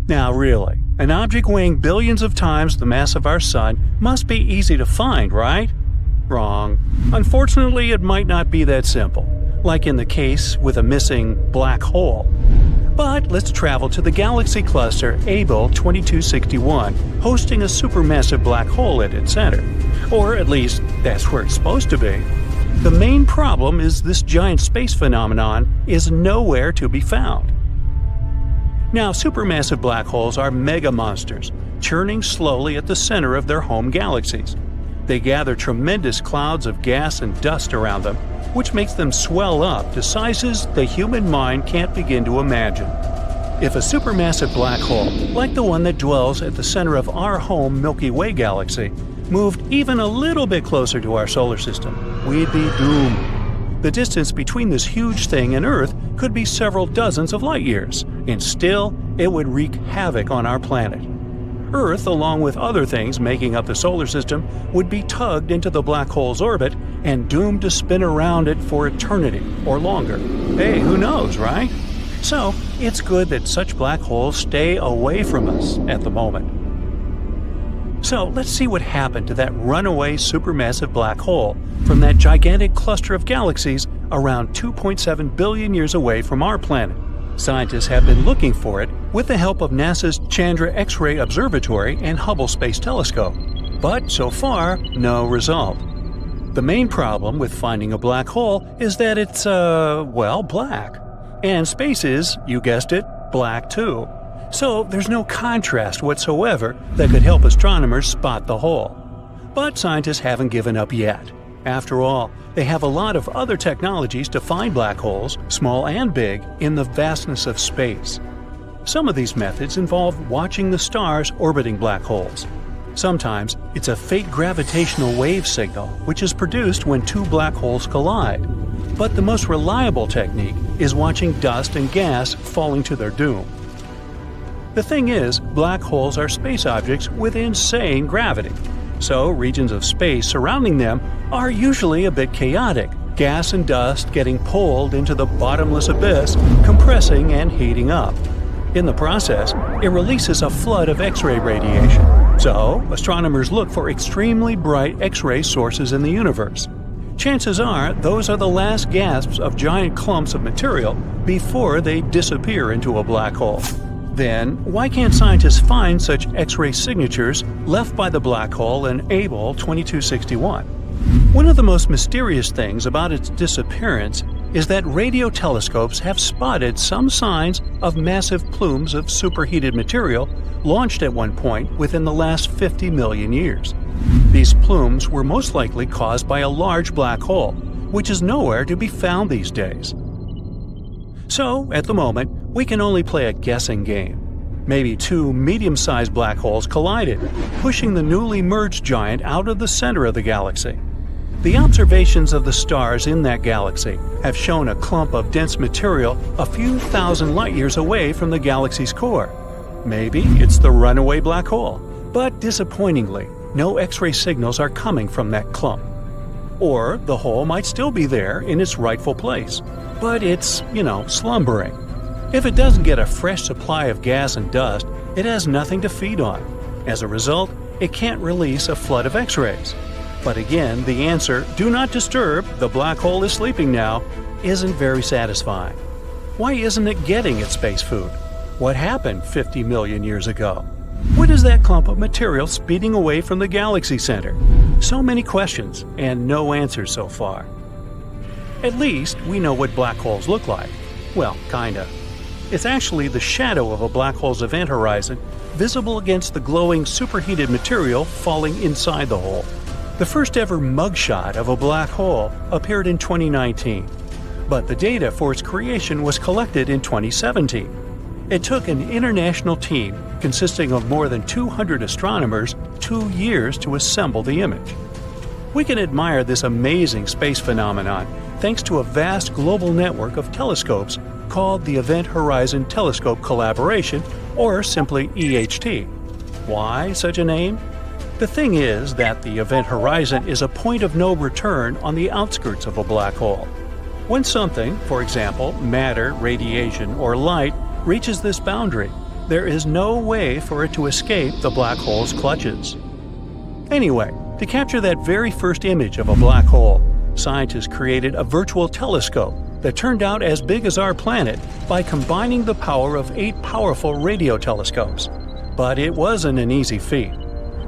Now really, an object weighing billions of times the mass of our Sun must be easy to find, right? Wrong. Unfortunately, it might not be that simple, like in the case with a missing black hole. But let's travel to the galaxy cluster Able 2261, hosting a supermassive black hole at its center. Or at least, that's where it's supposed to be. The main problem is this giant space phenomenon is nowhere to be found. Now, supermassive black holes are mega monsters, churning slowly at the center of their home galaxies. They gather tremendous clouds of gas and dust around them, which makes them swell up to sizes the human mind can't begin to imagine. If a supermassive black hole, like the one that dwells at the center of our home Milky Way galaxy, moved even a little bit closer to our solar system, we'd be doomed. The distance between this huge thing and Earth could be several dozens of light years, and still it would wreak havoc on our planet. Earth, along with other things making up the solar system, would be tugged into the black hole's orbit and doomed to spin around it for eternity or longer. Hey, who knows, right? So, it's good that such black holes stay away from us at the moment. So, let's see what happened to that runaway supermassive black hole from that gigantic cluster of galaxies around 2.7 billion years away from our planet. Scientists have been looking for it with the help of NASA's Chandra X-ray Observatory and Hubble Space Telescope. But so far, no result. The main problem with finding a black hole is that it's, black. And space is, you guessed it, black too. So there's no contrast whatsoever that could help astronomers spot the hole. But scientists haven't given up yet. After all, they have a lot of other technologies to find black holes, small and big, in the vastness of space. Some of these methods involve watching the stars orbiting black holes. Sometimes it's a faint gravitational wave signal, which is produced when two black holes collide. But the most reliable technique is watching dust and gas falling to their doom. The thing is, black holes are space objects with insane gravity. So regions of space surrounding them are usually a bit chaotic, gas and dust getting pulled into the bottomless abyss, compressing and heating up. In the process, it releases a flood of X-ray radiation. So, astronomers look for extremely bright X-ray sources in the universe. Chances are those are the last gasps of giant clumps of material before they disappear into a black hole. Then, why can't scientists find such X-ray signatures left by the black hole in Able 2261? One of the most mysterious things about its disappearance is that radio telescopes have spotted some signs of massive plumes of superheated material launched at one point within the last 50 million years. These plumes were most likely caused by a large black hole, which is nowhere to be found these days. So, at the moment, we can only play a guessing game. Maybe two medium-sized black holes collided, pushing the newly merged giant out of the center of the galaxy. The observations of the stars in that galaxy have shown a clump of dense material a few thousand light-years away from the galaxy's core. Maybe it's the runaway black hole, but disappointingly, no X-ray signals are coming from that clump. Or the hole might still be there in its rightful place, but it's, slumbering. If it doesn't get a fresh supply of gas and dust, it has nothing to feed on. As a result, it can't release a flood of X-rays. But again, the answer, do not disturb, the black hole is sleeping now, isn't very satisfying. Why isn't it getting its space food? What happened 50 million years ago? What is that clump of material speeding away from the galaxy center? So many questions, and no answers so far. At least, we know what black holes look like. Well, kinda. It's actually the shadow of a black hole's event horizon, visible against the glowing superheated material falling inside the hole. The first ever mugshot of a black hole appeared in 2019, but the data for its creation was collected in 2017. It took an international team consisting of more than 200 astronomers 2 years to assemble the image. We can admire this amazing space phenomenon thanks to a vast global network of telescopes called the Event Horizon Telescope Collaboration, or simply EHT. Why such a name? The thing is that the event horizon is a point of no return on the outskirts of a black hole. When something, for example, matter, radiation, or light, reaches this boundary, There is no way for it to escape the black hole's clutches. Anyway, to capture that very first image of a black hole, scientists created a virtual telescope that turned out as big as our planet by combining the power of 8 powerful radio telescopes. But it wasn't an easy feat.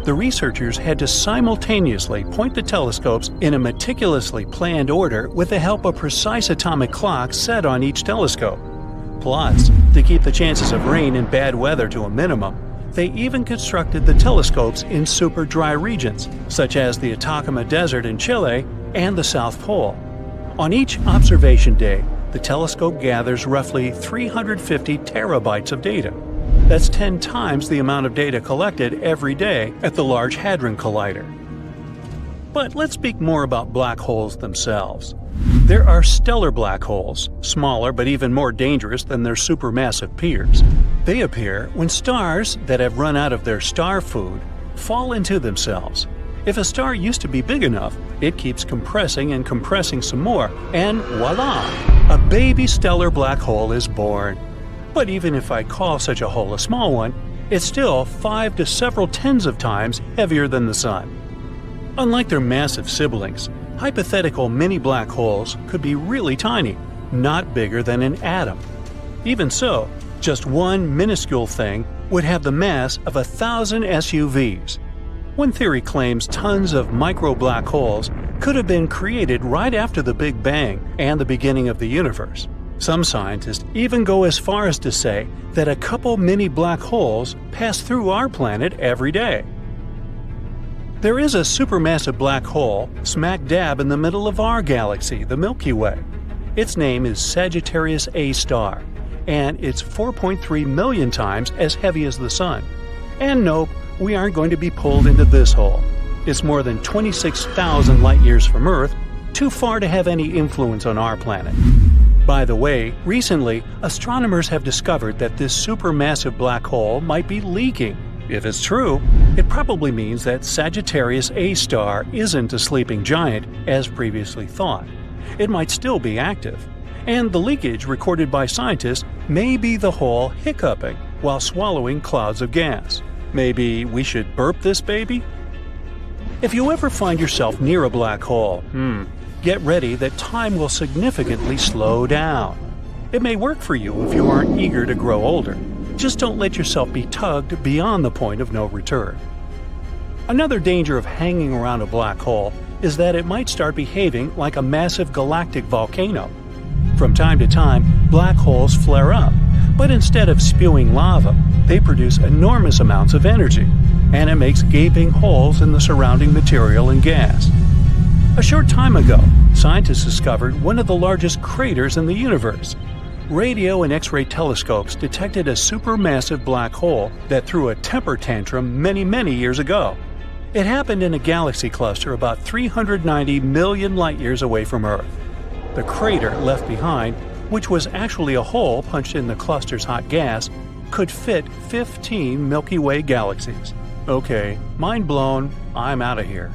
The researchers had to simultaneously point the telescopes in a meticulously planned order with the help of precise atomic clocks set on each telescope. Plus, to keep the chances of rain and bad weather to a minimum, they even constructed the telescopes in super dry regions, such as the Atacama Desert in Chile and the South Pole. On each observation day, the telescope gathers roughly 350 terabytes of data. That's 10 times the amount of data collected every day at the Large Hadron Collider. But let's speak more about black holes themselves. There are stellar black holes, smaller but even more dangerous than their supermassive peers. They appear when stars that have run out of their star food fall into themselves. If a star used to be big enough, it keeps compressing and compressing some more, and voila! A baby stellar black hole is born. But even if I call such a hole a small one, it's still 5 to several tens of times heavier than the Sun. Unlike their massive siblings, hypothetical mini black holes could be really tiny, not bigger than an atom. Even so, just one minuscule thing would have the mass of 1,000 SUVs. One theory claims tons of micro black holes could have been created right after the Big Bang and the beginning of the universe. Some scientists even go as far as to say that a couple mini black holes pass through our planet every day. There is a supermassive black hole smack dab in the middle of our galaxy, the Milky Way. Its name is Sagittarius A star, and it's 4.3 million times as heavy as the Sun. And nope, we aren't going to be pulled into this hole. It's more than 26,000 light-years from Earth, too far to have any influence on our planet. By the way, recently, astronomers have discovered that this supermassive black hole might be leaking. If it's true, it probably means that Sagittarius A star isn't a sleeping giant, as previously thought. It might still be active. And the leakage recorded by scientists may be the hole hiccuping while swallowing clouds of gas. Maybe we should burp this baby? If you ever find yourself near a black hole, get ready that time will significantly slow down. It may work for you if you aren't eager to grow older. Just don't let yourself be tugged beyond the point of no return. Another danger of hanging around a black hole is that it might start behaving like a massive galactic volcano. From time to time, black holes flare up, but instead of spewing lava, they produce enormous amounts of energy, and it makes gaping holes in the surrounding material and gas. A short time ago, scientists discovered one of the largest craters in the universe. Radio and X-ray telescopes detected a supermassive black hole that threw a temper tantrum many years ago. It happened in a galaxy cluster about 390 million light-years away from Earth. The crater left behind, which was actually a hole punched in the cluster's hot gas, could fit 15 Milky Way galaxies. Okay, mind blown, I'm out of here.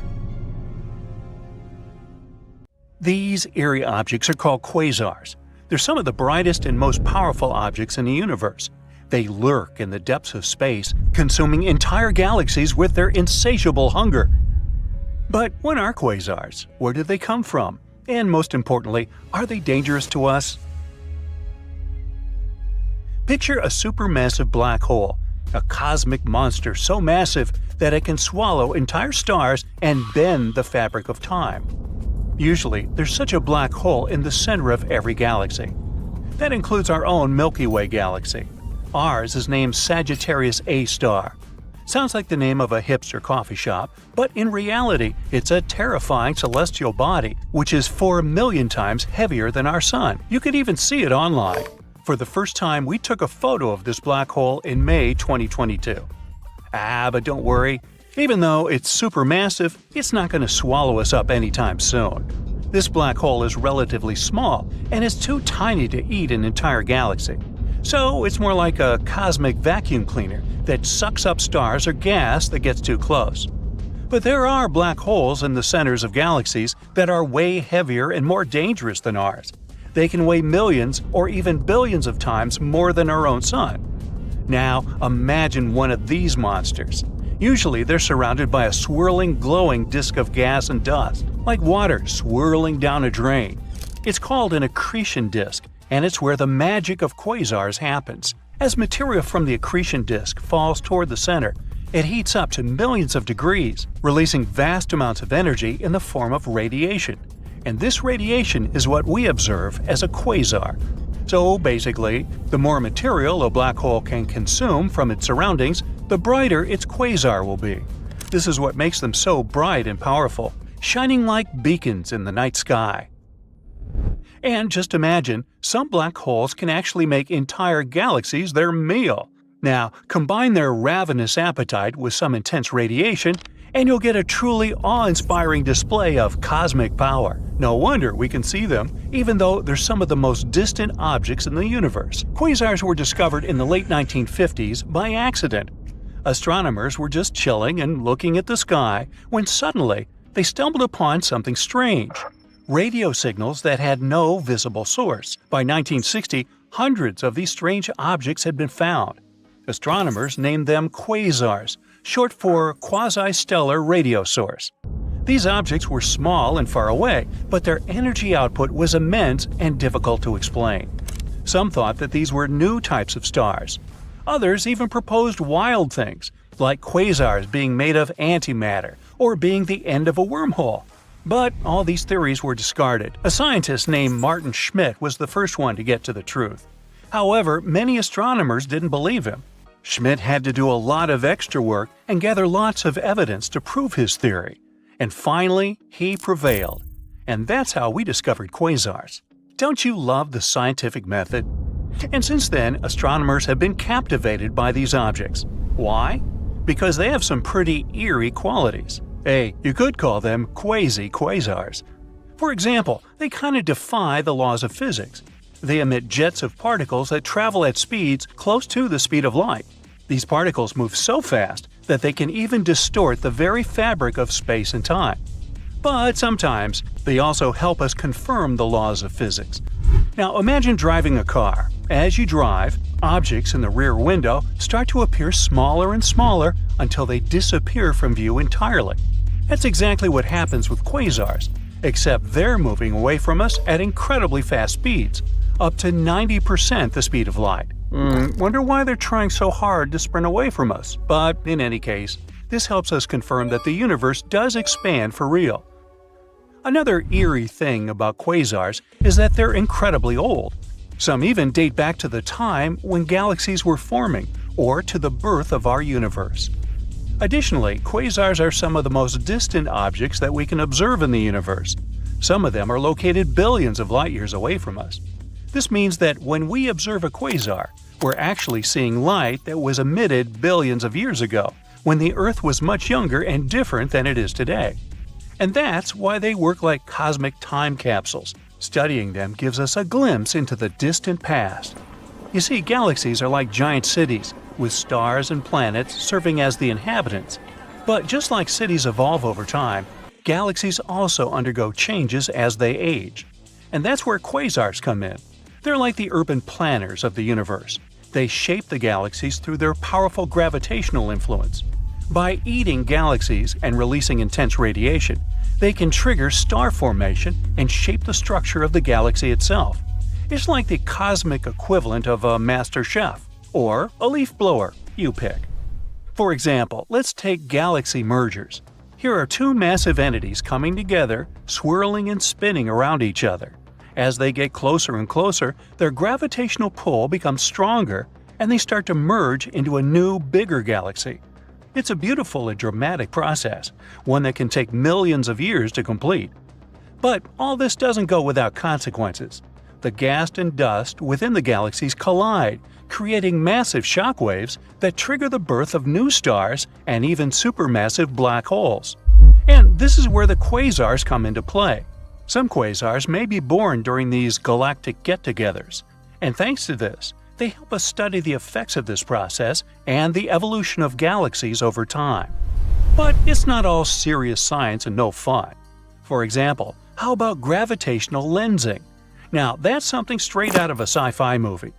These eerie objects are called quasars. They're some of the brightest and most powerful objects in the universe. They lurk in the depths of space, consuming entire galaxies with their insatiable hunger. But what are quasars? Where did they come from? And most importantly, are they dangerous to us? Picture a supermassive black hole, a cosmic monster so massive that it can swallow entire stars and bend the fabric of time. Usually, there's such a black hole in the center of every galaxy. That includes our own Milky Way galaxy. Ours is named Sagittarius A star. Sounds like the name of a hipster coffee shop, but in reality, it's a terrifying celestial body which is 4 million times heavier than our Sun. You could even see it online. For the first time, we took a photo of this black hole in May 2022. But don't worry. Even though it's supermassive, it's not going to swallow us up anytime soon. This black hole is relatively small, and is too tiny to eat an entire galaxy. So it's more like a cosmic vacuum cleaner that sucks up stars or gas that gets too close. But there are black holes in the centers of galaxies that are way heavier and more dangerous than ours. They can weigh millions or even billions of times more than our own Sun. Now, imagine one of these monsters. Usually they're surrounded by a swirling, glowing disk of gas and dust, like water swirling down a drain. It's called an accretion disk, and it's where the magic of quasars happens. As material from the accretion disk falls toward the center, it heats up to millions of degrees, releasing vast amounts of energy in the form of radiation. And this radiation is what we observe as a quasar. So basically, the more material a black hole can consume from its surroundings, the brighter its quasar will be. This is what makes them so bright and powerful, shining like beacons in the night sky. And just imagine, some black holes can actually make entire galaxies their meal. Now, combine their ravenous appetite with some intense radiation, and you'll get a truly awe-inspiring display of cosmic power. No wonder we can see them, even though they're some of the most distant objects in the universe. Quasars were discovered in the late 1950s by accident. Astronomers were just chilling and looking at the sky when suddenly they stumbled upon something strange. Radio signals that had no visible source. By 1960, hundreds of these strange objects had been found. Astronomers named them quasars, short for quasi-stellar radio source. These objects were small and far away, but their energy output was immense and difficult to explain. Some thought that these were new types of stars. Others even proposed wild things, like quasars being made of antimatter or being the end of a wormhole. But all these theories were discarded. A scientist named Martin Schmidt was the first one to get to the truth. However, many astronomers didn't believe him. Schmidt had to do a lot of extra work and gather lots of evidence to prove his theory. And finally, he prevailed. And that's how we discovered quasars. Don't you love the scientific method? And since then, astronomers have been captivated by these objects. Why? Because they have some pretty eerie qualities. Hey, you could call them quasi-quasars. For example, they kind of defy the laws of physics. They emit jets of particles that travel at speeds close to the speed of light. These particles move so fast that they can even distort the very fabric of space and time. But sometimes, they also help us confirm the laws of physics. Now imagine driving a car. As you drive, objects in the rear window start to appear smaller and smaller until they disappear from view entirely. That's exactly what happens with quasars, except they're moving away from us at incredibly fast speeds, up to 90% the speed of light. Wonder why they're trying so hard to sprint away from us. But in any case, this helps us confirm that the universe does expand for real. Another eerie thing about quasars is that they're incredibly old. Some even date back to the time when galaxies were forming, or to the birth of our universe. Additionally, quasars are some of the most distant objects that we can observe in the universe. Some of them are located billions of light years away from us. This means that when we observe a quasar, we're actually seeing light that was emitted billions of years ago, when the Earth was much younger and different than it is today. And that's why they work like cosmic time capsules. Studying them gives us a glimpse into the distant past. You see, galaxies are like giant cities, with stars and planets serving as the inhabitants. But just like cities evolve over time, galaxies also undergo changes as they age. And that's where quasars come in. They're like the urban planners of the universe. They shape the galaxies through their powerful gravitational influence. By eating galaxies and releasing intense radiation, they can trigger star formation and shape the structure of the galaxy itself. It's like the cosmic equivalent of a master chef, or a leaf blower, you pick. For example, let's take galaxy mergers. Here are two massive entities coming together, swirling and spinning around each other. As they get closer and closer, their gravitational pull becomes stronger, and they start to merge into a new, bigger galaxy. It's a beautiful and dramatic process, one that can take millions of years to complete. But all this doesn't go without consequences. The gas and dust within the galaxies collide, creating massive shockwaves that trigger the birth of new stars and even supermassive black holes. And this is where the quasars come into play. Some quasars may be born during these galactic get-togethers, and thanks to this, they help us study the effects of this process and the evolution of galaxies over time. But it's not all serious science and no fun. For example, how about gravitational lensing? Now, that's something straight out of a sci-fi movie.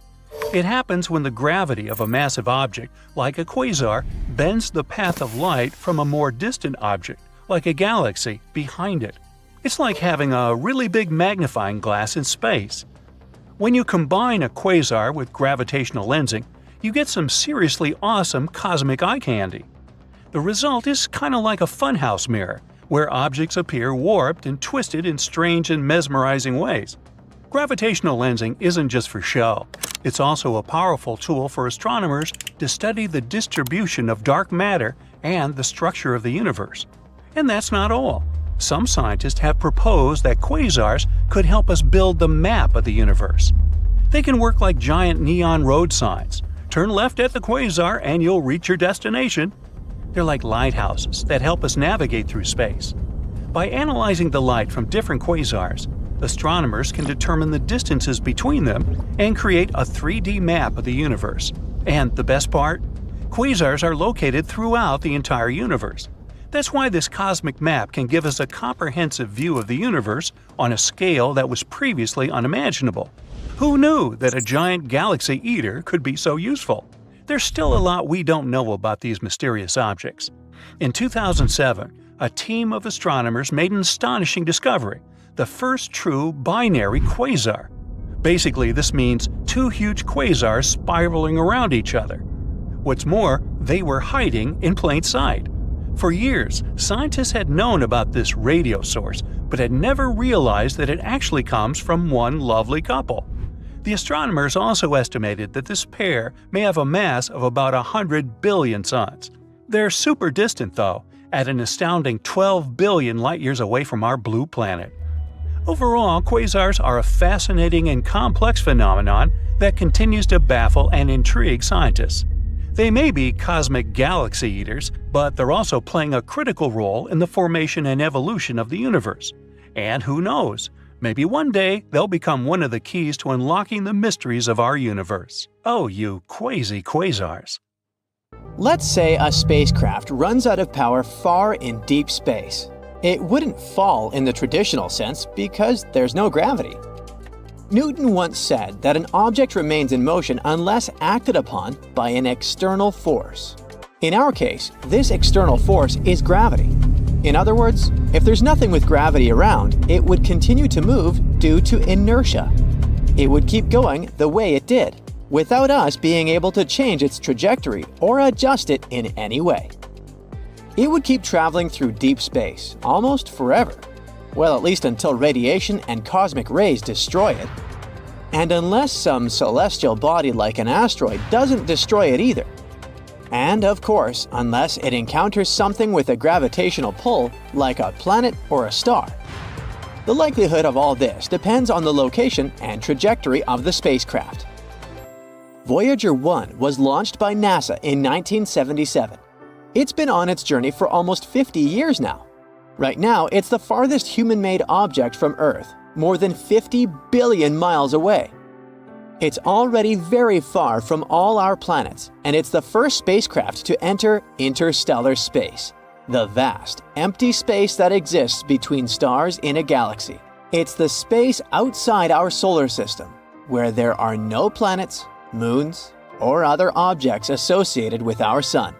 It happens when the gravity of a massive object, like a quasar, bends the path of light from a more distant object, like a galaxy, behind it. It's like having a really big magnifying glass in space. When you combine a quasar with gravitational lensing, you get some seriously awesome cosmic eye candy. The result is kind of like a funhouse mirror, where objects appear warped and twisted in strange and mesmerizing ways. Gravitational lensing isn't just for show. It's also a powerful tool for astronomers to study the distribution of dark matter and the structure of the universe. And that's not all. Some scientists have proposed that quasars could help us build the map of the universe. They can work like giant neon road signs. Turn left at the quasar and you'll reach your destination. They're like lighthouses that help us navigate through space. By analyzing the light from different quasars, astronomers can determine the distances between them and create a 3D map of the universe. And the best part? Quasars are located throughout the entire universe. That's why this cosmic map can give us a comprehensive view of the universe on a scale that was previously unimaginable. Who knew that a giant galaxy eater could be so useful? There's still a lot we don't know about these mysterious objects. In 2007, a team of astronomers made an astonishing discovery: the first true binary quasar. Basically, this means two huge quasars spiraling around each other. What's more, they were hiding in plain sight. For years, scientists had known about this radio source, but had never realized that it actually comes from one lovely couple. The astronomers also estimated that this pair may have a mass of about 100 billion suns. They're super distant, though, at an astounding 12 billion light-years away from our blue planet. Overall, quasars are a fascinating and complex phenomenon that continues to baffle and intrigue scientists. They may be cosmic galaxy eaters, but they're also playing a critical role in the formation and evolution of the universe. And who knows? Maybe one day they'll become one of the keys to unlocking the mysteries of our universe. Oh, you crazy quasars. Let's say a spacecraft runs out of power far in deep space. It wouldn't fall in the traditional sense because there's no gravity. Newton once said that an object remains in motion unless acted upon by an external force. In our case, this external force is gravity. In other words, if there's nothing with gravity around, it would continue to move due to inertia. It would keep going the way it did, without us being able to change its trajectory or adjust it in any way. It would keep traveling through deep space, almost forever. Well, at least until radiation and cosmic rays destroy it. And unless some celestial body like an asteroid doesn't destroy it either. And of course, unless it encounters something with a gravitational pull, like a planet or a star. The likelihood of all this depends on the location and trajectory of the spacecraft. Voyager 1 was launched by NASA in 1977. It's been on its journey for almost 50 years now. Right now, it's the farthest human-made object from Earth, more than 50 billion miles away. It's already very far from all our planets, and it's the first spacecraft to enter interstellar space, the vast, empty space that exists between stars in a galaxy. It's the space outside our solar system, where there are no planets, moons, or other objects associated with our Sun.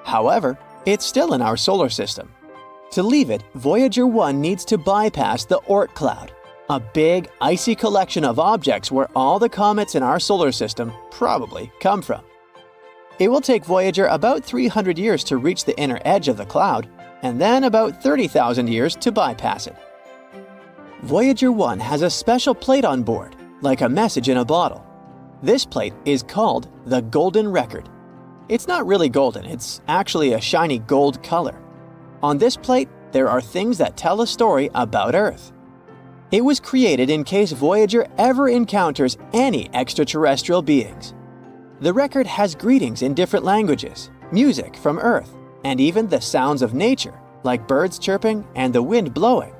However, it's still in our solar system. To leave it, Voyager 1 needs to bypass the Oort cloud, a big, icy collection of objects where all the comets in our solar system probably come from. It will take Voyager about 300 years to reach the inner edge of the cloud, and then about 30,000 years to bypass it. Voyager 1 has a special plate on board, like a message in a bottle. This plate is called the Golden Record. It's not really golden, it's actually a shiny gold color. On this plate, there are things that tell a story about Earth. It was created in case Voyager ever encounters any extraterrestrial beings. The record has greetings in different languages, music from Earth, and even the sounds of nature, like birds chirping and the wind blowing.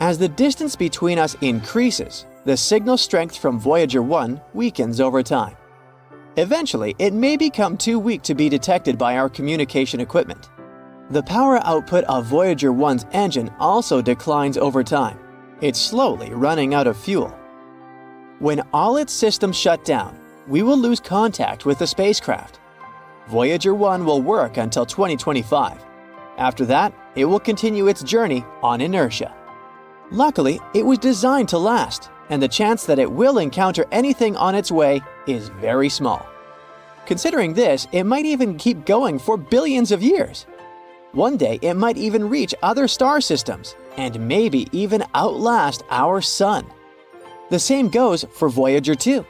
As the distance between us increases, the signal strength from Voyager 1 weakens over time. Eventually, it may become too weak to be detected by our communication equipment. The power output of Voyager 1's engine also declines over time. It's slowly running out of fuel. When all its systems shut down, we will lose contact with the spacecraft. Voyager 1 will work until 2025. After that, it will continue its journey on inertia. Luckily, it was designed to last, and the chance that it will encounter anything on its way is very small. Considering this, it might even keep going for billions of years. One day, it might even reach other star systems, and maybe even outlast our Sun. The same goes for Voyager 2.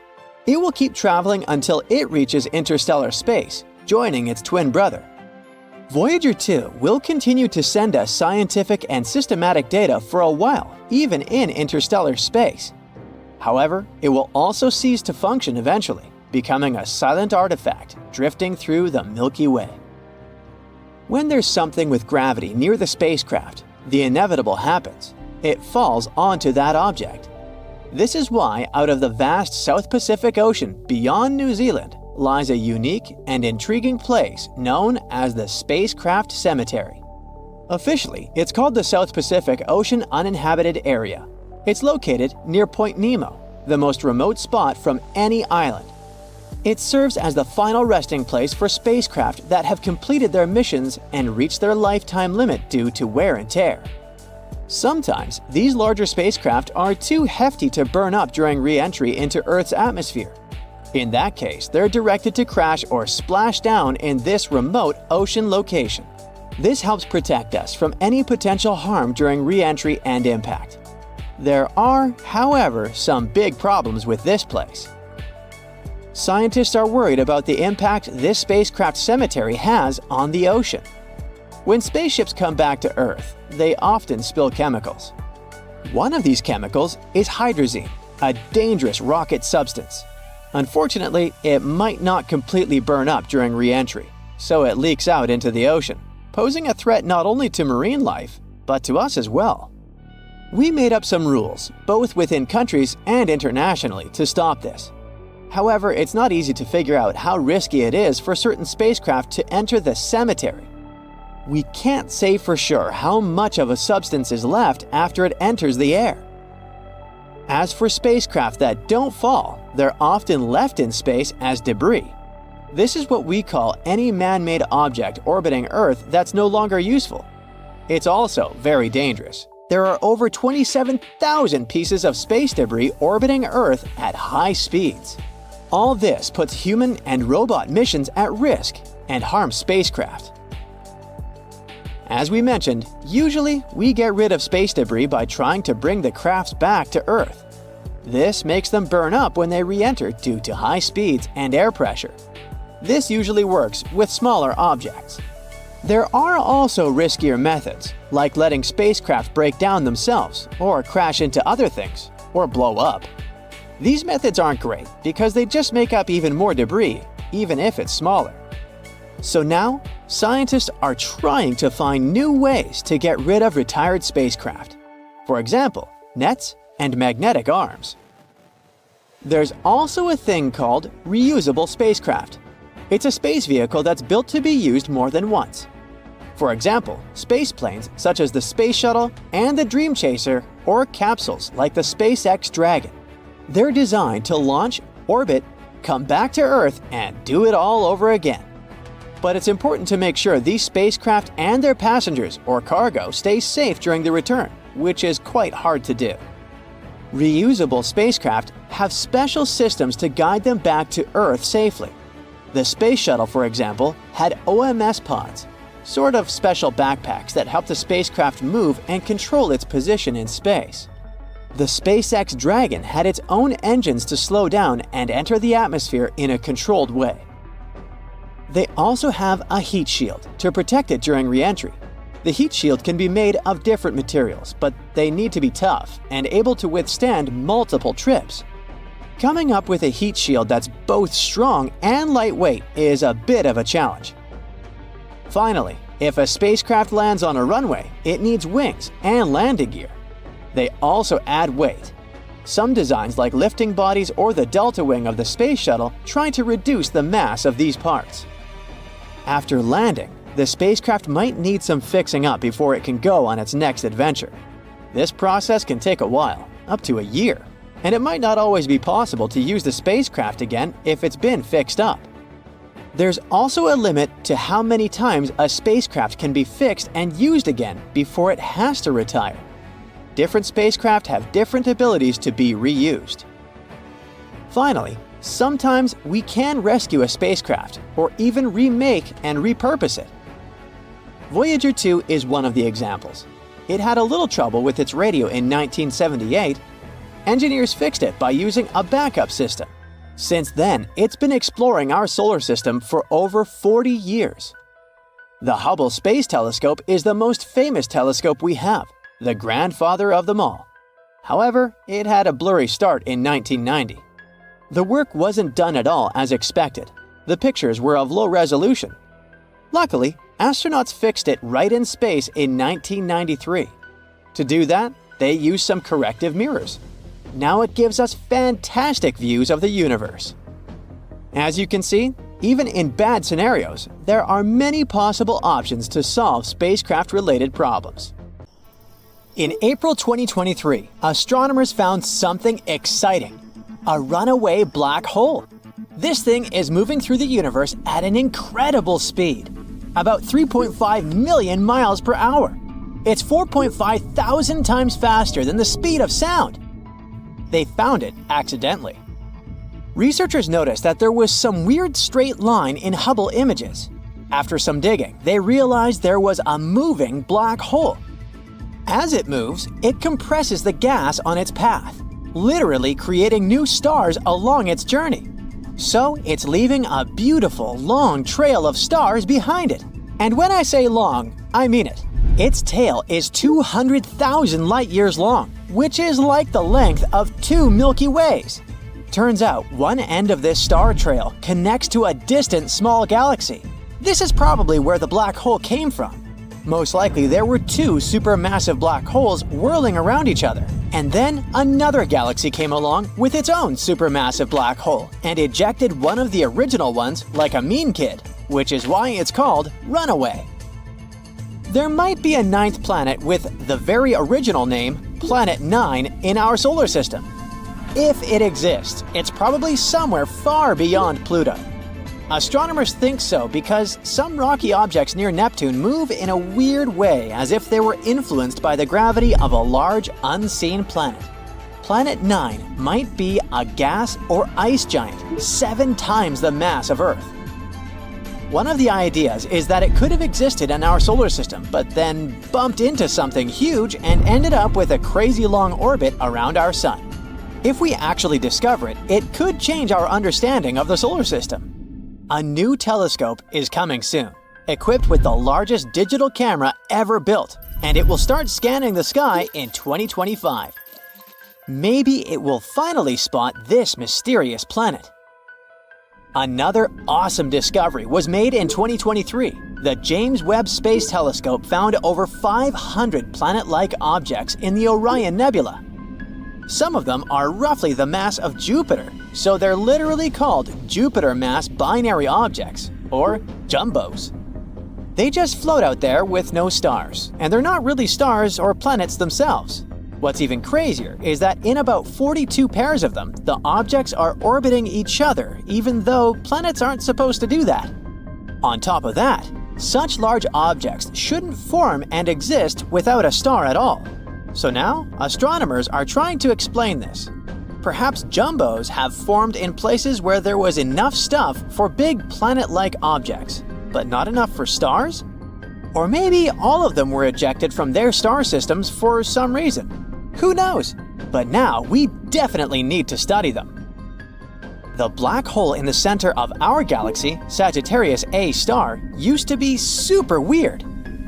It will keep traveling until it reaches interstellar space, joining its twin brother. Voyager 2 will continue to send us scientific and systematic data for a while, even in interstellar space. However, it will also cease to function eventually, becoming a silent artifact drifting through the Milky Way. When there's something with gravity near the spacecraft, the inevitable happens. It falls onto that object. This is why out of the vast South Pacific Ocean beyond New Zealand lies a unique and intriguing place known as the Spacecraft Cemetery. Officially, it's called the South Pacific Ocean Uninhabited Area. It's located near Point Nemo, the most remote spot from any island. It serves as the final resting place for spacecraft that have completed their missions and reached their lifetime limit due to wear and tear. Sometimes, these larger spacecraft are too hefty to burn up during re-entry into Earth's atmosphere. In that case, they're directed to crash or splash down in this remote ocean location. This helps protect us from any potential harm during re-entry and impact. There are, however, some big problems with this place. Scientists are worried about the impact this spacecraft cemetery has on the ocean. When spaceships come back to Earth, they often spill chemicals. One of these chemicals is hydrazine, a dangerous rocket substance. Unfortunately, it might not completely burn up during re-entry, so it leaks out into the ocean, posing a threat not only to marine life, but to us as well. We made up some rules, both within countries and internationally, to stop this. However, it's not easy to figure out how risky it is for certain spacecraft to enter the cemetery. We can't say for sure how much of a substance is left after it enters the air. As for spacecraft that don't fall, they're often left in space as debris. This is what we call any man-made object orbiting Earth that's no longer useful. It's also very dangerous. There are over 27,000 pieces of space debris orbiting Earth at high speeds. All this puts human and robot missions at risk and harms spacecraft. As we mentioned, usually we get rid of space debris by trying to bring the crafts back to Earth. This makes them burn up when they re-enter due to high speeds and air pressure. This usually works with smaller objects. There are also riskier methods, like letting spacecraft break down themselves, or crash into other things, or blow up. These methods aren't great because they just make up even more debris, even if it's smaller. So now, scientists are trying to find new ways to get rid of retired spacecraft. For example, nets and magnetic arms. There's also a thing called reusable spacecraft. It's a space vehicle that's built to be used more than once. For example, space planes such as the Space Shuttle and the Dream Chaser, or capsules like the SpaceX Dragon. They're designed to launch, orbit, come back to Earth, and do it all over again. But it's important to make sure these spacecraft and their passengers or cargo stay safe during the return, which is quite hard to do. Reusable spacecraft have special systems to guide them back to Earth safely. The Space Shuttle, for example, had OMS pods, sort of special backpacks that help the spacecraft move and control its position in space. The SpaceX Dragon had its own engines to slow down and enter the atmosphere in a controlled way. They also have a heat shield to protect it during re-entry. The heat shield can be made of different materials, but they need to be tough and able to withstand multiple trips. Coming up with a heat shield that's both strong and lightweight is a bit of a challenge. Finally, if a spacecraft lands on a runway, it needs wings and landing gear. They also add weight. Some designs like lifting bodies or the delta wing of the Space Shuttle try to reduce the mass of these parts. After landing, the spacecraft might need some fixing up before it can go on its next adventure. This process can take a while, up to a year. and it might not always be possible to use the spacecraft again if it's been fixed up. There's also a limit to how many times a spacecraft can be fixed and used again before it has to retire. Different spacecraft have different abilities to be reused. Finally, sometimes we can rescue a spacecraft or even remake and repurpose it. Voyager 2 is one of the examples. It had a little trouble with its radio in 1978. Engineers fixed it by using a backup system. Since then, it's been exploring our solar system for over 40 years. The Hubble Space Telescope is the most famous telescope we have, the grandfather of them all. However, it had a blurry start in 1990. The work wasn't done at all as expected. The pictures were of low resolution. Luckily, astronauts fixed it right in space in 1993. To do that, they used some corrective mirrors. Now it gives us fantastic views of the universe. As you can see, even in bad scenarios, there are many possible options to solve spacecraft-related problems. In April 2023, astronomers found something exciting: a runaway black hole. This thing is moving through the universe at an incredible speed, about 3.5 million miles per hour. It's 4.5 thousand times faster than the speed of sound. They found it accidentally. Researchers noticed that there was some weird straight line in Hubble images. After some digging, they realized there was a moving black hole. As it moves, it compresses the gas on its path, literally creating new stars along its journey. So it's leaving a beautiful, long trail of stars behind it. And when I say long, I mean it. Its tail is 200,000 light-years long, which is like the length of 2 Milky Ways. Turns out one end of this star trail connects to a distant small galaxy. This is probably where the black hole came from. Most likely there were 2 supermassive black holes whirling around each other. And then another galaxy came along with its own supermassive black hole and ejected one of the original ones like a mean kid, which is why it's called Runaway. There might be a 9th planet with the very original name, Planet 9, in our solar system. If it exists, it's probably somewhere far beyond Pluto. Astronomers think so because some rocky objects near Neptune move in a weird way as if they were influenced by the gravity of a large, unseen planet. Planet 9 might be a gas or ice giant 7 times the mass of Earth. One of the ideas is that it could have existed in our solar system, but then bumped into something huge and ended up with a crazy long orbit around our sun. If we actually discover it, it could change our understanding of the solar system. A new telescope is coming soon, equipped with the largest digital camera ever built, and it will start scanning the sky in 2025. Maybe it will finally spot this mysterious planet. Another awesome discovery was made in 2023. The James Webb Space Telescope found over 500 planet-like objects in the Orion Nebula. Some of them are roughly the mass of Jupiter, so they're literally called Jupiter mass binary objects, or jumbos. They just float out there with no stars, and they're not really stars or planets themselves. What's even crazier is that in about 42 pairs of them, the objects are orbiting each other, even though planets aren't supposed to do that. On top of that, such large objects shouldn't form and exist without a star at all. So now, astronomers are trying to explain this. Perhaps jumbos have formed in places where there was enough stuff for big planet-like objects, but not enough for stars? Or maybe all of them were ejected from their star systems for some reason. Who knows? But now we definitely need to study them. The black hole in the center of our galaxy, Sagittarius A star, used to be super weird.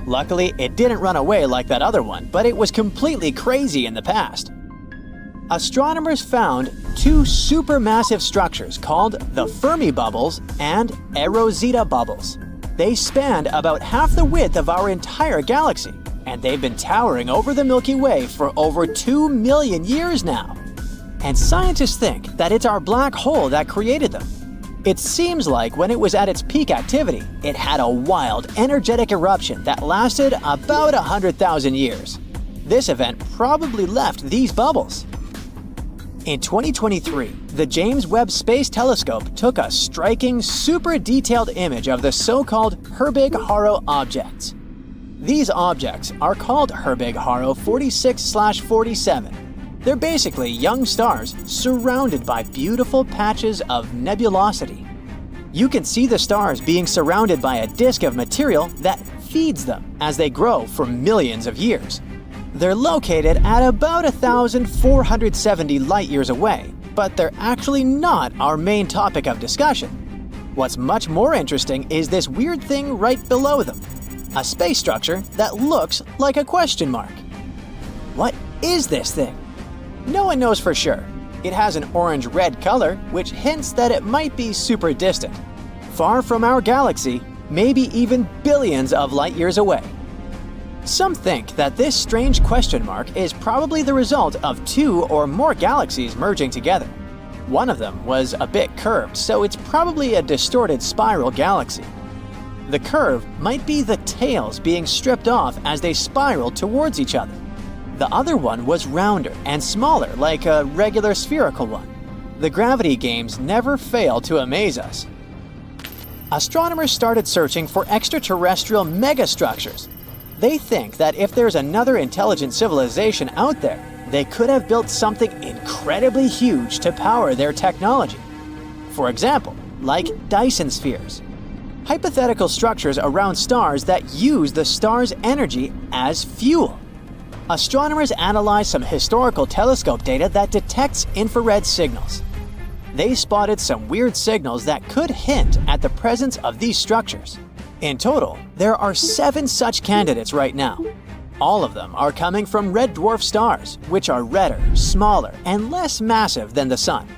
Luckily, it didn't run away like that other one, but it was completely crazy in the past. Astronomers found 2 supermassive structures called the Fermi bubbles and Rosetta bubbles. They spanned about half the width of our entire galaxy, and they've been towering over the Milky Way for over 2 million years now. And scientists think that it's our black hole that created them. It seems like when it was at its peak activity, it had a wild, energetic eruption that lasted about 100,000 years. This event probably left these bubbles. In 2023, the James Webb Space Telescope took a striking, super detailed image of the so-called Herbig-Haro objects. These objects are called Herbig-Haro 46/47. They're basically young stars surrounded by beautiful patches of nebulosity. You can see the stars being surrounded by a disk of material that feeds them as they grow for millions of years. They're located at about 1,470 light-years away, but they're actually not our main topic of discussion. What's much more interesting is this weird thing right below them, a space structure that looks like a question mark. What is this thing? No one knows for sure. It has an orange-red color, which hints that it might be super distant, far from our galaxy, maybe even billions of light-years away. Some think that this strange question mark is probably the result of two or more galaxies merging together. One of them was a bit curved, so it's probably a distorted spiral galaxy. The curve might be the tails being stripped off as they spiral towards each other. The other one was rounder and smaller, like a regular spherical one. The gravity games never fail to amaze us. Astronomers started searching for extraterrestrial megastructures. They think that if there's another intelligent civilization out there, they could have built something incredibly huge to power their technology. For example, like Dyson spheres. Hypothetical structures around stars that use the star's energy as fuel. Astronomers analyzed some historical telescope data that detects infrared signals. They spotted some weird signals that could hint at the presence of these structures. In total, there are 7 such candidates right now. All of them are coming from red dwarf stars, which are redder, smaller, and less massive than the Sun.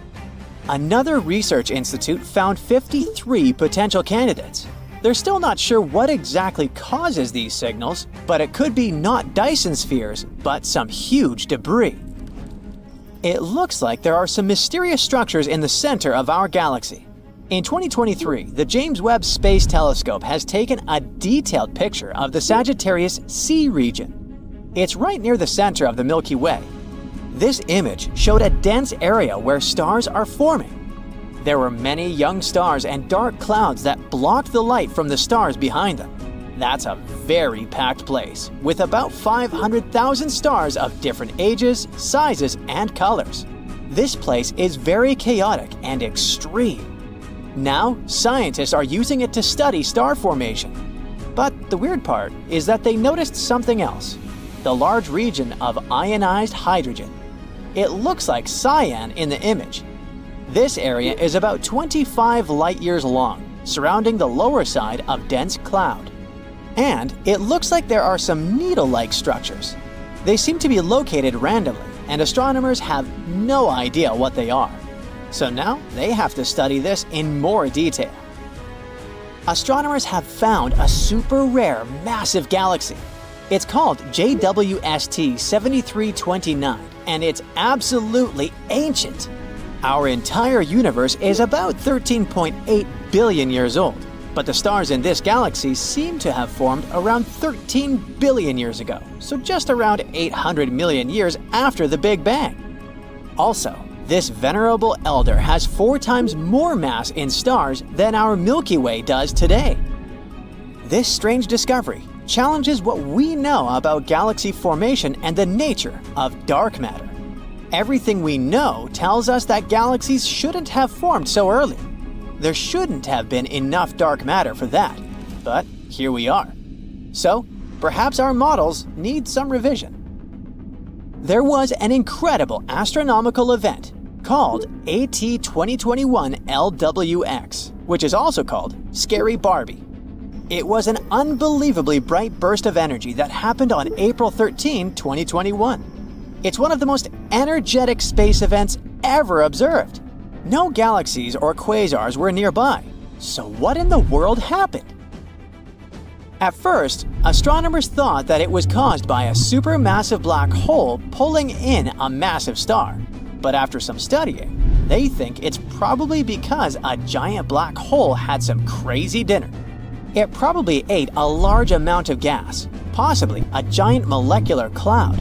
Another research institute found 53 potential candidates. They're still not sure what exactly causes these signals, but it could be not Dyson spheres, but some huge debris. It looks like there are some mysterious structures in the center of our galaxy. In 2023, the James Webb Space Telescope has taken a detailed picture of the Sagittarius C region. It's right near the center of the Milky Way. This image showed a dense area where stars are forming. There were many young stars and dark clouds that blocked the light from the stars behind them. That's a very packed place, with about 500,000 stars of different ages, sizes, and colors. This place is very chaotic and extreme. Now, scientists are using it to study star formation. But the weird part is that they noticed something else, the large region of ionized hydrogen. It looks like cyan in the image. This area is about 25 light-years long, surrounding the lower side of dense cloud. And it looks like there are some needle-like structures. They seem to be located randomly, and astronomers have no idea what they are. So now they have to study this in more detail. Astronomers have found a super rare, massive galaxy. It's called JWST 7329, and it's absolutely ancient. Our entire universe is about 13.8 billion years old, but the stars in this galaxy seem to have formed around 13 billion years ago, so just around 800 million years after the Big Bang. Also, this venerable elder has 4 times more mass in stars than our Milky Way does today. This strange discovery challenges what we know about galaxy formation and the nature of dark matter. Everything we know tells us that galaxies shouldn't have formed so early. There shouldn't have been enough dark matter for that, but here we are. So, perhaps our models need some revision. There was an incredible astronomical event called AT 2021 LWX, which is also called Scary Barbie. It was an unbelievably bright burst of energy that happened on April 13, 2021. It's one of the most energetic space events ever observed. No galaxies or quasars were nearby, so what in the world happened? At first, astronomers thought that it was caused by a supermassive black hole pulling in a massive star. But after some studying, they think it's probably because a giant black hole had some crazy dinner. It probably ate a large amount of gas, possibly a giant molecular cloud.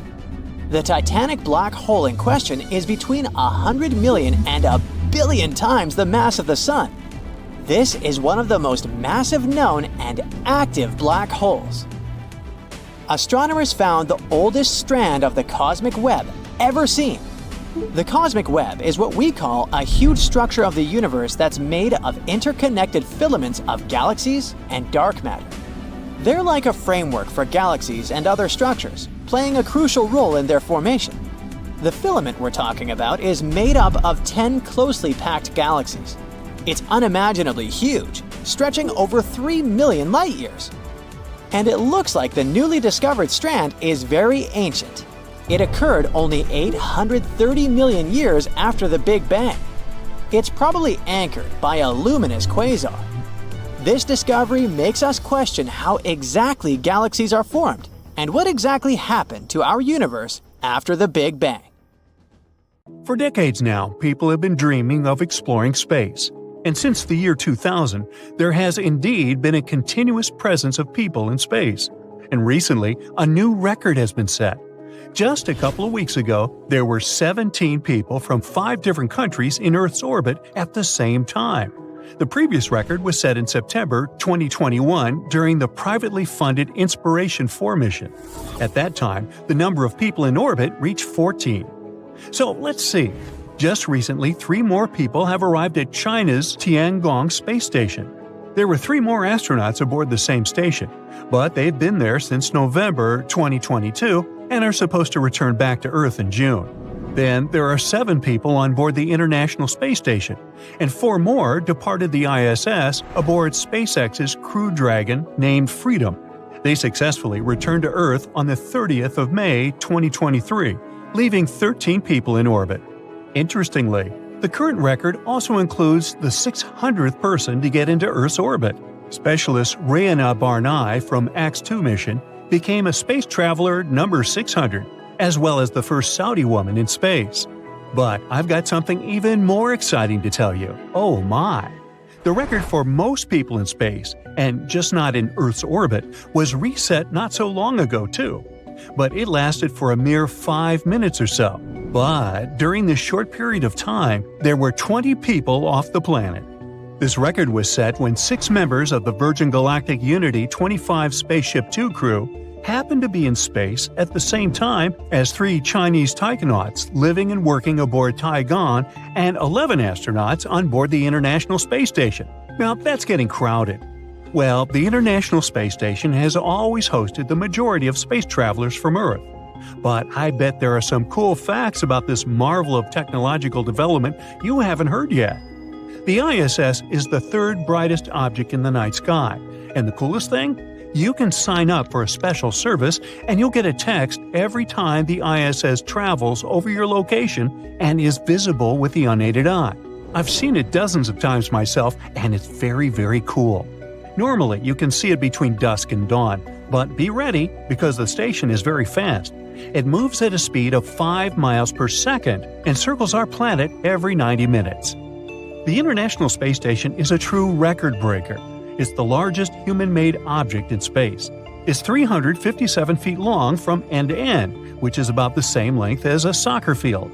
The titanic black hole in question is between 100 million and a billion times the mass of the Sun. This is one of the most massive known and active black holes. Astronomers found the oldest strand of the cosmic web ever seen. The cosmic web is what we call a huge structure of the universe that's made of interconnected filaments of galaxies and dark matter. They're like a framework for galaxies and other structures, playing a crucial role in their formation. The filament we're talking about is made up of 10 closely packed galaxies. It's unimaginably huge, stretching over 3 million light-years. And it looks like the newly discovered strand is very ancient. It occurred only 830 million years after the Big Bang. It's probably anchored by a luminous quasar. This discovery makes us question how exactly galaxies are formed and what exactly happened to our universe after the Big Bang. For decades now, people have been dreaming of exploring space. And since the year 2000, there has indeed been a continuous presence of people in space. And recently, a new record has been set. Just a couple of weeks ago, there were 17 people from 5 different countries in Earth's orbit at the same time. The previous record was set in September 2021 during the privately funded Inspiration 4 mission. At that time, the number of people in orbit reached 14. So let's see. Just recently, 3 more people have arrived at China's Tiangong space station. There were 3 more astronauts aboard the same station, but they've been there since November 2022 and are supposed to return back to Earth in June. Then there are 7 people on board the International Space Station, and 4 more departed the ISS aboard SpaceX's Crew Dragon named Freedom. They successfully returned to Earth on the 30th of May 2023, leaving 13 people in orbit. Interestingly, the current record also includes the 600th person to get into Earth's orbit. Specialist Rayana Barnai from AX-2 mission became a space traveler number 600, as well as the first Saudi woman in space. But I've got something even more exciting to tell you. Oh my! The record for most people in space, and just not in Earth's orbit, was reset not so long ago too. But it lasted for a mere 5 minutes or so. But during this short period of time, there were 20 people off the planet. This record was set when 6 members of the Virgin Galactic Unity 25 Spaceship Two crew happened to be in space at the same time as 3 Chinese taikonauts living and working aboard Tiangong and 11 astronauts on board the International Space Station. Now that's getting crowded. Well, the International Space Station has always hosted the majority of space travelers from Earth. But I bet there are some cool facts about this marvel of technological development you haven't heard yet. The ISS is the 3rd brightest object in the night sky, and the coolest thing? You can sign up for a special service and you'll get a text every time the ISS travels over your location and is visible with the unaided eye. I've seen it dozens of times myself and it's very, very cool. Normally, you can see it between dusk and dawn, but be ready because the station is very fast. It moves at a speed of 5 miles per second and circles our planet every 90 minutes. The International Space Station is a true record breaker. It's the largest human-made object in space. It's 357 feet long from end to end, which is about the same length as a soccer field.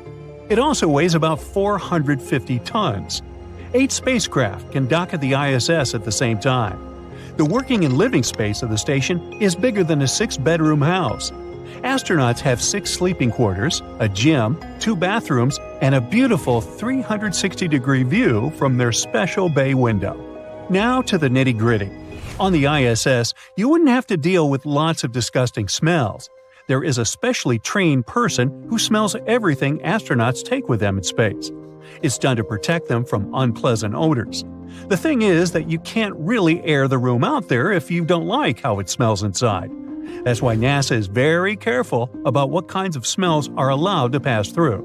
It also weighs about 450 tons. 8 spacecraft can dock at the ISS at the same time. The working and living space of the station is bigger than a 6-bedroom house. Astronauts have 6 sleeping quarters, a gym, 2 bathrooms, and a beautiful 360-degree view from their special bay window. Now to the nitty-gritty. On the ISS, you wouldn't have to deal with lots of disgusting smells. There is a specially trained person who smells everything astronauts take with them in space. It's done to protect them from unpleasant odors. The thing is that you can't really air the room out there if you don't like how it smells inside. That's why NASA is very careful about what kinds of smells are allowed to pass through.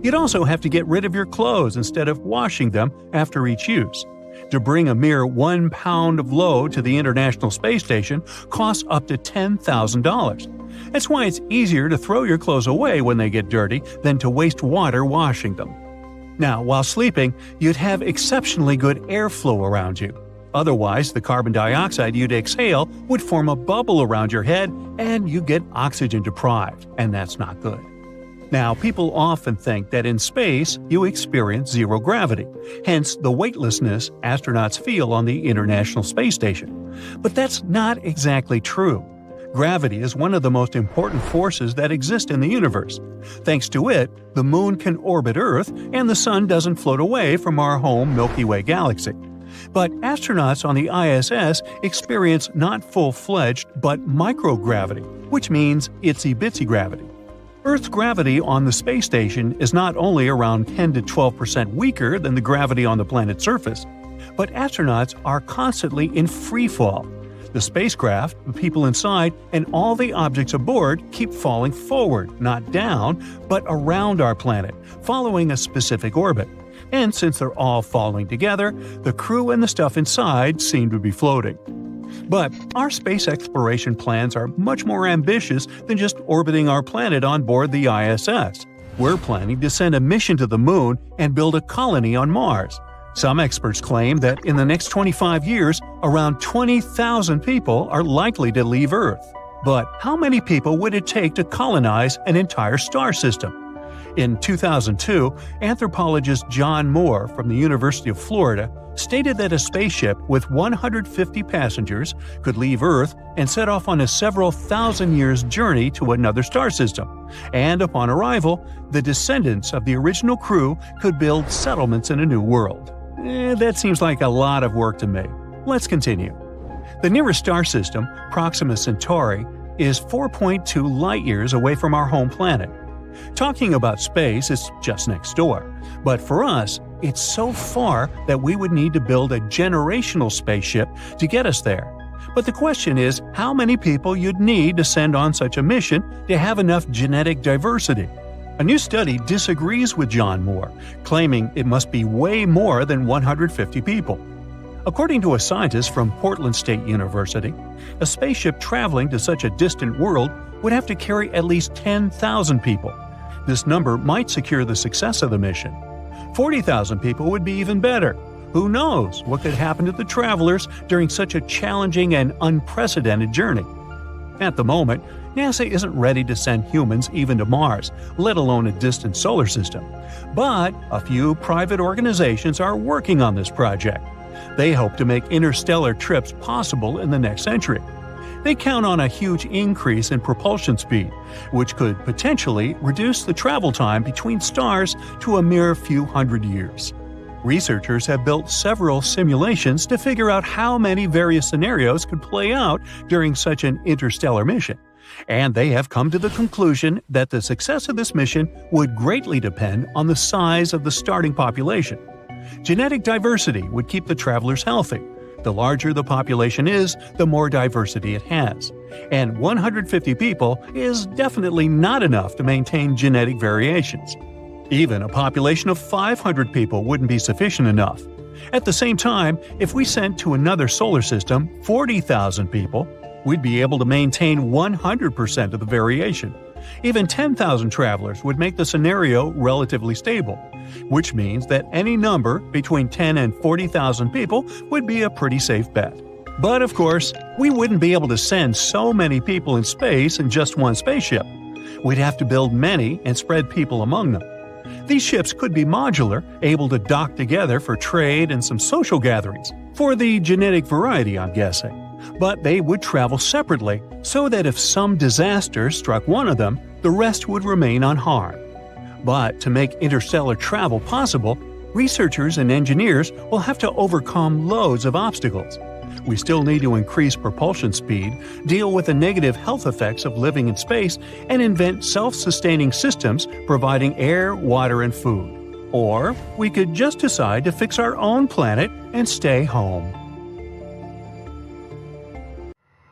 You'd also have to get rid of your clothes instead of washing them after each use. To bring a mere 1 pound of load to the International Space Station costs up to $10,000. That's why it's easier to throw your clothes away when they get dirty than to waste water washing them. Now, while sleeping, you'd have exceptionally good airflow around you. Otherwise, the carbon dioxide you'd exhale would form a bubble around your head and you get oxygen deprived, and that's not good. Now, people often think that in space you experience zero gravity, hence the weightlessness astronauts feel on the International Space Station. But that's not exactly true. Gravity is one of the most important forces that exist in the universe. Thanks to it, the Moon can orbit Earth and the Sun doesn't float away from our home Milky Way galaxy. But astronauts on the ISS experience not full-fledged but microgravity, which means itsy-bitsy gravity. Earth's gravity on the space station is not only around 10 to 12% weaker than the gravity on the planet's surface, but astronauts are constantly in free fall. The spacecraft, the people inside, and all the objects aboard keep falling forward, not down, but around our planet, following a specific orbit. And since they're all falling together, the crew and the stuff inside seem to be floating. But our space exploration plans are much more ambitious than just orbiting our planet on board the ISS. We're planning to send a mission to the Moon and build a colony on Mars. Some experts claim that in the next 25 years, around 20,000 people are likely to leave Earth. But how many people would it take to colonize an entire star system? In 2002, anthropologist John Moore from the University of Florida stated that a spaceship with 150 passengers could leave Earth and set off on a several thousand years journey to another star system. And upon arrival, the descendants of the original crew could build settlements in a new world. That seems like a lot of work to me. Let's continue. The nearest star system, Proxima Centauri, is 4.2 light-years away from our home planet. Talking about space, it's just next door. But for us, it's so far that we would need to build a generational spaceship to get us there. But the question is how many people you'd need to send on such a mission to have enough genetic diversity. A new study disagrees with John Moore, claiming it must be way more than 150 people. According to a scientist from Portland State University, a spaceship traveling to such a distant world would have to carry at least 10,000 people. This number might secure the success of the mission. 40,000 people would be even better. Who knows what could happen to the travelers during such a challenging and unprecedented journey? At the moment, NASA isn't ready to send humans even to Mars, let alone a distant solar system. But a few private organizations are working on this project. They hope to make interstellar trips possible in the next century. They count on a huge increase in propulsion speed, which could potentially reduce the travel time between stars to a mere few hundred years. Researchers have built several simulations to figure out how many various scenarios could play out during such an interstellar mission, and they have come to the conclusion that the success of this mission would greatly depend on the size of the starting population. Genetic diversity would keep the travelers healthy. The larger the population is, the more diversity it has. And 150 people is definitely not enough to maintain genetic variations. Even a population of 500 people wouldn't be sufficient enough. At the same time, if we sent to another solar system 40,000 people, we'd be able to maintain 100% of the variation. Even 10,000 travelers would make the scenario relatively stable, which means that any number between 10 and 40,000 people would be a pretty safe bet. But of course, we wouldn't be able to send so many people in space in just one spaceship. We'd have to build many and spread people among them. These ships could be modular, able to dock together for trade and some social gatherings. For the genetic variety, I'm guessing. But they would travel separately, so that if some disaster struck one of them, the rest would remain unharmed. But to make interstellar travel possible, researchers and engineers will have to overcome loads of obstacles. We still need to increase propulsion speed, deal with the negative health effects of living in space, and invent self-sustaining systems providing air, water, and food. Or we could just decide to fix our own planet and stay home.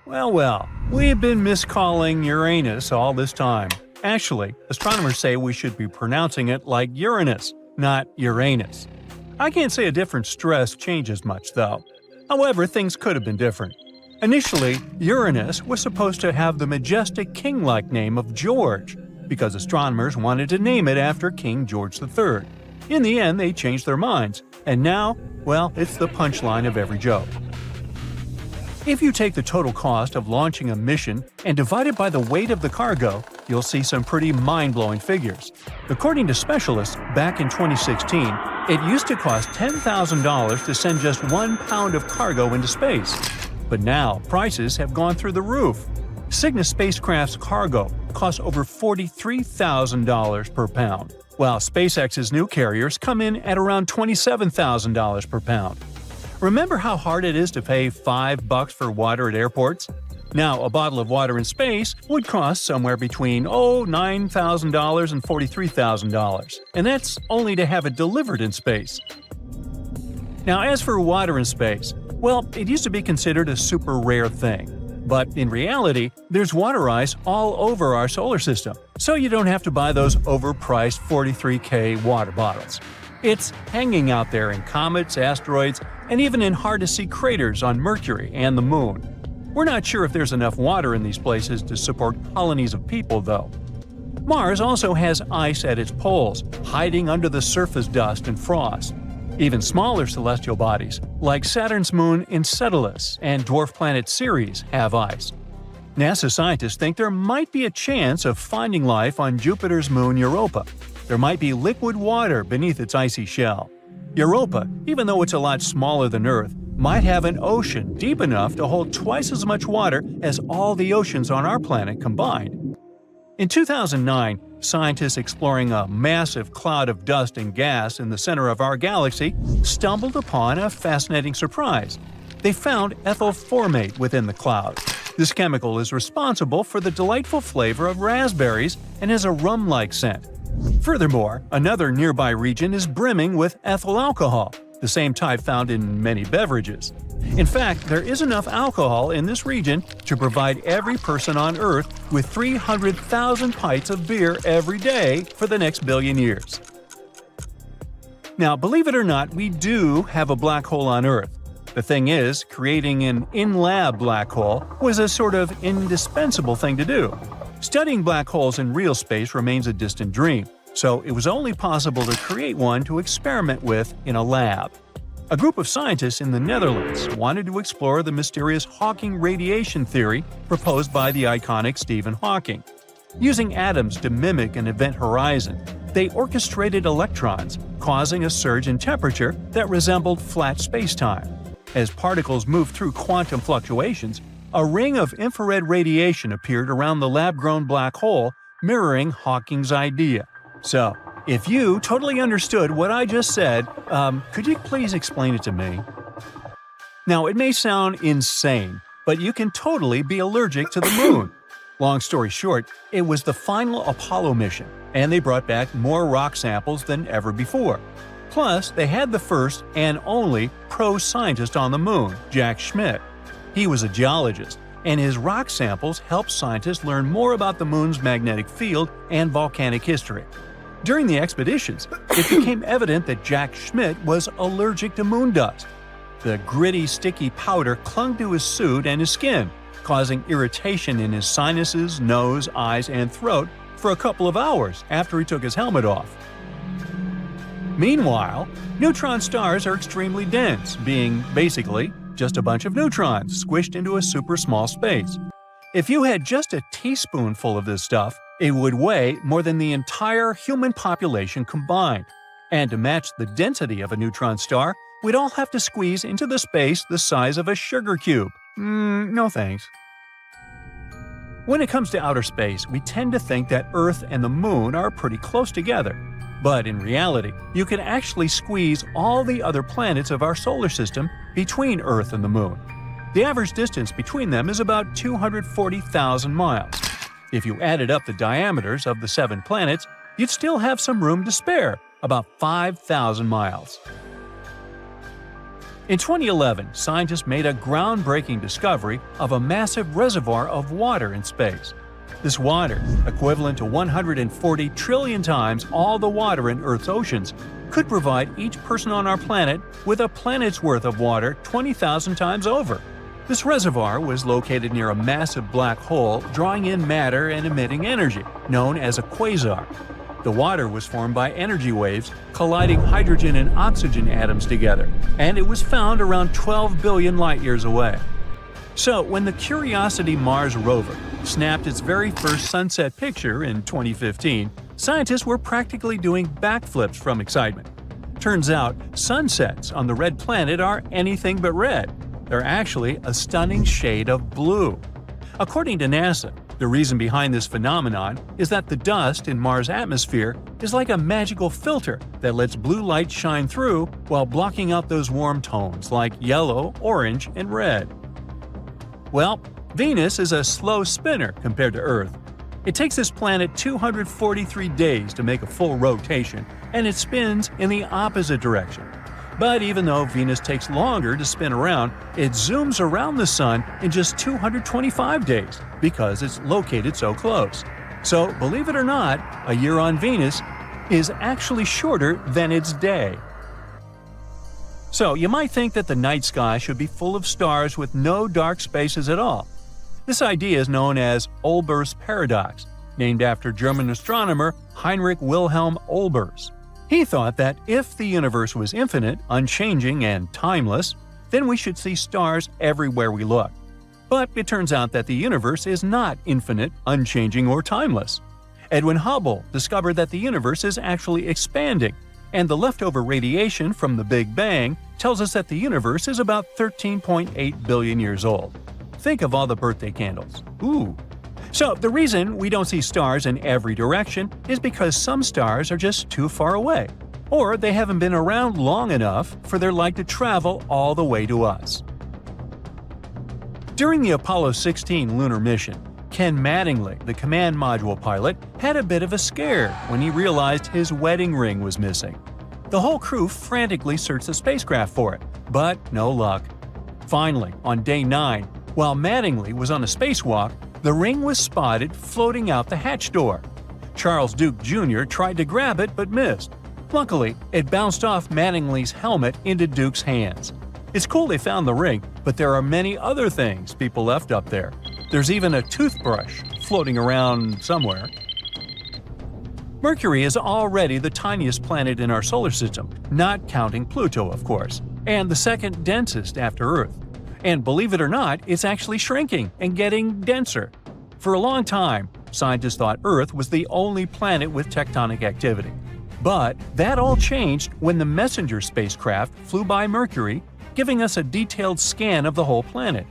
Well, we've been miscalling Uranus all this time. Actually, astronomers say we should be pronouncing it like Uranus, not Uranus. I can't say a different stress changes much, though. However, things could have been different. Initially, Uranus was supposed to have the majestic king-like name of George, because astronomers wanted to name it after King George III. In the end, they changed their minds, and now, well, it's the punchline of every joke. If you take the total cost of launching a mission and divide it by the weight of the cargo, you'll see some pretty mind-blowing figures. According to specialists, back in 2016, it used to cost $10,000 to send just 1 pound of cargo into space. But now, prices have gone through the roof. Cygnus spacecraft's cargo costs over $43,000 per pound, while SpaceX's new carriers come in at around $27,000 per pound. Remember how hard it is to pay $5 for water at airports? Now, a bottle of water in space would cost somewhere between $9,000 and $43,000, and that's only to have it delivered in space. Now, as for water in space, well, it used to be considered a super rare thing. But in reality, there's water ice all over our solar system, so you don't have to buy those overpriced $43K water bottles. It's hanging out there in comets, asteroids, and even in hard-to-see craters on Mercury and the Moon. We're not sure if there's enough water in these places to support colonies of people, though. Mars also has ice at its poles, hiding under the surface dust and frost. Even smaller celestial bodies, like Saturn's moon Enceladus and dwarf planet Ceres, have ice. NASA scientists think there might be a chance of finding life on Jupiter's moon Europa. There might be liquid water beneath its icy shell. Europa, even though it's a lot smaller than Earth, might have an ocean deep enough to hold twice as much water as all the oceans on our planet combined. In 2009, scientists exploring a massive cloud of dust and gas in the center of our galaxy stumbled upon a fascinating surprise. They found ethyl formate within the cloud. This chemical is responsible for the delightful flavor of raspberries and has a rum-like scent. Furthermore, another nearby region is brimming with ethyl alcohol, the same type found in many beverages. In fact, there is enough alcohol in this region to provide every person on Earth with 300,000 pints of beer every day for the next billion years. Now, believe it or not, we do have a black hole on Earth. The thing is, creating an in-lab black hole was a sort of indispensable thing to do. Studying black holes in real space remains a distant dream, so it was only possible to create one to experiment with in a lab. A group of scientists in the Netherlands wanted to explore the mysterious Hawking radiation theory proposed by the iconic Stephen Hawking. Using atoms to mimic an event horizon, they orchestrated electrons, causing a surge in temperature that resembled flat spacetime. As particles moved through quantum fluctuations, a ring of infrared radiation appeared around the lab-grown black hole, mirroring Hawking's idea. So, if you totally understood what I just said, could you please explain it to me? Now, it may sound insane, but you can totally be allergic to the moon. Long story short, it was the final Apollo mission, and they brought back more rock samples than ever before. Plus, they had the first and only pro-scientist on the moon, Jack Schmitt. He was a geologist, and his rock samples helped scientists learn more about the moon's magnetic field and volcanic history. During the expeditions, it became evident that Jack Schmitt was allergic to moon dust. The gritty, sticky powder clung to his suit and his skin, causing irritation in his sinuses, nose, eyes, and throat for a couple of hours after he took his helmet off. Meanwhile, neutron stars are extremely dense, being basically just a bunch of neutrons squished into a super small space. If you had just a teaspoonful of this stuff, it would weigh more than the entire human population combined. And to match the density of a neutron star, we'd all have to squeeze into the space the size of a sugar cube. No thanks. When it comes to outer space, we tend to think that Earth and the Moon are pretty close together. But in reality, you can actually squeeze all the other planets of our solar system between Earth and the Moon. The average distance between them is about 240,000 miles. If you added up the diameters of the 7 planets, you'd still have some room to spare, about 5,000 miles. In 2011, scientists made a groundbreaking discovery of a massive reservoir of water in space. This water, equivalent to 140 trillion times all the water in Earth's oceans, could provide each person on our planet with a planet's worth of water 20,000 times over. This reservoir was located near a massive black hole drawing in matter and emitting energy, known as a quasar. The water was formed by energy waves colliding hydrogen and oxygen atoms together, and it was found around 12 billion light-years away. So, when the Curiosity Mars rover snapped its very first sunset picture in 2015, scientists were practically doing backflips from excitement. Turns out, sunsets on the red planet are anything but red. They're actually a stunning shade of blue. According to NASA, the reason behind this phenomenon is that the dust in Mars' atmosphere is like a magical filter that lets blue light shine through while blocking out those warm tones like yellow, orange, and red. Well, Venus is a slow spinner compared to Earth. It takes this planet 243 days to make a full rotation, and it spins in the opposite direction. But even though Venus takes longer to spin around, it zooms around the Sun in just 225 days because it's located so close. So, believe it or not, a year on Venus is actually shorter than its day. So, you might think that the night sky should be full of stars with no dark spaces at all. This idea is known as Olbers' paradox, named after German astronomer Heinrich Wilhelm Olbers. He thought that if the universe was infinite, unchanging, and timeless, then we should see stars everywhere we look. But it turns out that the universe is not infinite, unchanging, or timeless. Edwin Hubble discovered that the universe is actually expanding, and the leftover radiation from the Big Bang tells us that the universe is about 13.8 billion years old. Think of all the birthday candles. Ooh! So, the reason we don't see stars in every direction is because some stars are just too far away, or they haven't been around long enough for their light to travel all the way to us. During the Apollo 16 lunar mission, Ken Mattingly, the command module pilot, had a bit of a scare when he realized his wedding ring was missing. The whole crew frantically searched the spacecraft for it, but no luck. Finally, on day 9, while Mattingly was on a spacewalk, the ring was spotted floating out the hatch door. Charles Duke Jr. tried to grab it but missed. Luckily, it bounced off Mattingly's helmet into Duke's hands. It's cool they found the ring, but there are many other things people left up there. There's even a toothbrush floating around somewhere. Mercury is already the tiniest planet in our solar system, not counting Pluto, of course, and the second densest after Earth. And believe it or not, it's actually shrinking and getting denser. For a long time, scientists thought Earth was the only planet with tectonic activity. But that all changed when the Messenger spacecraft flew by Mercury, giving us a detailed scan of the whole planet.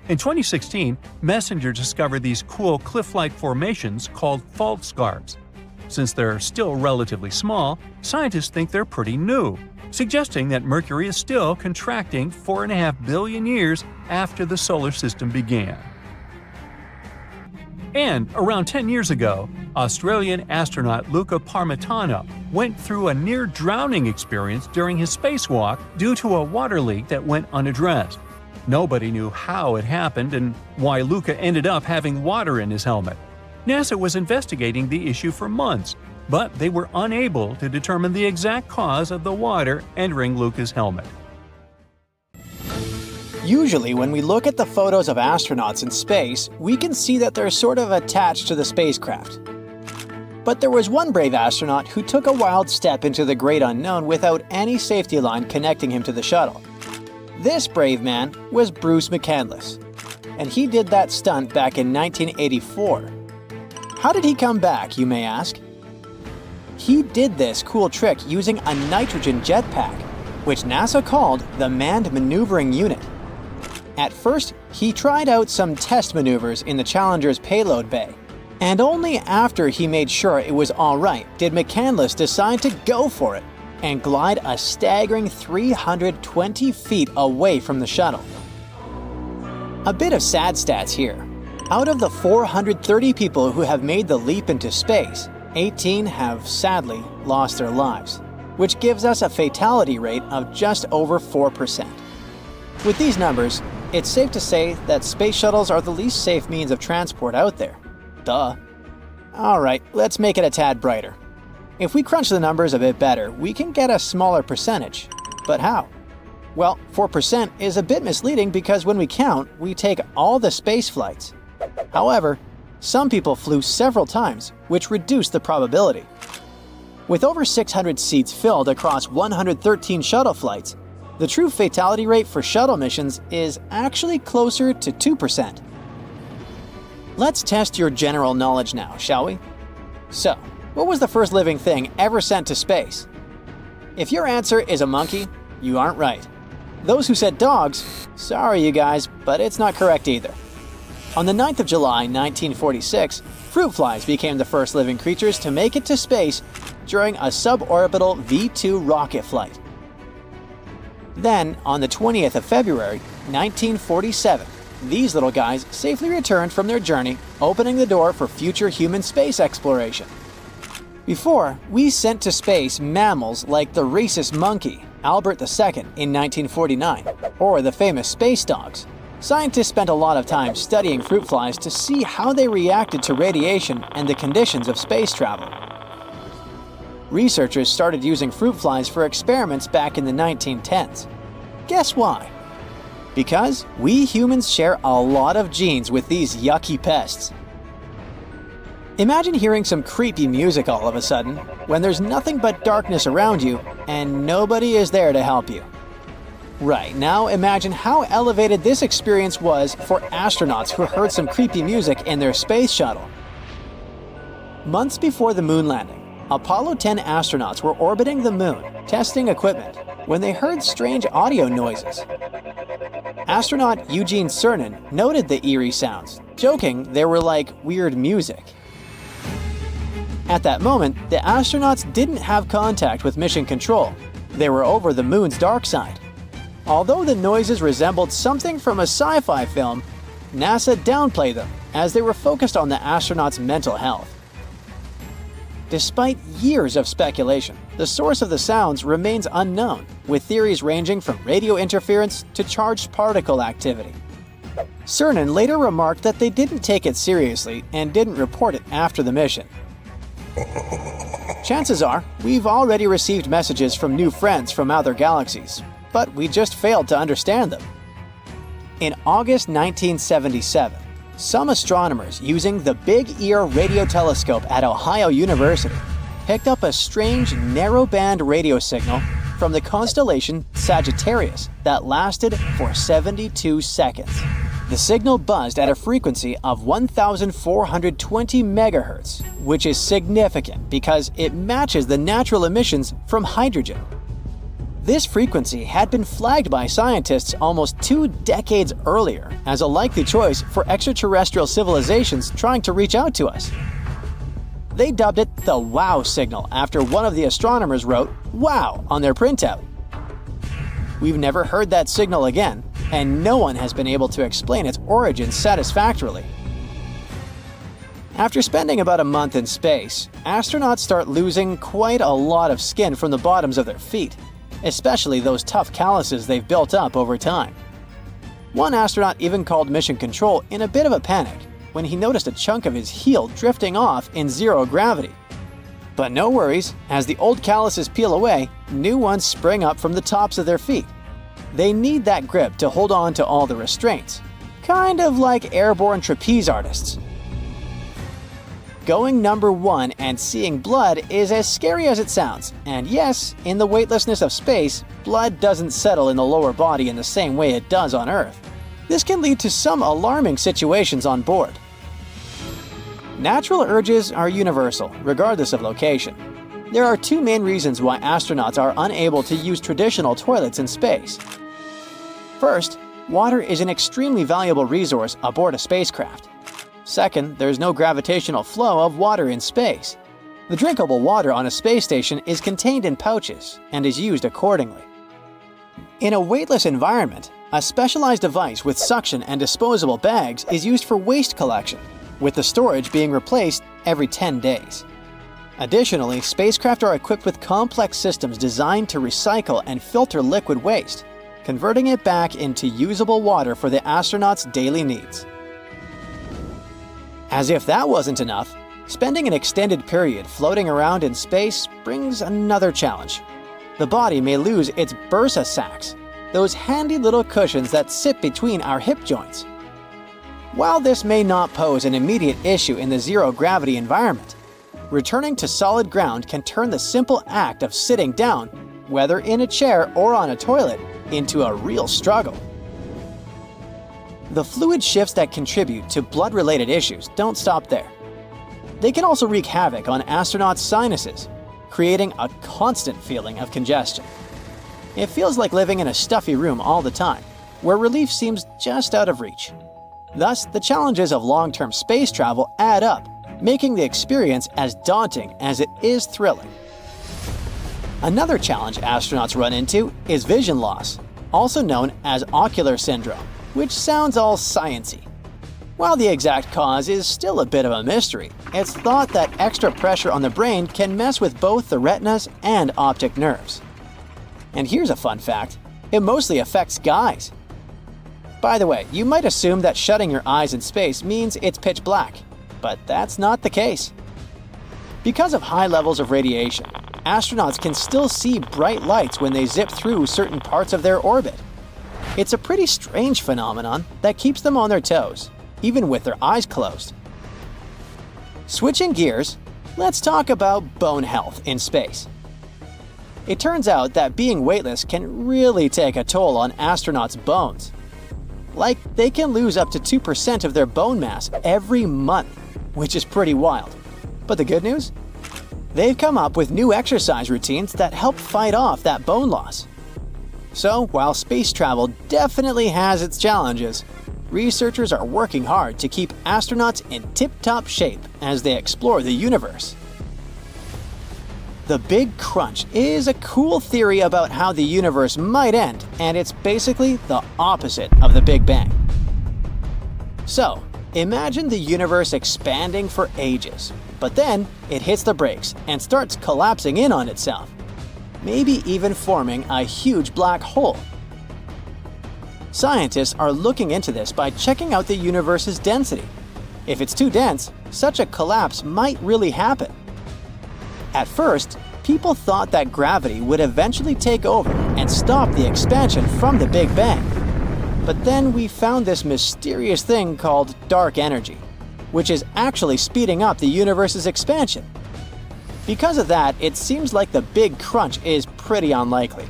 In 2016, Messenger discovered these cool cliff-like formations called fault scarps. Since they're still relatively small, scientists think they're pretty new, suggesting that Mercury is still contracting 4.5 billion years after the solar system began. And around 10 years ago, Australian astronaut Luca Parmitano went through a near-drowning experience during his spacewalk due to a water leak that went unaddressed. Nobody knew how it happened and why Luca ended up having water in his helmet. NASA was investigating the issue for months, but they were unable to determine the exact cause of the water entering Luca's helmet. Usually, when we look at the photos of astronauts in space, we can see that they're sort of attached to the spacecraft. But there was one brave astronaut who took a wild step into the great unknown without any safety line connecting him to the shuttle. This brave man was Bruce McCandless, and he did that stunt back in 1984. How did he come back, you may ask? He did this cool trick using a nitrogen jetpack, which NASA called the Manned Maneuvering Unit. At first, he tried out some test maneuvers in the Challenger's payload bay, and only after he made sure it was alright did McCandless decide to go for it and glide a staggering 320 feet away from the shuttle. A bit of sad stats here. Out of the 430 people who have made the leap into space, 18 have sadly lost their lives, which gives us a fatality rate of just over 4%. With these numbers, it's safe to say that space shuttles are the least safe means of transport out there. Duh. Alright, let's make it a tad brighter. If we crunch the numbers a bit better, we can get a smaller percentage. But how? Well, 4% is a bit misleading because when we count, we take all the space flights. However, some people flew several times, which reduced the probability. With over 600 seats filled across 113 shuttle flights, The true fatality rate for shuttle missions is actually closer to 2%. Let's test your general knowledge now, shall we? So, what was the first living thing ever sent to space? If your answer is a monkey, you aren't right. Those who said dogs, sorry you guys, but it's not correct either. On the 9th of July, 1946, fruit flies became the first living creatures to make it to space during a suborbital V-2 rocket flight. Then, on the 20th of February, 1947, these little guys safely returned from their journey, opening the door for future human space exploration. Before, we sent to space mammals like the rhesus monkey, Albert II, in 1949, or the famous space dogs. Scientists spent a lot of time studying fruit flies to see how they reacted to radiation and the conditions of space travel. Researchers started using fruit flies for experiments back in the 1910s. Guess why? Because we humans share a lot of genes with these yucky pests. Imagine hearing some creepy music all of a sudden, when there's nothing but darkness around you and nobody is there to help you. Right, now imagine how elevated this experience was for astronauts who heard some creepy music in their space shuttle. Months before the moon landing, Apollo 10 astronauts were orbiting the moon, testing equipment, when they heard strange audio noises. Astronaut Eugene Cernan noted the eerie sounds, joking they were like weird music. At that moment, the astronauts didn't have contact with mission control. They were over the moon's dark side. Although the noises resembled something from a sci-fi film, NASA downplayed them as they were focused on the astronauts' mental health. Despite years of speculation, the source of the sounds remains unknown, with theories ranging from radio interference to charged particle activity. Cernan later remarked that they didn't take it seriously and didn't report it after the mission. Chances are, we've already received messages from new friends from other galaxies, but we just failed to understand them. In August 1977, some astronomers using the Big Ear radio telescope at Ohio University picked up a strange narrow-band radio signal from the constellation Sagittarius that lasted for 72 seconds. The signal buzzed at a frequency of 1,420 megahertz, which is significant because it matches the natural emissions from hydrogen. This frequency had been flagged by scientists almost 2 decades earlier as a likely choice for extraterrestrial civilizations trying to reach out to us. They dubbed it the WOW signal after one of the astronomers wrote "WOW" on their printout. We've never heard that signal again, and no one has been able to explain its origins satisfactorily. After spending about a month in space, astronauts start losing quite a lot of skin from the bottoms of their feet, especially those tough calluses they've built up over time. One astronaut even called mission control in a bit of a panic when he noticed a chunk of his heel drifting off in zero gravity. But no worries, as the old calluses peel away, new ones spring up from the tops of their feet. They need that grip to hold on to all the restraints, kind of like airborne trapeze artists. Going number 1 and seeing blood is as scary as it sounds, and yes, in the weightlessness of space, blood doesn't settle in the lower body in the same way it does on Earth. This can lead to some alarming situations on board. Natural urges are universal, regardless of location. There are 2 main reasons why astronauts are unable to use traditional toilets in space. First, water is an extremely valuable resource aboard a spacecraft. Second, there's no gravitational flow of water in space. The drinkable water on a space station is contained in pouches and is used accordingly. In a weightless environment, a specialized device with suction and disposable bags is used for waste collection, with the storage being replaced every 10 days. Additionally, spacecraft are equipped with complex systems designed to recycle and filter liquid waste, converting it back into usable water for the astronauts' daily needs. As if that wasn't enough, spending an extended period floating around in space brings another challenge. The body may lose its bursa sacs, those handy little cushions that sit between our hip joints. While this may not pose an immediate issue in the zero-gravity environment, returning to solid ground can turn the simple act of sitting down, whether in a chair or on a toilet, into a real struggle. The fluid shifts that contribute to blood-related issues don't stop there. They can also wreak havoc on astronauts' sinuses, creating a constant feeling of congestion. It feels like living in a stuffy room all the time, where relief seems just out of reach. Thus, the challenges of long-term space travel add up, making the experience as daunting as it is thrilling. Another challenge astronauts run into is vision loss, also known as ocular syndrome, which sounds all sciencey. While the exact cause is still a bit of a mystery, it's thought that extra pressure on the brain can mess with both the retinas and optic nerves. And here's a fun fact: it mostly affects guys. By the way, you might assume that shutting your eyes in space means it's pitch black, but that's not the case. Because of high levels of radiation, astronauts can still see bright lights when they zip through certain parts of their orbit. It's a pretty strange phenomenon that keeps them on their toes, even with their eyes closed. Switching gears, let's talk about bone health in space. It turns out that being weightless can really take a toll on astronauts' bones. Like, they can lose up to 2% of their bone mass every month, which is pretty wild. But the good news? They've come up with new exercise routines that help fight off that bone loss. So, while space travel definitely has its challenges, researchers are working hard to keep astronauts in tip-top shape as they explore the universe. The Big Crunch is a cool theory about how the universe might end, and it's basically the opposite of the Big Bang. So, imagine the universe expanding for ages, but then it hits the brakes and starts collapsing in on itself, maybe even forming a huge black hole. Scientists are looking into this by checking out the universe's density. If it's too dense, such a collapse might really happen. At first, people thought that gravity would eventually take over and stop the expansion from the Big Bang. But then we found this mysterious thing called dark energy, which is actually speeding up the universe's expansion. Because of that, it seems like the Big Crunch is pretty unlikely.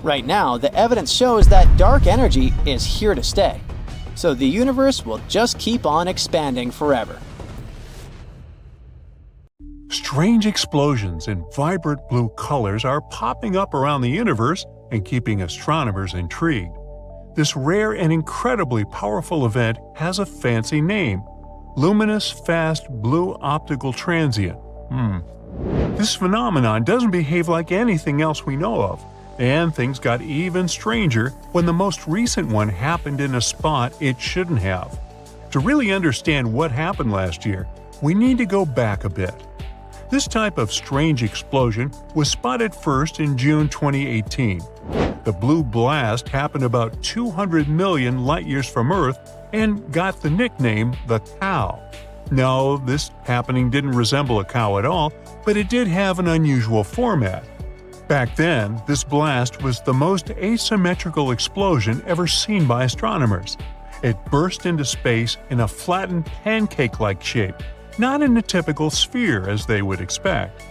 Right now, the evidence shows that dark energy is here to stay, so the universe will just keep on expanding forever. Strange explosions in vibrant blue colors are popping up around the universe and keeping astronomers intrigued. This rare and incredibly powerful event has a fancy name: luminous fast blue optical transient. This phenomenon doesn't behave like anything else we know of, and things got even stranger when the most recent one happened in a spot it shouldn't have. To really understand what happened last year, we need to go back a bit. This type of strange explosion was spotted first in June 2018. The blue blast happened about 200 million light-years from Earth and got the nickname the Cow. No, this happening didn't resemble a cow at all, but it did have an unusual format. Back then, this blast was the most asymmetrical explosion ever seen by astronomers. It burst into space in a flattened pancake-like shape, not in a typical sphere as they would expect.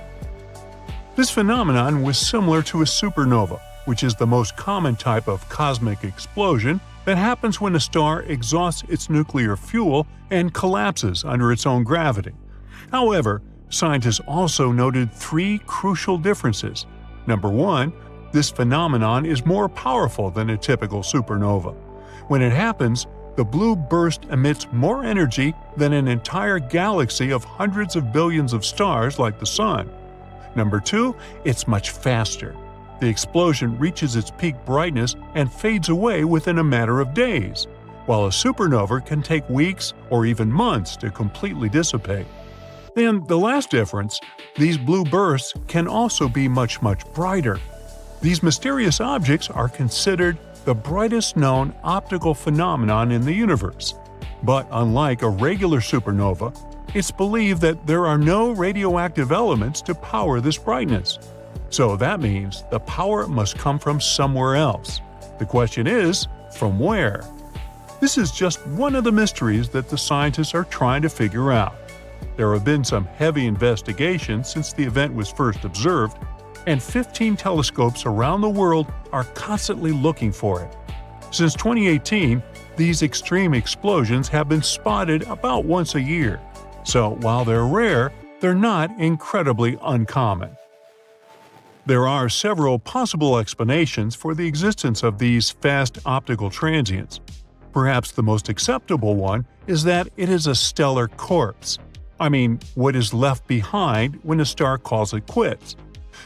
This phenomenon was similar to a supernova, which is the most common type of cosmic explosion that happens when a star exhausts its nuclear fuel and collapses under its own gravity. However, scientists also noted three crucial differences. Number one, this phenomenon is more powerful than a typical supernova. When it happens, the blue burst emits more energy than an entire galaxy of hundreds of billions of stars like the Sun. Number two, it's much faster. The explosion reaches its peak brightness and fades away within a matter of days, while a supernova can take weeks or even months to completely dissipate. Then the last difference, these blue bursts can also be much brighter. These mysterious objects are considered the brightest known optical phenomenon in the universe. But unlike a regular supernova, it's believed that there are no radioactive elements to power this brightness. So that means the power must come from somewhere else. The question is, from where? This is just one of the mysteries that the scientists are trying to figure out. There have been some heavy investigations since the event was first observed, and 15 telescopes around the world are constantly looking for it. Since 2018, these extreme explosions have been spotted about once a year, so while they're rare, they're not incredibly uncommon. There are several possible explanations for the existence of these fast optical transients. Perhaps the most acceptable one is that it is a stellar corpse. I mean, what is left behind when a star calls it quits.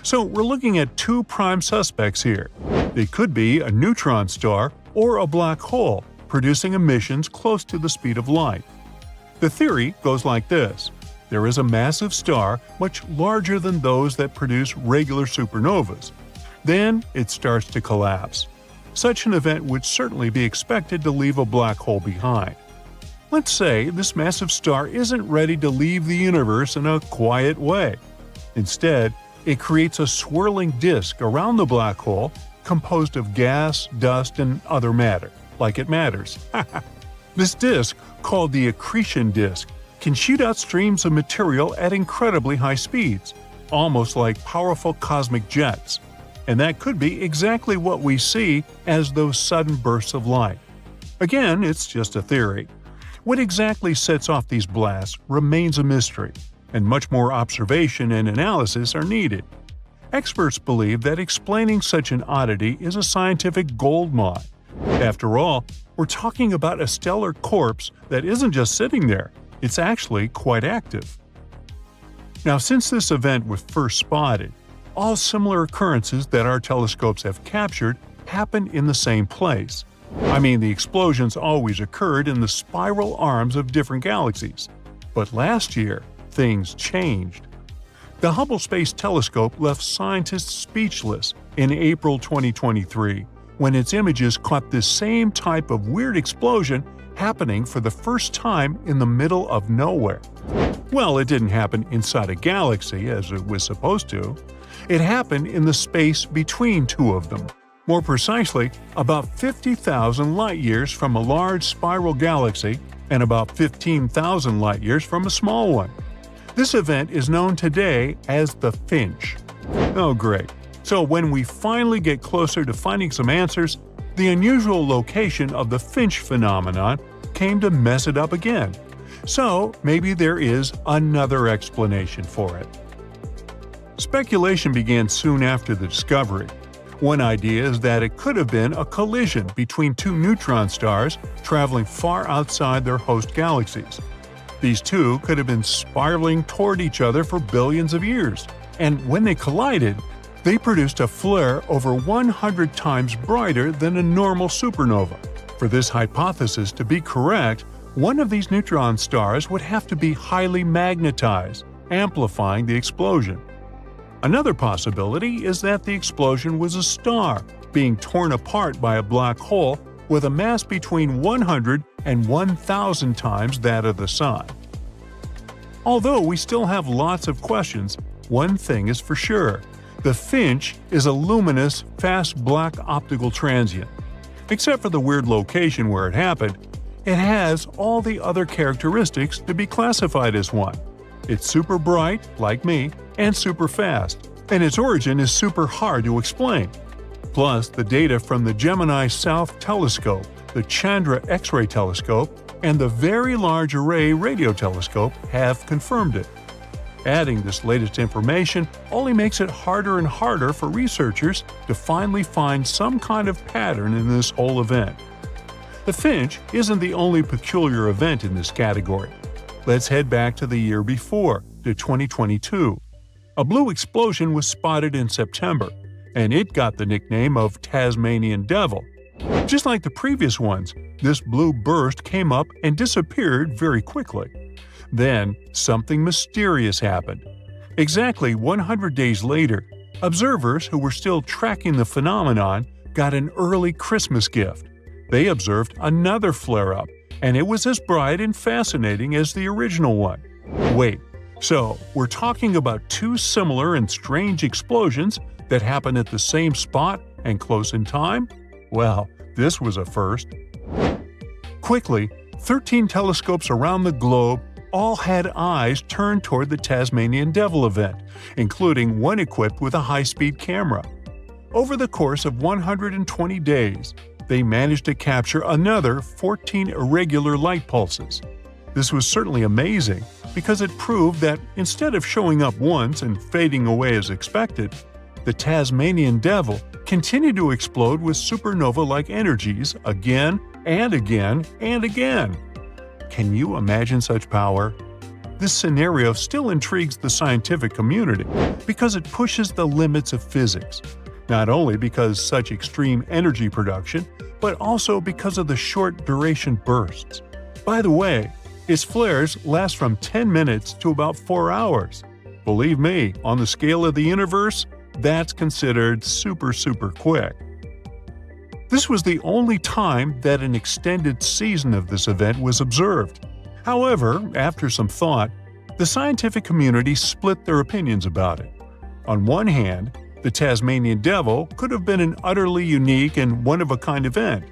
So we're looking at two prime suspects here. They could be a neutron star or a black hole, producing emissions close to the speed of light. The theory goes like this. There is a massive star much larger than those that produce regular supernovas. Then it starts to collapse. Such an event would certainly be expected to leave a black hole behind. Let's say this massive star isn't ready to leave the universe in a quiet way. Instead, it creates a swirling disk around the black hole composed of gas, dust, and other matter, like it matters. This disk, called the accretion disk, can shoot out streams of material at incredibly high speeds, almost like powerful cosmic jets. And that could be exactly what we see as those sudden bursts of light. Again, it's just a theory. What exactly sets off these blasts remains a mystery, and much more observation and analysis are needed. Experts believe that explaining such an oddity is a scientific goldmine. After all, we're talking about a stellar corpse that isn't just sitting there, it's actually quite active. Now, since this event was first spotted, all similar occurrences that our telescopes have captured happened in the same place. I mean, the explosions always occurred in the spiral arms of different galaxies. But last year, things changed. The Hubble Space Telescope left scientists speechless in April 2023 when its images caught this same type of weird explosion happening for the first time in the middle of nowhere. Well, it didn't happen inside a galaxy as it was supposed to. It happened in the space between two of them. More precisely, about 50,000 light-years from a large spiral galaxy and about 15,000 light-years from a small one. This event is known today as the Finch. Oh great. So when we finally get closer to finding some answers, the unusual location of the Finch phenomenon came to mess it up again. So maybe there is another explanation for it. Speculation began soon after the discovery. One idea is that it could have been a collision between two neutron stars traveling far outside their host galaxies. These two could have been spiraling toward each other for billions of years, and when they collided, they produced a flare over 100 times brighter than a normal supernova. For this hypothesis to be correct, one of these neutron stars would have to be highly magnetized, amplifying the explosion. Another possibility is that the explosion was a star being torn apart by a black hole with a mass between 100 and 1,000 times that of the Sun. Although we still have lots of questions, one thing is for sure. The Finch is a luminous, fast black optical transient. Except for the weird location where it happened, it has all the other characteristics to be classified as one. It's super bright, like me, and super fast, and its origin is super hard to explain. Plus, the data from the Gemini South Telescope, the Chandra X-ray Telescope, and the Very Large Array Radio Telescope have confirmed it. Adding this latest information only makes it harder and harder for researchers to finally find some kind of pattern in this whole event. The Finch isn't the only peculiar event in this category. Let's head back to the year before, to 2022. A blue explosion was spotted in September, and it got the nickname of Tasmanian Devil. Just like the previous ones, this blue burst came up and disappeared very quickly. Then, something mysterious happened. Exactly 100 days later, observers who were still tracking the phenomenon got an early Christmas gift. They observed another flare-up, and it was as bright and fascinating as the original one. Wait, so we're talking about two similar and strange explosions that happened at the same spot and close in time? Well, this was a first. Quickly, 13 telescopes around the globe all had eyes turned toward the Tasmanian Devil event, including one equipped with a high-speed camera. Over the course of 120 days, they managed to capture another 14 irregular light pulses. This was certainly amazing because it proved that instead of showing up once and fading away as expected, the Tasmanian Devil continued to explode with supernova-like energies again and again and again. Can you imagine such power? This scenario still intrigues the scientific community because it pushes the limits of physics, not only because such extreme energy production, but also because of the short duration bursts. By the way, its flares last from 10 minutes to about 4 hours. Believe me, on the scale of the universe, that's considered super quick. This was the only time that an extended season of this event was observed. However, after some thought, the scientific community split their opinions about it. On one hand, the Tasmanian Devil could have been an utterly unique and one-of-a-kind event.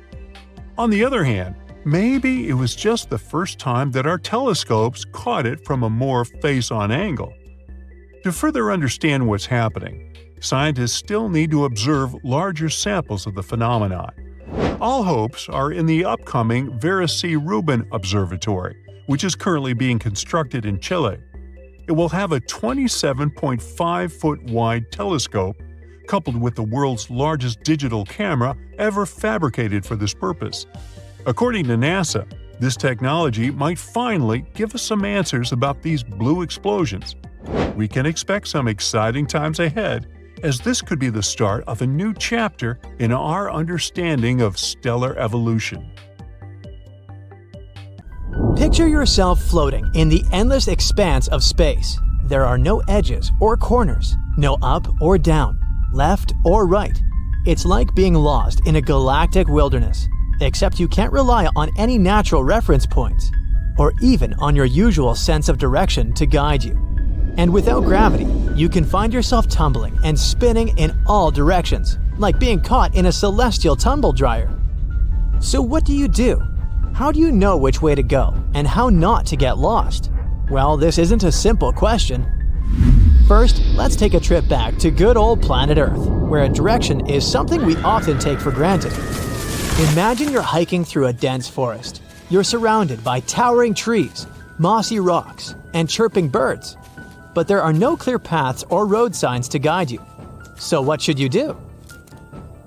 On the other hand, maybe it was just the first time that our telescopes caught it from a more face-on angle. To further understand what's happening, scientists still need to observe larger samples of the phenomenon. All hopes are in the upcoming Vera C. Rubin Observatory, which is currently being constructed in Chile. It will have a 27.5-foot wide telescope, coupled with the world's largest digital camera ever fabricated for this purpose. According to NASA, this technology might finally give us some answers about these blue explosions. We can expect some exciting times ahead, as this could be the start of a new chapter in our understanding of stellar evolution. Picture yourself floating in the endless expanse of space. There are no edges or corners, no up or down, left or right. It's like being lost in a galactic wilderness, except you can't rely on any natural reference points, or even on your usual sense of direction to guide you. And without gravity, you can find yourself tumbling and spinning in all directions, like being caught in a celestial tumble dryer. So what do you do? How do you know which way to go and how not to get lost? Well, this isn't a simple question. First, let's take a trip back to good old planet Earth, where direction is something we often take for granted. Imagine you're hiking through a dense forest. You're surrounded by towering trees, mossy rocks, and chirping birds. But there are no clear paths or road signs to guide you. So what should you do?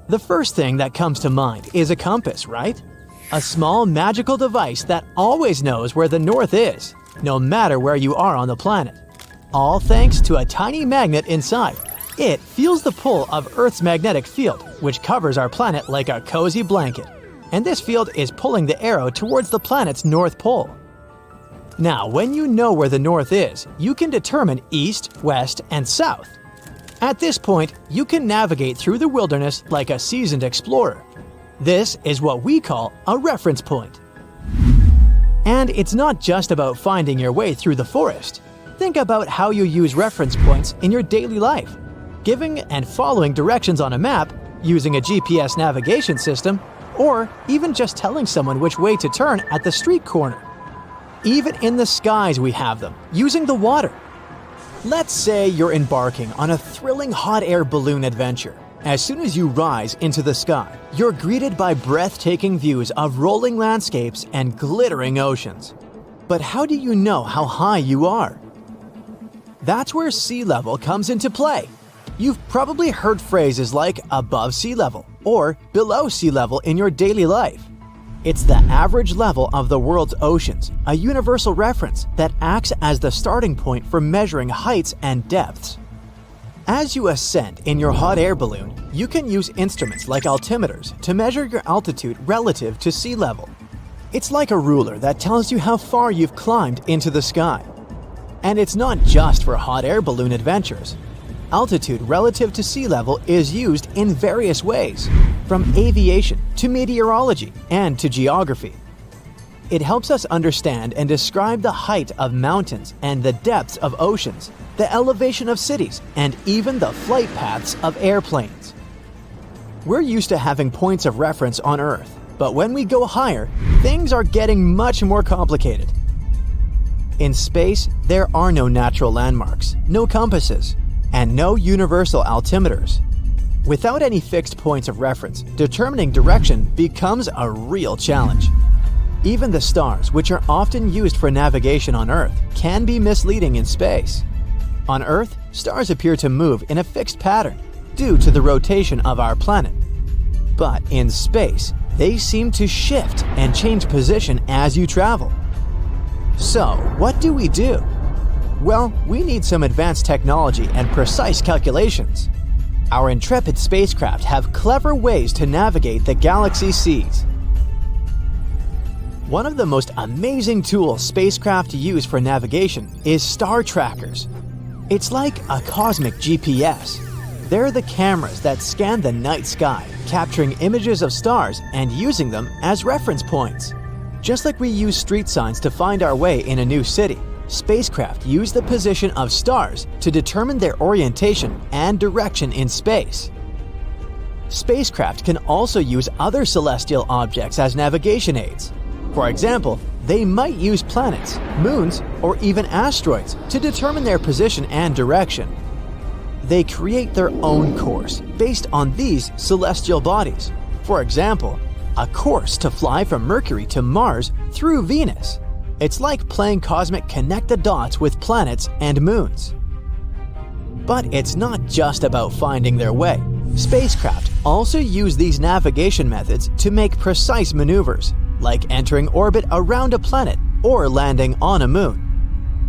The first thing that comes to mind is a compass, right? A small magical device that always knows where the north is, no matter where you are on the planet. All thanks to a tiny magnet inside. It feels the pull of Earth's magnetic field, which covers our planet like a cozy blanket. And this field is pulling the arrow towards the planet's north pole. Now, when you know where the north is, you can determine east, west, and south. At this point, you can navigate through the wilderness like a seasoned explorer. This is what we call a reference point. And it's not just about finding your way through the forest. Think about how you use reference points in your daily life. Giving and following directions on a map, using a GPS navigation system, or even just telling someone which way to turn at the street corner. Even in the skies we have them, using the water. Let's say you're embarking on a thrilling hot air balloon adventure. As soon as you rise into the sky, you're greeted by breathtaking views of rolling landscapes and glittering oceans. But how do you know how high you are? That's where sea level comes into play. You've probably heard phrases like above sea level or below sea level in your daily life. It's the average level of the world's oceans, a universal reference that acts as the starting point for measuring heights and depths. As you ascend in your hot air balloon, you can use instruments like altimeters to measure your altitude relative to sea level. It's like a ruler that tells you how far you've climbed into the sky. And it's not just for hot air balloon adventures. Altitude relative to sea level is used in various ways, from aviation to meteorology and to geography. It helps us understand and describe the height of mountains and the depths of oceans, the elevation of cities, and even the flight paths of airplanes. We're used to having points of reference on Earth, but when we go higher, things are getting much more complicated. In space, there are no natural landmarks, no compasses, and no universal altimeters. Without any fixed points of reference, determining direction becomes a real challenge. Even the stars, which are often used for navigation on Earth, can be misleading in space. On Earth, stars appear to move in a fixed pattern due to the rotation of our planet. But in space, they seem to shift and change position as you travel. So, what do we do? Well, we need some advanced technology and precise calculations. Our Intrepid spacecraft have clever ways to navigate the galaxy seas. One of the most amazing tools spacecraft use for navigation is star trackers. It's like a cosmic GPS. They're the cameras that scan the night sky, capturing images of stars and using them as reference points. Just like we use street signs to find our way in a new city, spacecraft use the position of stars to determine their orientation and direction in space. Spacecraft can also use other celestial objects as navigation aids. For example, they might use planets, moons, or even asteroids to determine their position and direction. They create their own course based on these celestial bodies. For example, a course to fly from Mercury to Mars through Venus. It's like playing cosmic connect the dots with planets and moons. But it's not just about finding their way. Spacecraft also use these navigation methods to make precise maneuvers, like entering orbit around a planet or landing on a moon.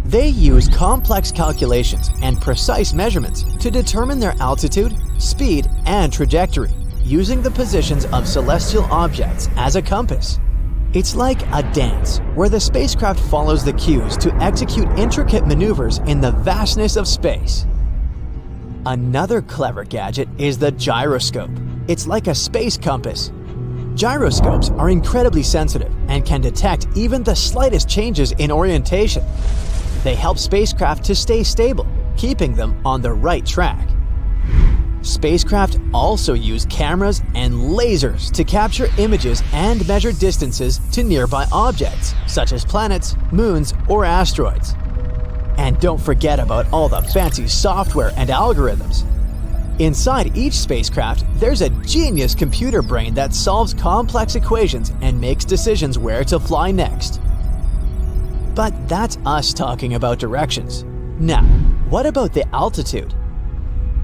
They use complex calculations and precise measurements to determine their altitude, speed, and trajectory, using the positions of celestial objects as a compass. It's like a dance where the spacecraft follows the cues to execute intricate maneuvers in the vastness of space. Another clever gadget is the gyroscope. It's like a space compass. Gyroscopes are incredibly sensitive and can detect even the slightest changes in orientation. They help spacecraft to stay stable, keeping them on the right track. Spacecraft also use cameras and lasers to capture images and measure distances to nearby objects, such as planets, moons, or asteroids. And don't forget about all the fancy software and algorithms. Inside each spacecraft, there's a genius computer brain that solves complex equations and makes decisions where to fly next. But that's us talking about directions. Now, what about the altitude?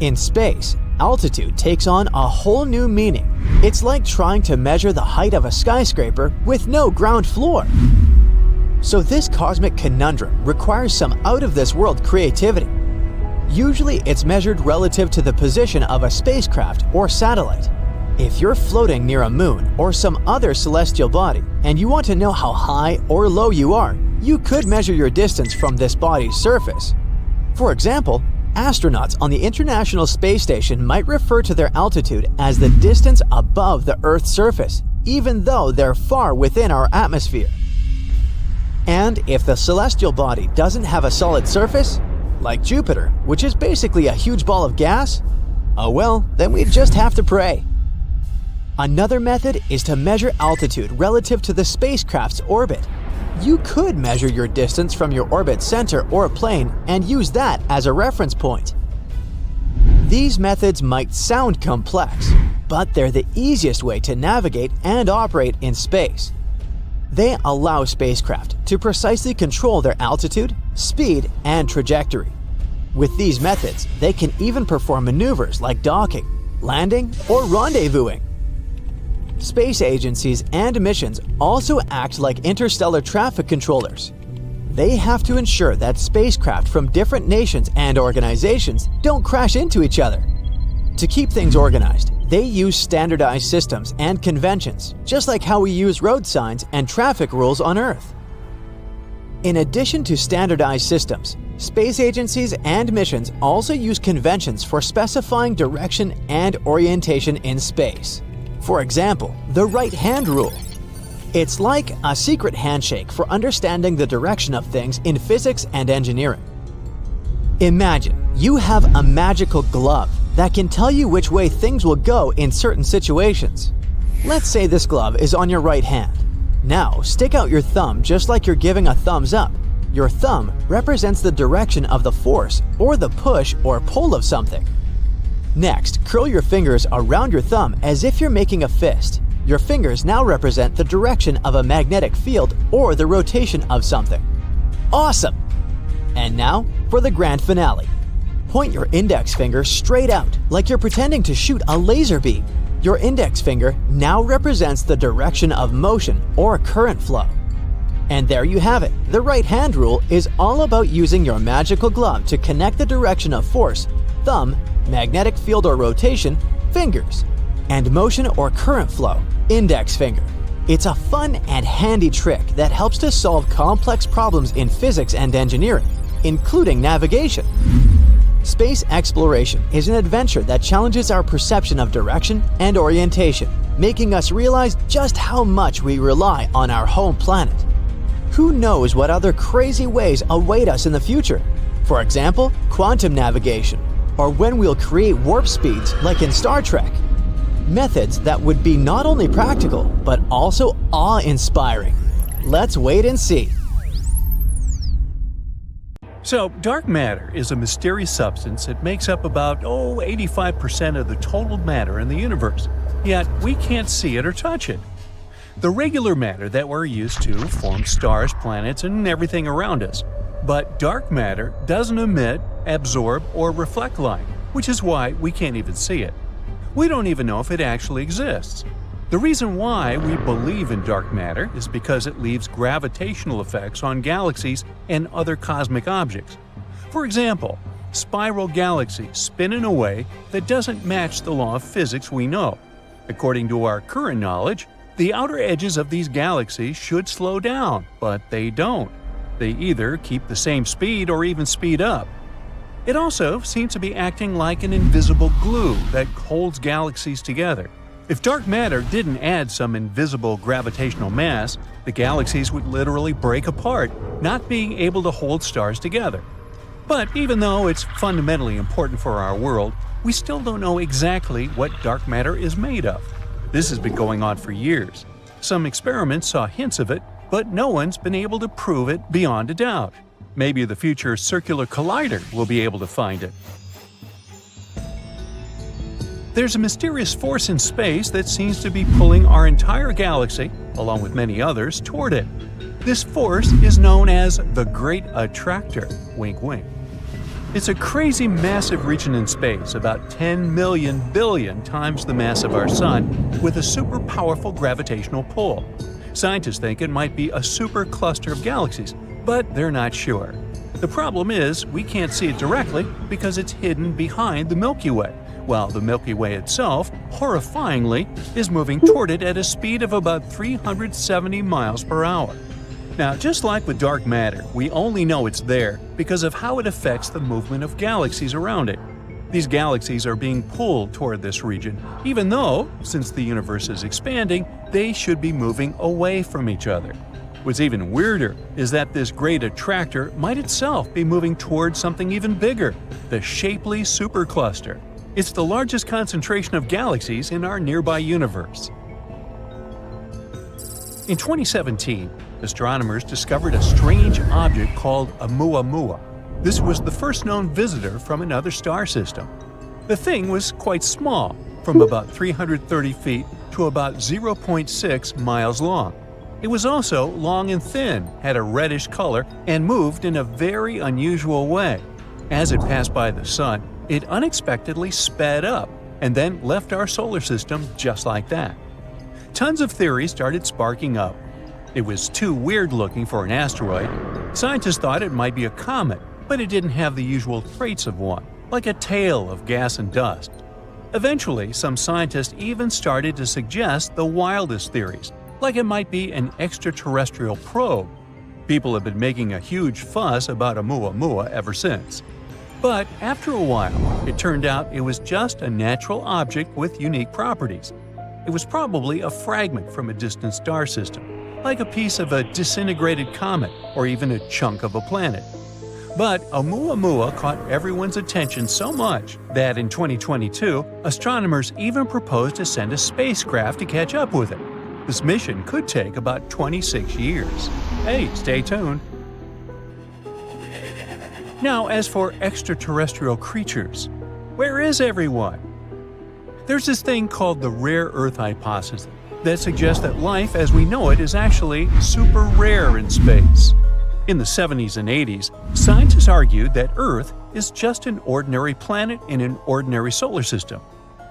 In space, altitude takes on a whole new meaning. It's like trying to measure the height of a skyscraper with no ground floor. So this cosmic conundrum requires some out-of-this-world creativity. Usually it's measured relative to the position of a spacecraft or satellite. If you're floating near a moon or some other celestial body and you want to know how high or low you are, you could measure your distance from this body's surface. For example, astronauts on the International Space Station might refer to their altitude as the distance above the Earth's surface, even though they're far within our atmosphere. And if the celestial body doesn't have a solid surface, like Jupiter, which is basically a huge ball of gas, oh well, then we'd just have to pray. Another method is to measure altitude relative to the spacecraft's orbit. You could measure your distance from your orbit center or plane and use that as a reference point. These methods might sound complex, but they're the easiest way to navigate and operate in space. They allow spacecraft to precisely control their altitude, speed, and trajectory. With these methods, they can even perform maneuvers like docking, landing, or rendezvousing. Space agencies and missions also act like interstellar traffic controllers. They have to ensure that spacecraft from different nations and organizations don't crash into each other. To keep things organized, they use standardized systems and conventions, just like how we use road signs and traffic rules on Earth. In addition to standardized systems, space agencies and missions also use conventions for specifying direction and orientation in space. For example, the right-hand rule. It's like a secret handshake for understanding the direction of things in physics and engineering. Imagine you have a magical glove that can tell you which way things will go in certain situations. Let's say this glove is on your right hand. Now, stick out your thumb just like you're giving a thumbs up. Your thumb represents the direction of the force or the push or pull of something. Next, curl your fingers around your thumb as if you're making a fist. Your fingers now represent the direction of a magnetic field or the rotation of something. Awesome! And now for the grand finale. Point your index finger straight out, like you're pretending to shoot a laser beam. Your index finger now represents the direction of motion or current flow. And there you have it. The right hand rule is all about using your magical glove to connect the direction of force, thumb, magnetic field or rotation, fingers, and motion or current flow, index finger. It's a fun and handy trick that helps to solve complex problems in physics and engineering, including navigation. Space exploration is an adventure that challenges our perception of direction and orientation, making us realize just how much we rely on our home planet. Who knows what other crazy ways await us in the future? For example, quantum navigation, or when we'll create warp speeds like in Star Trek. Methods that would be not only practical, but also awe-inspiring. Let's wait and see. So, dark matter is a mysterious substance that makes up about 85% of the total matter in the universe, yet we can't see it or touch it. The regular matter that we're used to forms stars, planets, and everything around us. But dark matter doesn't emit, absorb, or reflect light, which is why we can't even see it. We don't even know if it actually exists. The reason why we believe in dark matter is because it leaves gravitational effects on galaxies and other cosmic objects. For example, spiral galaxies spin in a way that doesn't match the law of physics we know. According to our current knowledge, the outer edges of these galaxies should slow down, but they don't. They either keep the same speed or even speed up. It also seems to be acting like an invisible glue that holds galaxies together. If dark matter didn't add some invisible gravitational mass, the galaxies would literally break apart, not being able to hold stars together. But even though it's fundamentally important for our world, we still don't know exactly what dark matter is made of. This has been going on for years. Some experiments saw hints of it, but no one's been able to prove it beyond a doubt. Maybe the future circular collider will be able to find it. There's a mysterious force in space that seems to be pulling our entire galaxy, along with many others, toward it. This force is known as the Great Attractor, wink wink. It's a crazy massive region in space, about 10 million billion times the mass of our Sun, with a super powerful gravitational pull. Scientists think it might be a super cluster of galaxies, but they're not sure. The problem is, we can't see it directly because it's hidden behind the Milky Way, while the Milky Way itself, horrifyingly, is moving toward it at a speed of about 370 miles per hour. Now, just like with dark matter, we only know it's there because of how it affects the movement of galaxies around it. These galaxies are being pulled toward this region, even though, since the universe is expanding, they should be moving away from each other. What's even weirder is that this great attractor might itself be moving towards something even bigger, the Shapley supercluster. It's the largest concentration of galaxies in our nearby universe. In 2017, astronomers discovered a strange object called Oumuamua. This was the first known visitor from another star system. The thing was quite small, from about 330 feet to about 0.6 miles long. It was also long and thin, had a reddish color, and moved in a very unusual way. As it passed by the Sun, it unexpectedly sped up and then left our solar system just like that. Tons of theories started sparking up. It was too weird looking for an asteroid. Scientists thought it might be a comet, but it didn't have the usual traits of one, like a tail of gas and dust. Eventually, some scientists even started to suggest the wildest theories, like it might be an extraterrestrial probe. People have been making a huge fuss about Oumuamua ever since. But after a while, it turned out it was just a natural object with unique properties. It was probably a fragment from a distant star system, like a piece of a disintegrated comet or even a chunk of a planet. But Oumuamua caught everyone's attention so much that in 2022, astronomers even proposed to send a spacecraft to catch up with it. This mission could take about 26 years. Hey, stay tuned. Now, as for extraterrestrial creatures, where is everyone? There's this thing called the rare Earth hypothesis that suggests that life as we know it is actually super rare in space. In the 70s and 80s, scientists argued that Earth is just an ordinary planet in an ordinary solar system.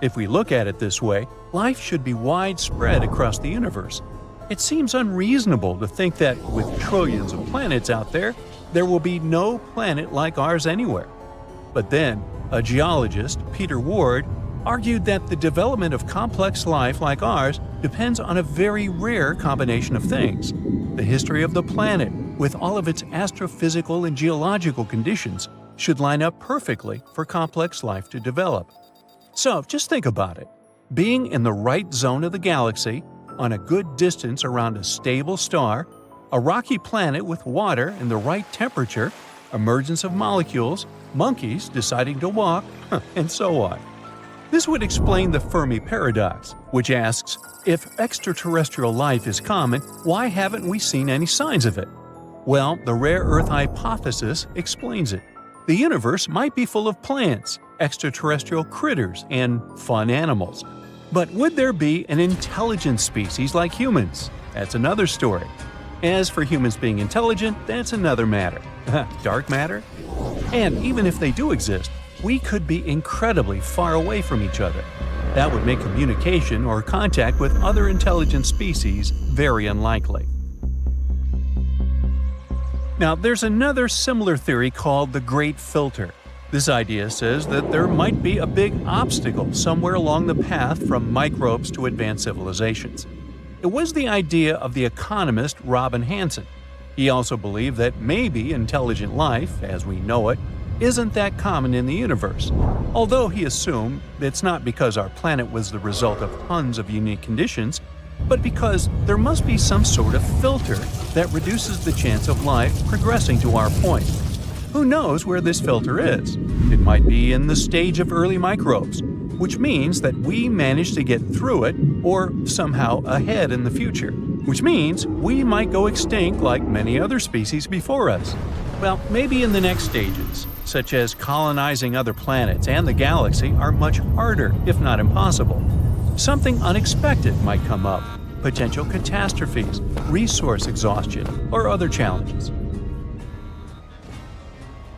If we look at it this way, life should be widespread across the universe. It seems unreasonable to think that with trillions of planets out there, there will be no planet like ours anywhere. But then, a geologist, Peter Ward, argued that the development of complex life like ours depends on a very rare combination of things. The history of the planet, with all of its astrophysical and geological conditions, should line up perfectly for complex life to develop. So just think about it. Being in the right zone of the galaxy, on a good distance around a stable star, a rocky planet with water and the right temperature, emergence of molecules, monkeys deciding to walk, and so on. This would explain the Fermi paradox, which asks, if extraterrestrial life is common, why haven't we seen any signs of it? Well, the rare Earth hypothesis explains it. The universe might be full of plants, extraterrestrial critters, and fun animals. But would there be an intelligent species like humans? That's another story. As for humans being intelligent, that's another matter. Dark matter? And even if they do exist, we could be incredibly far away from each other. That would make communication or contact with other intelligent species very unlikely. Now, there's another similar theory called the Great Filter. This idea says that there might be a big obstacle somewhere along the path from microbes to advanced civilizations. It was the idea of the economist Robin Hanson. He also believed that maybe intelligent life, as we know it, isn't that common in the universe, although he assumed it's not because our planet was the result of tons of unique conditions, but because there must be some sort of filter that reduces the chance of life progressing to our point. Who knows where this filter is? It might be in the stage of early microbes, which means that we managed to get through it or somehow ahead in the future, which means we might go extinct like many other species before us. Well, maybe in the next stages, such as colonizing other planets and the galaxy, are much harder, if not impossible. Something unexpected might come up, potential catastrophes, resource exhaustion, or other challenges.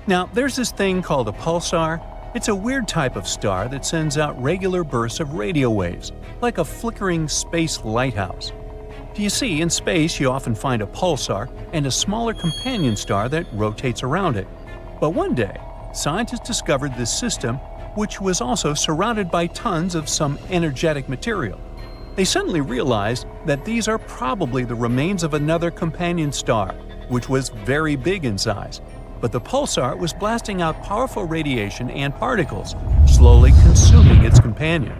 Now, there's this thing called a pulsar. It's a weird type of star that sends out regular bursts of radio waves, like a flickering space lighthouse. You see, in space you often find a pulsar and a smaller companion star that rotates around it. But one day, scientists discovered this system, which was also surrounded by tons of some energetic material. They suddenly realized that these are probably the remains of another companion star, which was very big in size. But the pulsar was blasting out powerful radiation and particles, slowly consuming its companion.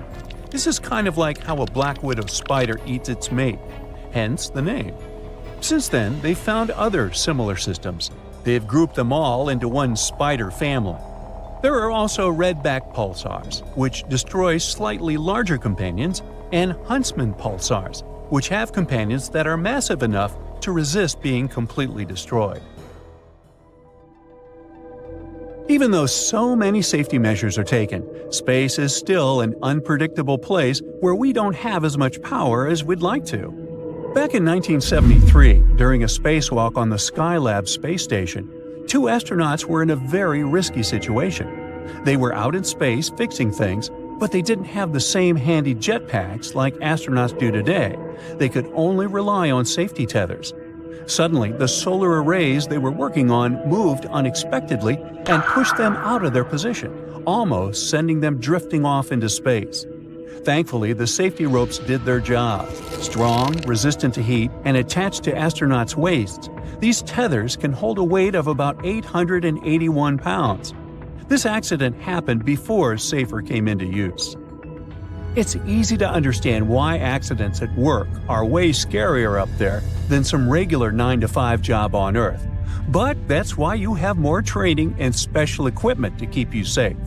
This is kind of like how a black widow spider eats its mate, hence the name. Since then, they've found other similar systems. They've grouped them all into one spider family. There are also redback pulsars, which destroy slightly larger companions, and huntsman pulsars, which have companions that are massive enough to resist being completely destroyed. Even though so many safety measures are taken, space is still an unpredictable place where we don't have as much power as we'd like to. Back in 1973, during a spacewalk on the Skylab space station, 2 astronauts were in a very risky situation. They were out in space fixing things, but they didn't have the same handy jetpacks like astronauts do today. They could only rely on safety tethers. Suddenly, the solar arrays they were working on moved unexpectedly and pushed them out of their position, almost sending them drifting off into space. Thankfully, the safety ropes did their job. Strong, resistant to heat, and attached to astronauts' waists, these tethers can hold a weight of about 881 pounds. This accident happened before SAFER came into use. It's easy to understand why accidents at work are way scarier up there than some regular 9-to-5 job on Earth. But that's why you have more training and special equipment to keep you safe.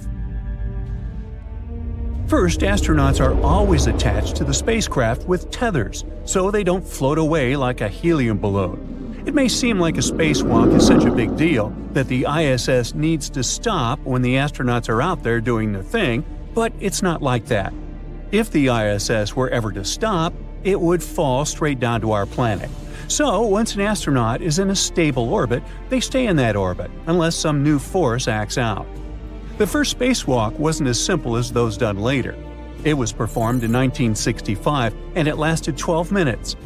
First, astronauts are always attached to the spacecraft with tethers, so they don't float away like a helium balloon. It may seem like a spacewalk is such a big deal that the ISS needs to stop when the astronauts are out there doing their thing, but it's not like that. If the ISS were ever to stop, it would fall straight down to our planet. So, once an astronaut is in a stable orbit, they stay in that orbit, unless some new force acts out. The first spacewalk wasn't as simple as those done later. It was performed in 1965, and it lasted 12 minutes.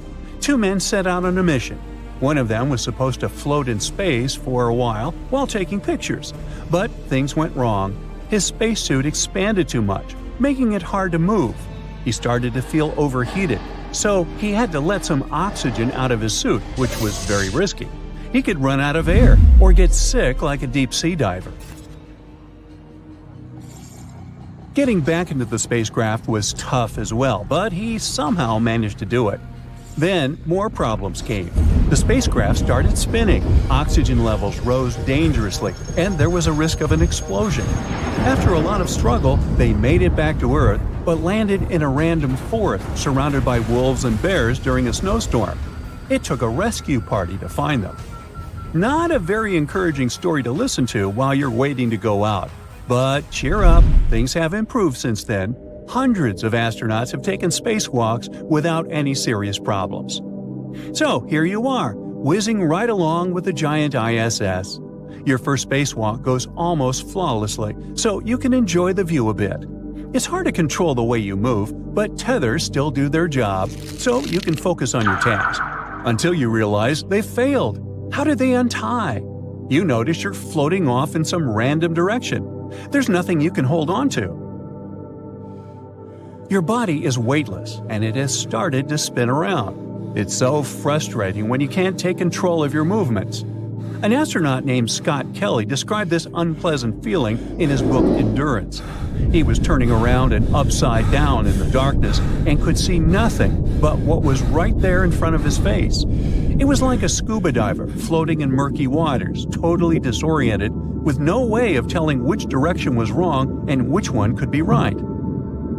2 men set out on a mission. One of them was supposed to float in space for a while taking pictures. But things went wrong. His spacesuit expanded too much, making it hard to move. He started to feel overheated, so he had to let some oxygen out of his suit, which was very risky. He could run out of air or get sick like a deep-sea diver. Getting back into the spacecraft was tough as well, but he somehow managed to do it. Then, more problems came. The spacecraft started spinning, oxygen levels rose dangerously, and there was a risk of an explosion. After a lot of struggle, they made it back to Earth, but landed in a random forest surrounded by wolves and bears during a snowstorm. It took a rescue party to find them. Not a very encouraging story to listen to while you're waiting to go out. But cheer up, things have improved since then. Hundreds of astronauts have taken spacewalks without any serious problems. So here you are, whizzing right along with the giant ISS. Your first spacewalk goes almost flawlessly, so you can enjoy the view a bit. It's hard to control the way you move, but tethers still do their job, so you can focus on your task. Until you realize they failed. How did they untie? You notice you're floating off in some random direction. There's nothing you can hold on to. Your body is weightless, and it has started to spin around. It's so frustrating when you can't take control of your movements. An astronaut named Scott Kelly described this unpleasant feeling in his book Endurance. He was turning around and upside down in the darkness and could see nothing but what was right there in front of his face. It was like a scuba diver floating in murky waters, totally disoriented, with no way of telling which direction was wrong and which one could be right.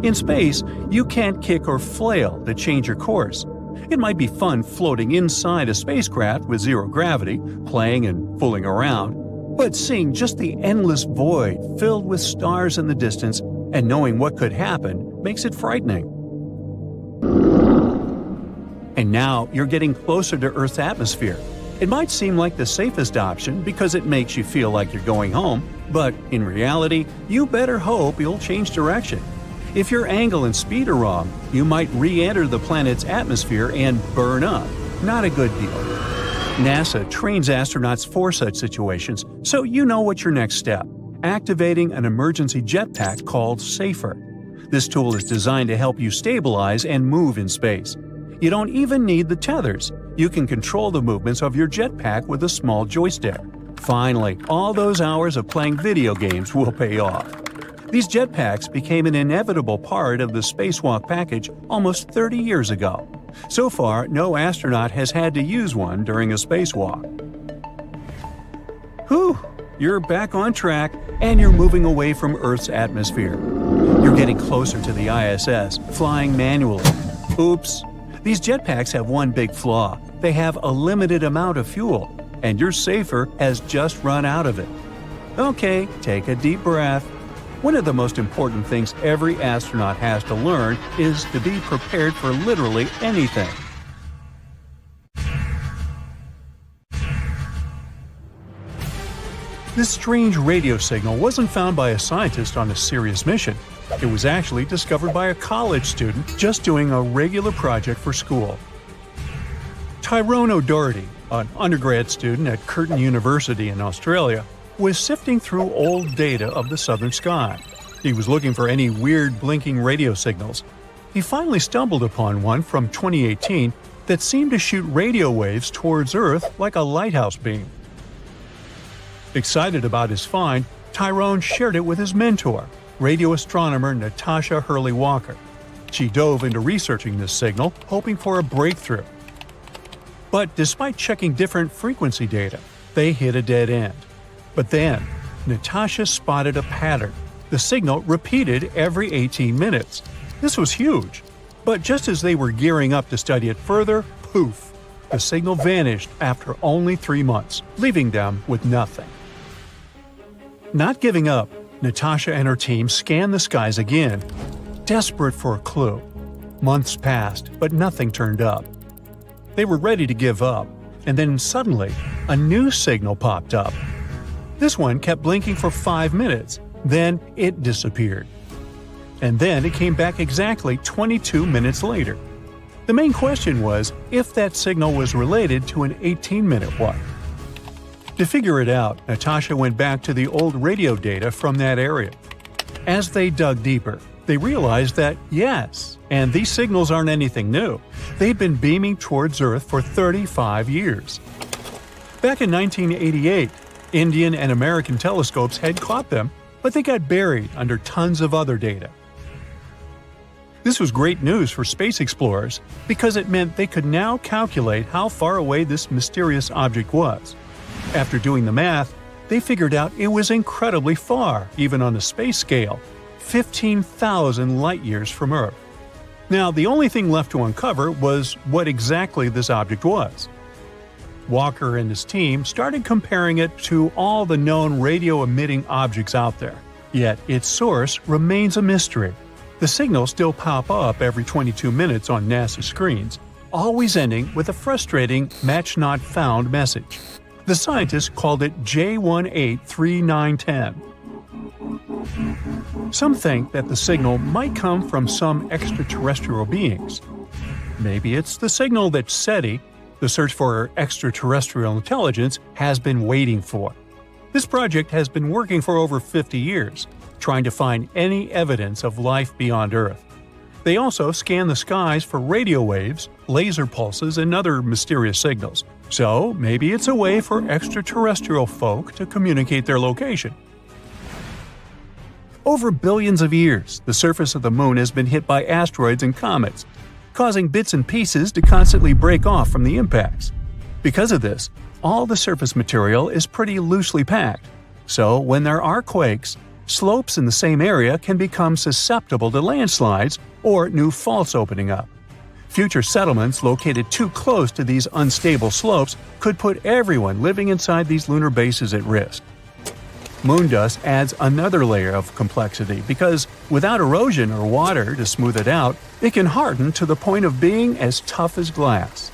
In space, you can't kick or flail to change your course. It might be fun floating inside a spacecraft with zero gravity, playing and fooling around, but seeing just the endless void filled with stars in the distance and knowing what could happen makes it frightening. And now you're getting closer to Earth's atmosphere. It might seem like the safest option because it makes you feel like you're going home, but in reality, you better hope you'll change direction. If your angle and speed are wrong, you might re-enter the planet's atmosphere and burn up. Not a good deal. NASA trains astronauts for such situations, so you know what's your next step: activating an emergency jetpack called SAFER. This tool is designed to help you stabilize and move in space. You don't even need the tethers. You can control the movements of your jetpack with a small joystick. Finally, all those hours of playing video games will pay off. These jetpacks became an inevitable part of the spacewalk package almost 30 years ago. So far, no astronaut has had to use one during a spacewalk. Whew! You're back on track, and you're moving away from Earth's atmosphere. You're getting closer to the ISS, flying manually. Oops! These jetpacks have one big flaw. They have a limited amount of fuel, and your SAFER has just run out of it. Okay, take a deep breath. One of the most important things every astronaut has to learn is to be prepared for literally anything. This strange radio signal wasn't found by a scientist on a serious mission. It was actually discovered by a college student just doing a regular project for school. Tyrone O'Doherty, an undergrad student at Curtin University in Australia, was sifting through old data of the southern sky. He was looking for any weird blinking radio signals. He finally stumbled upon one from 2018 that seemed to shoot radio waves towards Earth like a lighthouse beam. Excited about his find, Tyrone shared it with his mentor, radio astronomer Natasha Hurley-Walker. She dove into researching this signal, hoping for a breakthrough. But despite checking different frequency data, they hit a dead end. But then, Natasha spotted a pattern. The signal repeated every 18 minutes. This was huge. But just as they were gearing up to study it further, poof! the signal vanished after only 3 months, leaving them with nothing. Not giving up, Natasha and her team scanned the skies again, desperate for a clue. Months passed, but nothing turned up. They were ready to give up, and then suddenly, a new signal popped up. This one kept blinking for 5 minutes, then it disappeared. And then it came back exactly 22 minutes later. The main question was if that signal was related to an 18-minute one. To figure it out, Natasha went back to the old radio data from that area. As they dug deeper, they realized that yes, and these signals aren't anything new. They'd been beaming towards Earth for 35 years. Back in 1988, Indian and American telescopes had caught them, but they got buried under tons of other data. This was great news for space explorers because it meant they could now calculate how far away this mysterious object was. After doing the math, they figured out it was incredibly far, even on a space scale, 15,000 light-years from Earth. Now, the only thing left to uncover was what exactly this object was. Walker and his team started comparing it to all the known radio-emitting objects out there, yet its source remains a mystery. The signals still pop up every 22 minutes on NASA screens, always ending with a frustrating match not found message. The scientists called it J183910. Some think that the signal might come from some extraterrestrial beings. Maybe it's the signal that SETI, the search for extraterrestrial intelligence, has been waiting for. This project has been working for over 50 years, trying to find any evidence of life beyond Earth. They also scan the skies for radio waves, laser pulses, and other mysterious signals. So maybe it's a way for extraterrestrial folk to communicate their location. Over billions of years, the surface of the Moon has been hit by asteroids and comets, causing bits and pieces to constantly break off from the impacts. Because of this, all the surface material is pretty loosely packed. So when there are quakes, slopes in the same area can become susceptible to landslides or new faults opening up. Future settlements located too close to these unstable slopes could put everyone living inside these lunar bases at risk. Moon dust adds another layer of complexity because without erosion or water to smooth it out, it can harden to the point of being as tough as glass.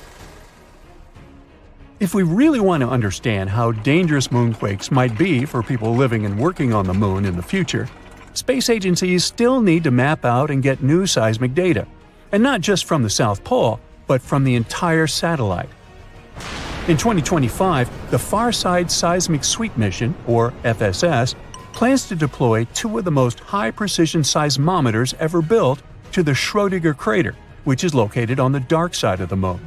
If we really want to understand how dangerous moonquakes might be for people living and working on the Moon in the future, space agencies still need to map out and get new seismic data, and not just from the South Pole, but from the entire satellite. In 2025, the Farside Seismic Sweep Mission, or FSS, plans to deploy 2 of the most high-precision seismometers ever built to the Schrödinger crater, which is located on the dark side of the Moon.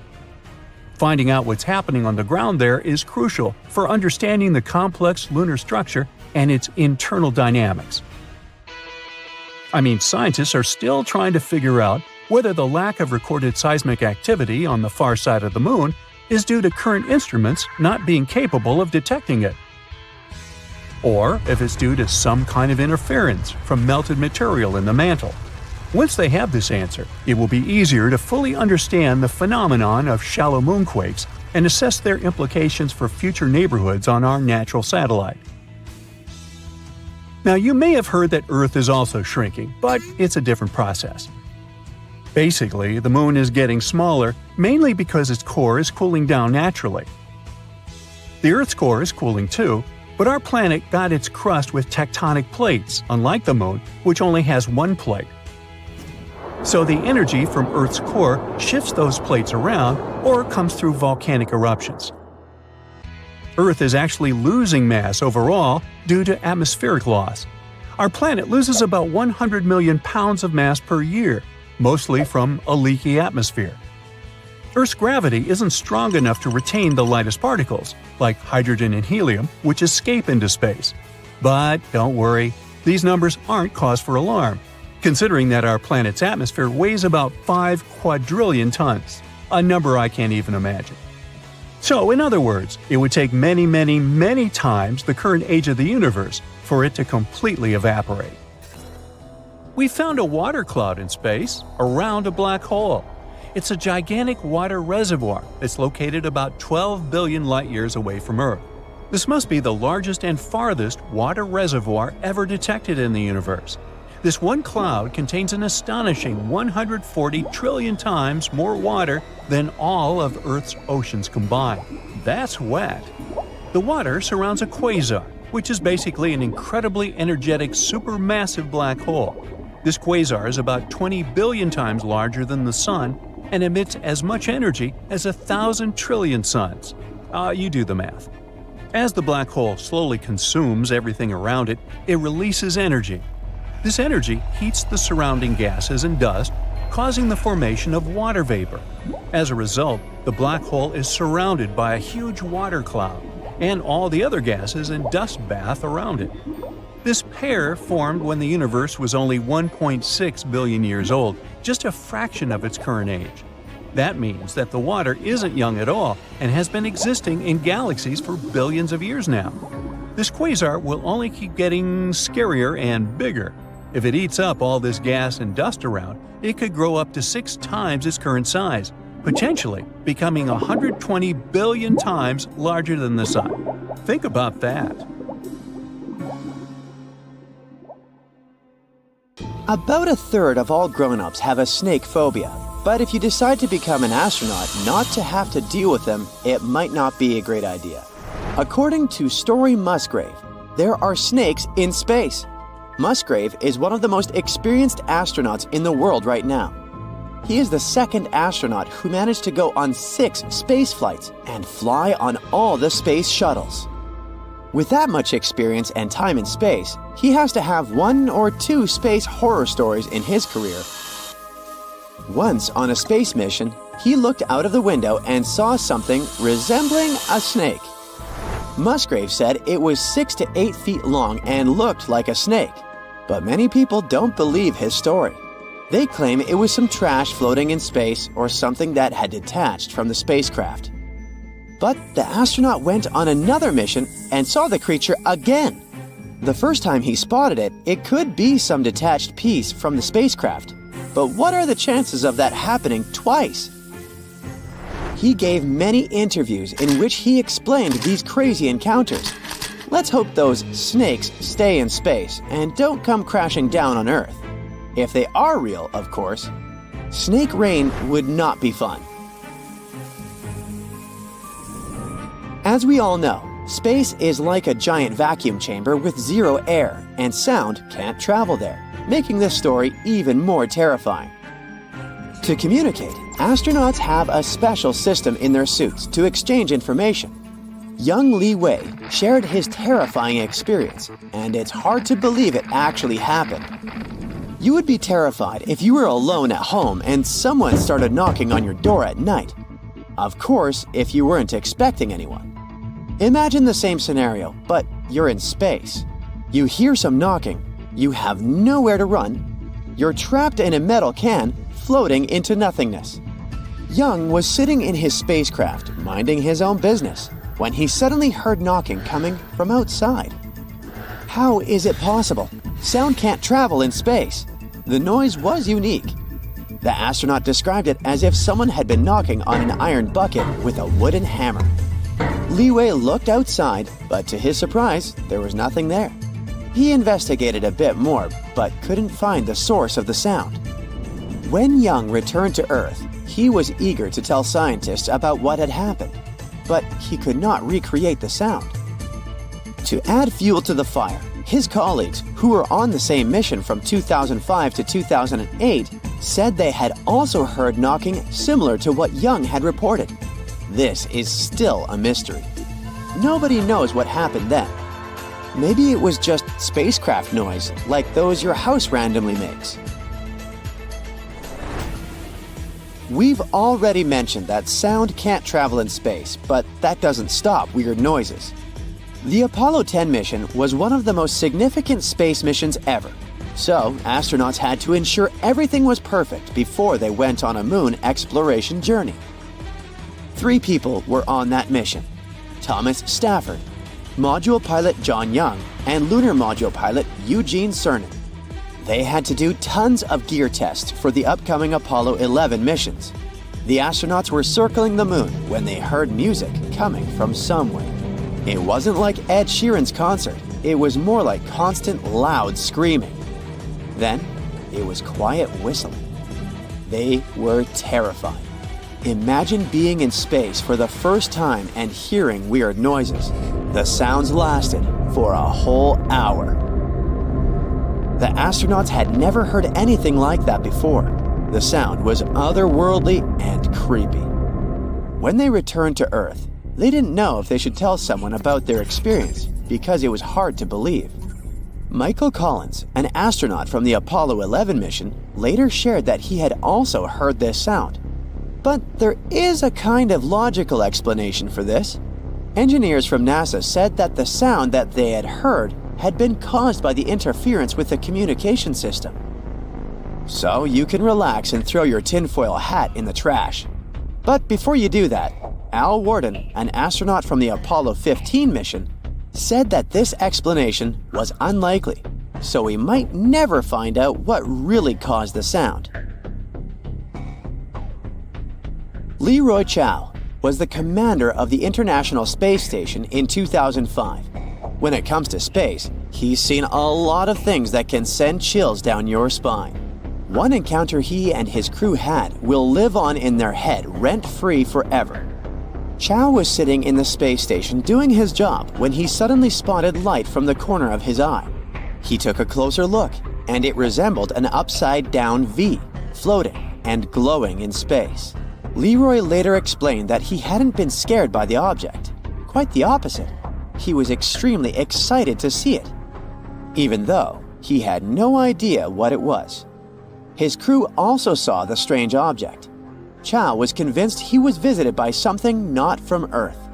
Finding out what's happening on the ground there is crucial for understanding the complex lunar structure and its internal dynamics. Scientists are still trying to figure out whether the lack of recorded seismic activity on the far side of the Moon is due to current instruments not being capable of detecting it, or if it's due to some kind of interference from melted material in the mantle. Once they have this answer, it will be easier to fully understand the phenomenon of shallow moonquakes and assess their implications for future neighborhoods on our natural satellite. Now, you may have heard that Earth is also shrinking, but it's a different process. Basically, the Moon is getting smaller, mainly because its core is cooling down naturally. The Earth's core is cooling too, but our planet got its crust with tectonic plates, unlike the Moon, which only has one plate. So the energy from Earth's core shifts those plates around or comes through volcanic eruptions. Earth is actually losing mass overall due to atmospheric loss. Our planet loses about 100 million pounds of mass per year, mostly from a leaky atmosphere. Earth's gravity isn't strong enough to retain the lightest particles, like hydrogen and helium, which escape into space. But don't worry, these numbers aren't cause for alarm, considering that our planet's atmosphere weighs about 5 quadrillion tons, a number I can't even imagine. So, in other words, it would take many, many, many times the current age of the universe for it to completely evaporate. We found a water cloud in space around a black hole. It's a gigantic water reservoir that's located about 12 billion light-years away from Earth. This must be the largest and farthest water reservoir ever detected in the universe. This one cloud contains an astonishing 140 trillion times more water than all of Earth's oceans combined. That's wet. The water surrounds a quasar, which is basically an incredibly energetic supermassive black hole. This quasar is about 20 billion times larger than the Sun and emits as much energy as 1,000 trillion suns. You do the math. As the black hole slowly consumes everything around it, it releases energy. This energy heats the surrounding gases and dust, causing the formation of water vapor. As a result, the black hole is surrounded by a huge water cloud and all the other gases and dust bath around it. This pair formed when the universe was only 1.6 billion years old, just a fraction of its current age. That means that the water isn't young at all and has been existing in galaxies for billions of years now. This quasar will only keep getting scarier and bigger. If it eats up all this gas and dust around, it could grow up to 6 times its current size, potentially becoming 120 billion times larger than the Sun. Think about that. About a third of all grown-ups have a snake phobia. But if you decide to become an astronaut not to have to deal with them, it might not be a great idea. According to Story Musgrave, there are snakes in space. Musgrave is one of the most experienced astronauts in the world right now. He is the second astronaut who managed to go on 6 space flights and fly on all the space shuttles. With that much experience and time in space, he has to have 1 or 2 space horror stories in his career. Once on a space mission, he looked out of the window and saw something resembling a snake. Musgrave said it was 6 to 8 feet long and looked like a snake. But many people don't believe his story. They claim it was some trash floating in space or something that had detached from the spacecraft. But the astronaut went on another mission and saw the creature again. The first time he spotted it, it could be some detached piece from the spacecraft. But what are the chances of that happening twice? He gave many interviews in which he explained these crazy encounters. Let's hope those snakes stay in space and don't come crashing down on Earth. If they are real, of course. Snake rain would not be fun. As we all know, space is like a giant vacuum chamber with 0 air, and sound can't travel there, making this story even more terrifying. To communicate, astronauts have a special system in their suits to exchange information. Young Li Wei shared his terrifying experience, and it's hard to believe it actually happened. You would be terrified if you were alone at home and someone started knocking on your door at night. Of course, if you weren't expecting anyone. Imagine the same scenario, but you're in space. You hear some knocking. You have nowhere to run. You're trapped in a metal can, floating into nothingness. Young was sitting in his spacecraft, minding his own business, when he suddenly heard knocking coming from outside. How is it possible? Sound can't travel in space. The noise was unique. The astronaut described it as if someone had been knocking on an iron bucket with a wooden hammer. Li Wei looked outside, but to his surprise, there was nothing there. He investigated a bit more, but couldn't find the source of the sound. When Young returned to Earth, he was eager to tell scientists about what had happened, but he could not recreate the sound. To add fuel to the fire, his colleagues, who were on the same mission from 2005 to 2008, said they had also heard knocking similar to what Young had reported. This is still a mystery. Nobody knows what happened then. Maybe it was just spacecraft noise, like those your house randomly makes. We've already mentioned that sound can't travel in space, but that doesn't stop weird noises. The Apollo 10 mission was one of the most significant space missions ever. So, astronauts had to ensure everything was perfect before they went on a moon exploration journey. 3 people were on that mission: Thomas Stafford, module pilot John Young, and lunar module pilot Eugene Cernan. They had to do tons of gear tests for the upcoming Apollo 11 missions. The astronauts were circling the moon when they heard music coming from somewhere. It wasn't like Ed Sheeran's concert. It was more like constant, loud screaming. Then, it was quiet whistling. They were terrified. Imagine being in space for the first time and hearing weird noises. The sounds lasted for a whole hour. The astronauts had never heard anything like that before. The sound was otherworldly and creepy. When they returned to Earth, they didn't know if they should tell someone about their experience because it was hard to believe. Michael Collins, an astronaut from the Apollo 11 mission, later shared that he had also heard this sound. But there is a kind of logical explanation for this. Engineers from NASA said that the sound that they had heard had been caused by the interference with the communication system. So you can relax and throw your tinfoil hat in the trash. But before you do that, Al Worden, an astronaut from the Apollo 15 mission, said that this explanation was unlikely, so we might never find out what really caused the sound. Leroy Chiao was the commander of the International Space Station in 2005. When it comes to space, he's seen a lot of things that can send chills down your spine. One encounter he and his crew had will live on in their head rent-free forever. Chow was sitting in the space station doing his job when he suddenly spotted light from the corner of his eye. He took a closer look, and it resembled an upside-down V, floating and glowing in space. Leroy later explained that he hadn't been scared by the object. Quite the opposite. He was extremely excited to see it, even though he had no idea what it was. His crew also saw the strange object. Chow was convinced he was visited by something not from Earth.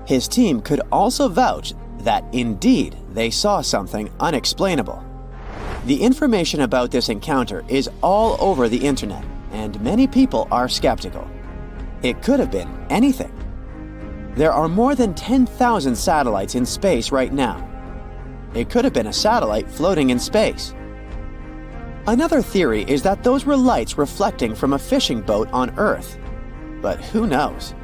His team could also vouch that indeed they saw something unexplainable. The information about this encounter is all over the internet, and many people are skeptical. It could have been anything. There are more than 10,000 satellites in space right now. It could have been a satellite floating in space. Another theory is that those were lights reflecting from a fishing boat on Earth. But who knows?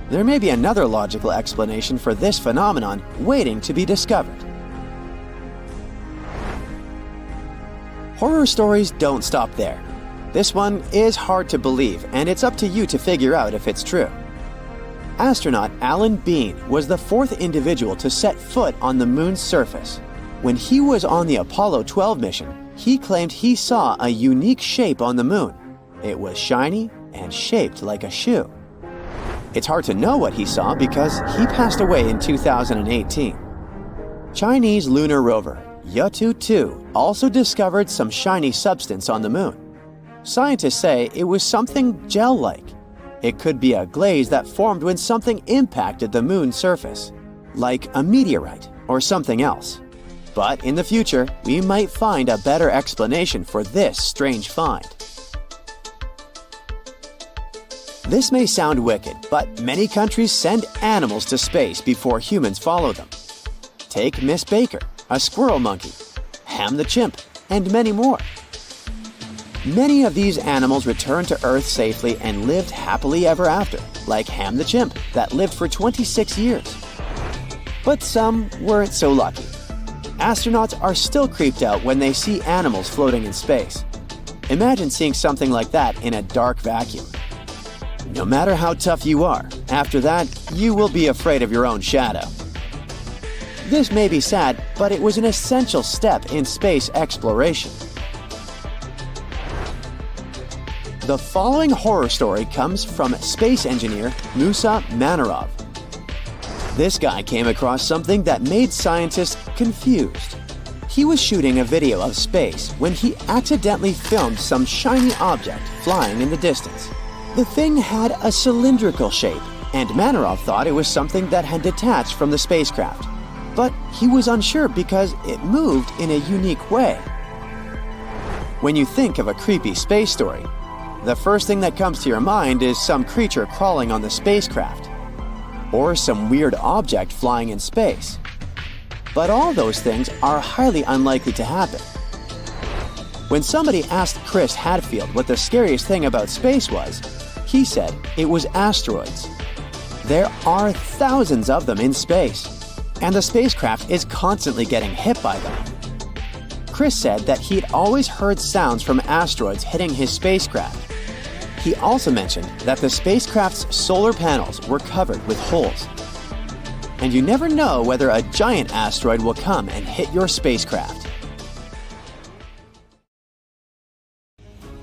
There may be another logical explanation for this phenomenon waiting to be discovered. Horror stories don't stop there. This one is hard to believe, and it's up to you to figure out if it's true. Astronaut Alan Bean was the fourth individual to set foot on the moon's surface. When he was on the Apollo 12 mission, he claimed he saw a unique shape on the moon. It was shiny and shaped like a shoe. It's hard to know what he saw because he passed away in 2018. Chinese lunar rover Yutu 2 also discovered some shiny substance on the moon. Scientists say it was something gel-like. It could be a glaze that formed when something impacted the moon's surface, like a meteorite or something else. But in the future, we might find a better explanation for this strange find. This may sound wicked, but many countries send animals to space before humans follow them. Take Miss Baker, a squirrel monkey, Ham the chimp, and many more. Many of these animals returned to Earth safely and lived happily ever after, like Ham the chimp that lived for 26 years. But some weren't so lucky. Astronauts are still creeped out when they see animals floating in space. Imagine seeing something like that in a dark vacuum. No matter how tough you are, after that, you will be afraid of your own shadow. This may be sad, but it was an essential step in space exploration. The following horror story comes from space engineer Musa Manarov. This guy came across something that made scientists confused. He was shooting a video of space when he accidentally filmed some shiny object flying in the distance. The thing had a cylindrical shape, and Manarov thought it was something that had detached from the spacecraft. But he was unsure because it moved in a unique way. When you think of a creepy space story, the first thing that comes to your mind is some creature crawling on the spacecraft, or some weird object flying in space. But all those things are highly unlikely to happen. When somebody asked Chris Hadfield what the scariest thing about space was, He said it was asteroids. There are thousands of them in space, and the spacecraft is constantly getting hit by them. Chris said that he'd always heard sounds from asteroids hitting his spacecraft. He also mentioned that the spacecraft's solar panels were covered with holes. And you never know whether a giant asteroid will come and hit your spacecraft.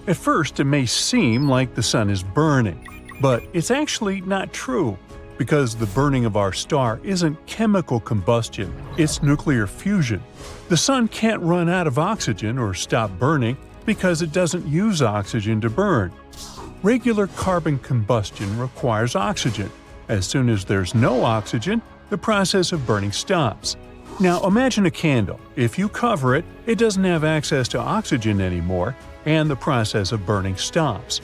At first, it may seem like the sun is burning, but it's actually not true, because the burning of our star isn't chemical combustion, it's nuclear fusion. The sun can't run out of oxygen or stop burning because it doesn't use oxygen to burn. Regular carbon combustion requires oxygen. As soon as there's no oxygen, the process of burning stops. Now imagine a candle. If you cover it, it doesn't have access to oxygen anymore, and the process of burning stops.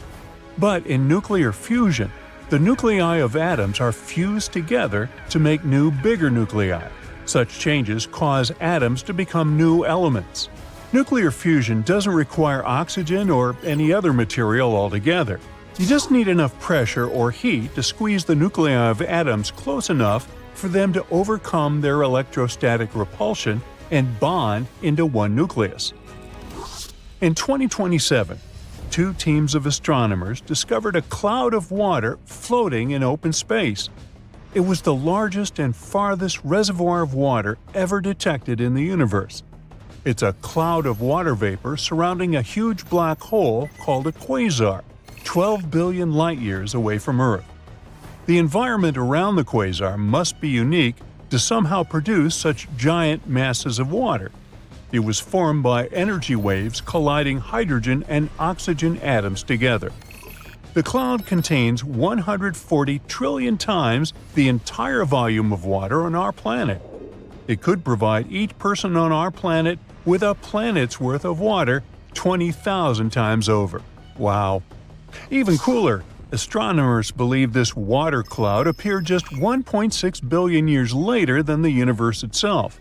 But in nuclear fusion, the nuclei of atoms are fused together to make new, bigger nuclei. Such changes cause atoms to become new elements. Nuclear fusion doesn't require oxygen or any other material altogether. You just need enough pressure or heat to squeeze the nuclei of atoms close enough for them to overcome their electrostatic repulsion and bond into one nucleus. In 2027, 2 teams of astronomers discovered a cloud of water floating in open space. It was the largest and farthest reservoir of water ever detected in the universe. It's a cloud of water vapor surrounding a huge black hole called a quasar, 12 billion light-years away from Earth. The environment around the quasar must be unique to somehow produce such giant masses of water. It was formed by energy waves colliding hydrogen and oxygen atoms together. The cloud contains 140 trillion times the entire volume of water on our planet. It could provide each person on our planet with a planet's worth of water 20,000 times over. Wow! Even cooler, astronomers believe this water cloud appeared just 1.6 billion years later than the universe itself.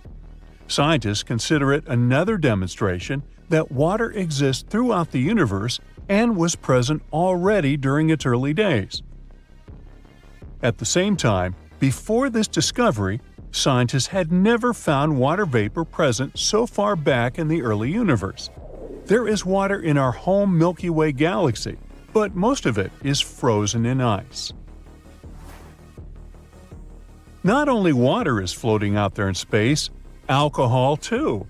Scientists consider it another demonstration that water exists throughout the universe and was present already during its early days. At the same time, before this discovery, scientists had never found water vapor present so far back in the early universe. There is water in our home Milky Way galaxy, but most of it is frozen in ice. Not only water is floating out there in space, alcohol too.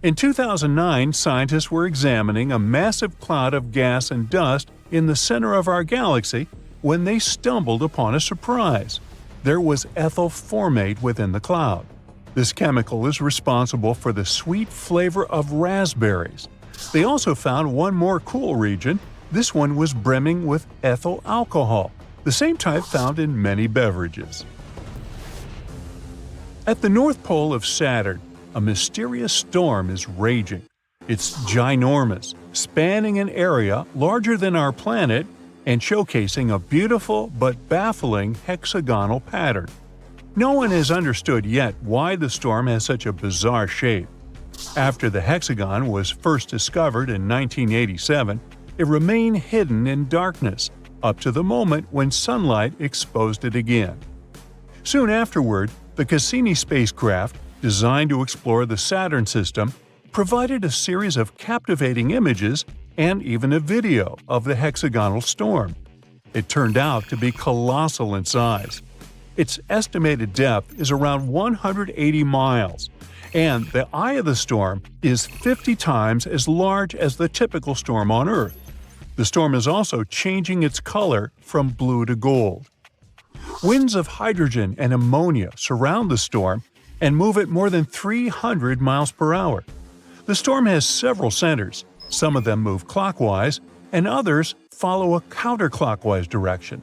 In 2009, scientists were examining a massive cloud of gas and dust in the center of our galaxy when they stumbled upon a surprise. There was ethyl formate within the cloud. This chemical is responsible for the sweet flavor of raspberries. They also found one more cool region. This one was brimming with ethyl alcohol, the same type found in many beverages. At the North Pole of Saturn, a mysterious storm is raging. It's ginormous, spanning an area larger than our planet and showcasing a beautiful but baffling hexagonal pattern. No one has understood yet why the storm has such a bizarre shape. After the hexagon was first discovered in 1987, it remained hidden in darkness up to the moment when sunlight exposed it again. Soon afterward, the Cassini spacecraft, designed to explore the Saturn system, provided a series of captivating images and even a video of the hexagonal storm. It turned out to be colossal in size. Its estimated depth is around 180 miles, and the eye of the storm is 50 times as large as the typical storm on Earth. The storm is also changing its color from blue to gold. Winds of hydrogen and ammonia surround the storm and move at more than 300 miles per hour. The storm has several centers. Some of them move clockwise, and others follow a counterclockwise direction.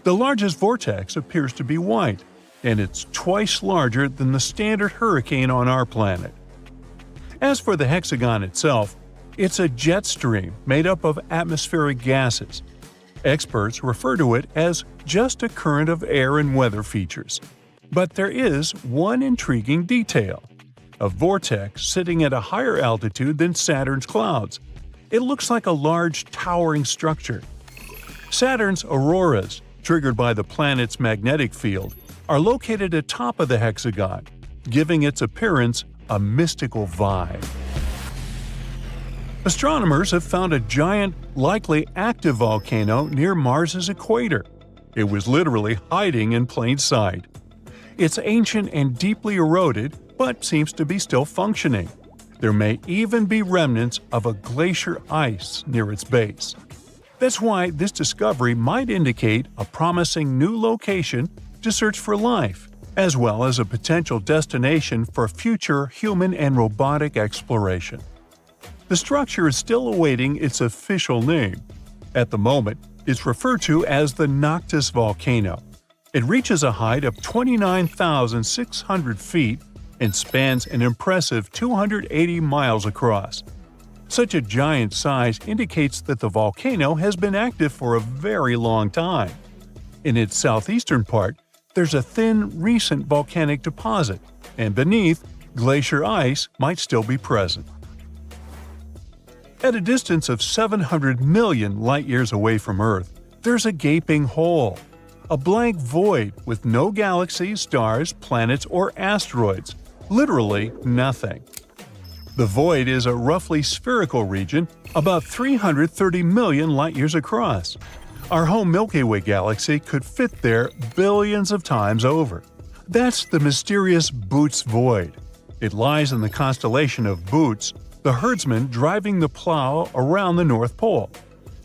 The largest vortex appears to be white, and it's twice larger than the standard hurricane on our planet. As for the hexagon itself, it's a jet stream made up of atmospheric gases. Experts refer to it as just a current of air and weather features. But there is one intriguing detail: a vortex sitting at a higher altitude than Saturn's clouds. It looks like a large towering structure. Saturn's auroras, triggered by the planet's magnetic field, are located atop of the hexagon, giving its appearance a mystical vibe. Astronomers have found a giant, likely active volcano near Mars's equator. It was literally hiding in plain sight. It's ancient and deeply eroded, but seems to be still functioning. There may even be remnants of a glacier ice near its base. That's why this discovery might indicate a promising new location to search for life, as well as a potential destination for future human and robotic exploration. The structure is still awaiting its official name. At the moment, it's referred to as the Noctis volcano. It reaches a height of 29,600 feet and spans an impressive 280 miles across. Such a giant size indicates that the volcano has been active for a very long time. In its southeastern part, there's a thin, recent volcanic deposit, and beneath, glacier ice might still be present. At a distance of 700 million light-years away from Earth, there's a gaping hole. A blank void with no galaxies, stars, planets, or asteroids. Literally nothing. The void is a roughly spherical region about 330 million light-years across. Our home Milky Way galaxy could fit there billions of times over. That's the mysterious Bootes void. It lies in the constellation of Bootes, the herdsman driving the plow around the North Pole.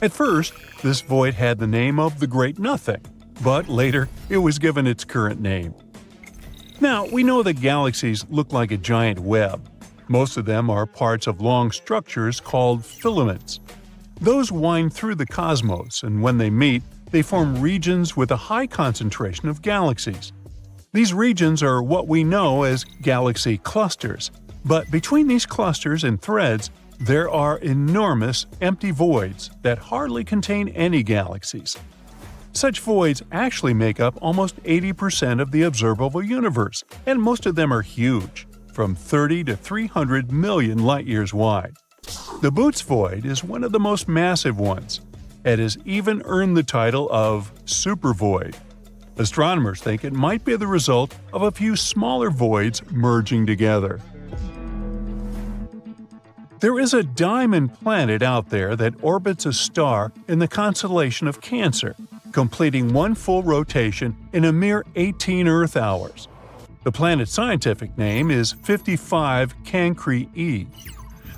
At first, this void had the name of the Great Nothing, but later it was given its current name. Now, we know that galaxies look like a giant web. Most of them are parts of long structures called filaments. Those wind through the cosmos, and when they meet, they form regions with a high concentration of galaxies. These regions are what we know as galaxy clusters, but between these clusters and threads, there are enormous empty voids that hardly contain any galaxies. Such voids actually make up almost 80% of the observable universe, and most of them are huge, from 30 to 300 million light-years wide. The Bootes void is one of the most massive ones. It has even earned the title of supervoid. Astronomers think it might be the result of a few smaller voids merging together. There is a diamond planet out there that orbits a star in the constellation of Cancer, completing one full rotation in a mere 18 Earth hours. The planet's scientific name is 55 Cancri E.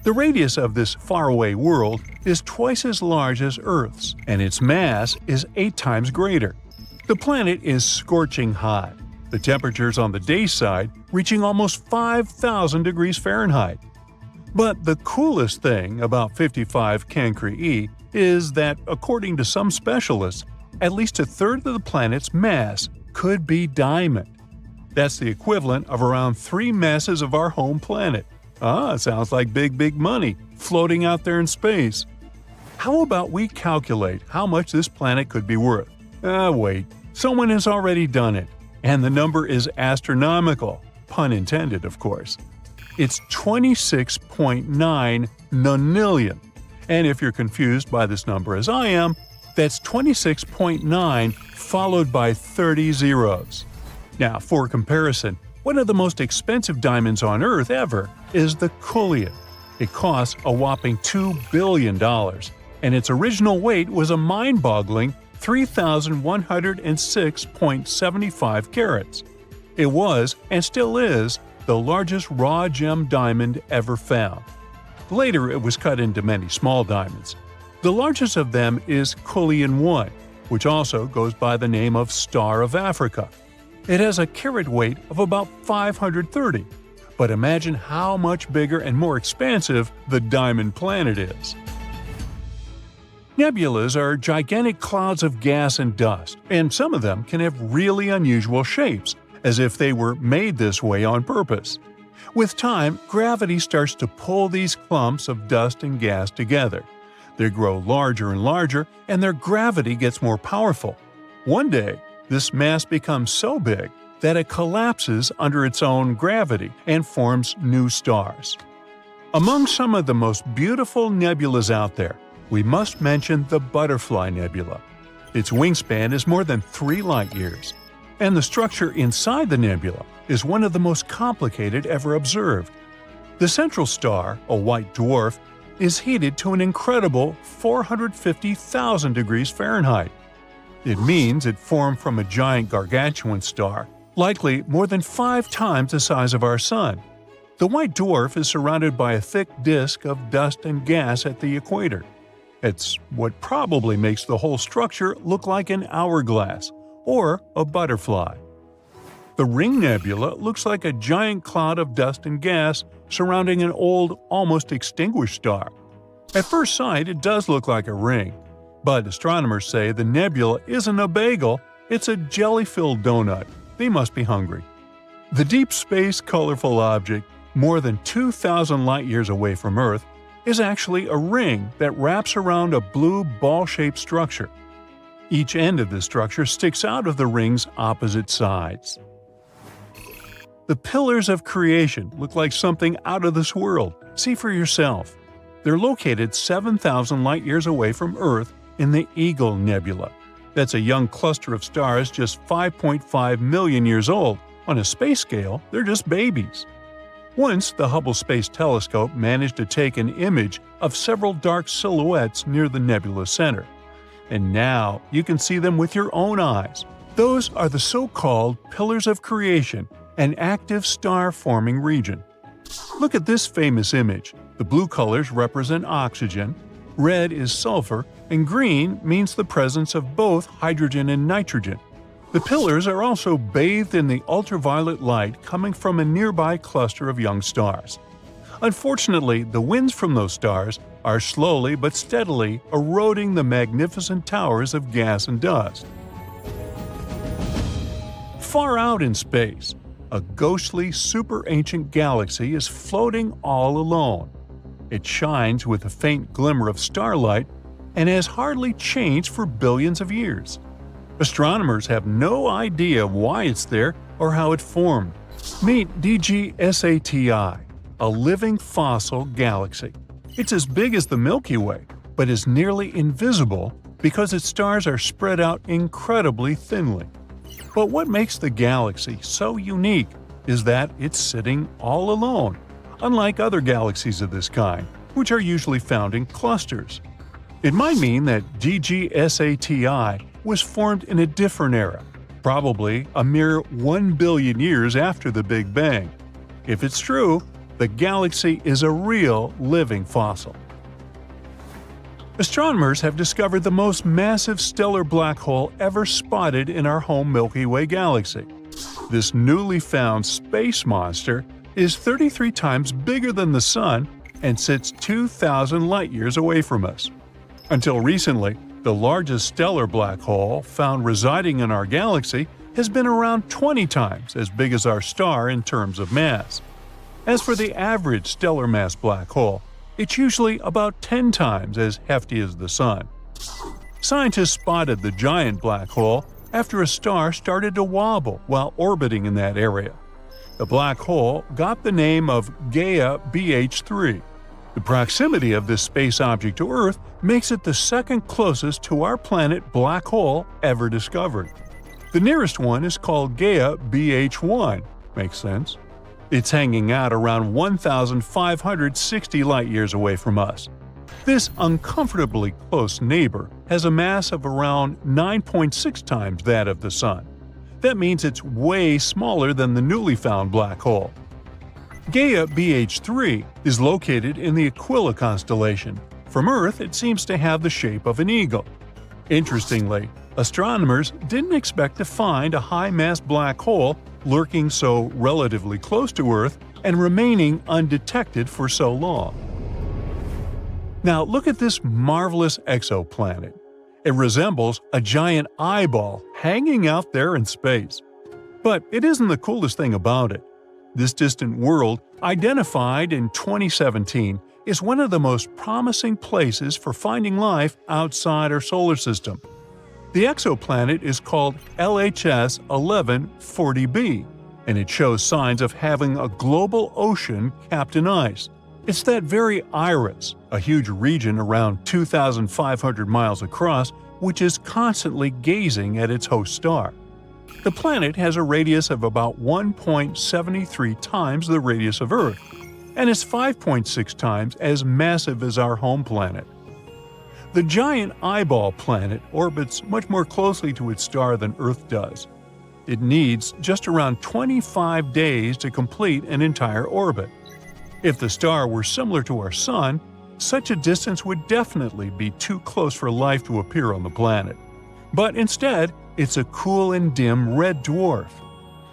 The radius of this faraway world is twice as large as Earth's, and its mass is 8 times greater. The planet is scorching hot, the temperatures on the day side reaching almost 5,000 degrees Fahrenheit. But the coolest thing about 55 Cancri E is that, according to some specialists, at least a third of the planet's mass could be diamond. That's the equivalent of around 3 masses of our home planet. Sounds like big money floating out there in space. How about we calculate how much this planet could be worth? Wait, someone has already done it, and the number is astronomical, pun intended, of course. It's 26.9 nonillion, and if you're confused by this number as I am, that's 26.9 followed by 30 zeros. Now, for comparison, one of the most expensive diamonds on Earth ever is the Cullion. It costs a whopping $2 billion, and its original weight was a mind-boggling 3,106.75 carats. It was, and still is, the largest raw gem diamond ever found. Later, it was cut into many small diamonds. The largest of them is Cullion 1, which also goes by the name of Star of Africa. It has a carat weight of about 530, but imagine how much bigger and more expansive the Diamond Planet is. Nebulas are gigantic clouds of gas and dust, and some of them can have really unusual shapes, as if they were made this way on purpose. With time, gravity starts to pull these clumps of dust and gas together. They grow larger and larger, and their gravity gets more powerful. One day, this mass becomes so big that it collapses under its own gravity and forms new stars. Among some of the most beautiful nebulas out there, we must mention the Butterfly Nebula. Its wingspan is more than 3 light-years. And the structure inside the nebula is one of the most complicated ever observed. The central star, a white dwarf, is heated to an incredible 450,000 degrees Fahrenheit. It means it formed from a giant gargantuan star, likely more than 5 times the size of our Sun. The white dwarf is surrounded by a thick disk of dust and gas at the equator. It's what probably makes the whole structure look like an hourglass or a butterfly. The Ring Nebula looks like a giant cloud of dust and gas surrounding an old, almost extinguished star. At first sight, it does look like a ring, but astronomers say the nebula isn't a bagel, it's a jelly-filled donut. They must be hungry. The deep space colorful object, more than 2,000 light-years away from Earth, is actually a ring that wraps around a blue ball-shaped structure. Each end of the structure sticks out of the ring's opposite sides. The pillars of creation look like something out of this world. See for yourself. They're located 7,000 light-years away from Earth in the Eagle Nebula. That's a young cluster of stars just 5.5 million years old. On a space scale, they're just babies. Once, the Hubble Space Telescope managed to take an image of several dark silhouettes near the nebula's center. And now you can see them with your own eyes. Those are the so-called pillars of creation, an active star-forming region. Look at this famous image. The blue colors represent oxygen, red is sulfur, and green means the presence of both hydrogen and nitrogen. The pillars are also bathed in the ultraviolet light coming from a nearby cluster of young stars. Unfortunately, the winds from those stars are slowly but steadily eroding the magnificent towers of gas and dust. Far out in space, a ghostly, super-ancient galaxy is floating all alone. It shines with a faint glimmer of starlight and has hardly changed for billions of years. Astronomers have no idea why it's there or how it formed. Meet DGSATI, a living fossil galaxy. It's as big as the Milky Way, but is nearly invisible because its stars are spread out incredibly thinly. But what makes the galaxy so unique is that it's sitting all alone, unlike other galaxies of this kind, which are usually found in clusters. It might mean that DGSATI was formed in a different era, probably a mere 1 billion years after the Big Bang. If it's true, the galaxy is a real living fossil. Astronomers have discovered the most massive stellar black hole ever spotted in our home Milky Way galaxy. This newly found space monster is 33 times bigger than the Sun and sits 2,000 light-years away from us. Until recently, the largest stellar black hole found residing in our galaxy has been around 20 times as big as our star in terms of mass. As for the average stellar mass black hole, it's usually about 10 times as hefty as the Sun. Scientists spotted the giant black hole after a star started to wobble while orbiting in that area. The black hole got the name of Gaia BH3. The proximity of this space object to Earth makes it the second closest to our planet black hole ever discovered. The nearest one is called Gaia BH1. Makes sense. It's hanging out around 1,560 light-years away from us. This uncomfortably close neighbor has a mass of around 9.6 times that of the Sun. That means it's way smaller than the newly found black hole. Gaia BH3 is located in the Aquila constellation. From Earth, it seems to have the shape of an eagle. Interestingly, astronomers didn't expect to find a high-mass black hole lurking so relatively close to Earth and remaining undetected for so long. Now look at this marvelous exoplanet. It resembles a giant eyeball hanging out there in space. But it isn't the coolest thing about it. This distant world, identified in 2017, is one of the most promising places for finding life outside our solar system. The exoplanet is called LHS 1140b, and it shows signs of having a global ocean capped in ice. It's that very iris, a huge region around 2,500 miles across, which is constantly gazing at its host star. The planet has a radius of about 1.73 times the radius of Earth, and is 5.6 times as massive as our home planet. The giant eyeball planet orbits much more closely to its star than Earth does. It needs just around 25 days to complete an entire orbit. If the star were similar to our Sun, such a distance would definitely be too close for life to appear on the planet. But instead, it's a cool and dim red dwarf.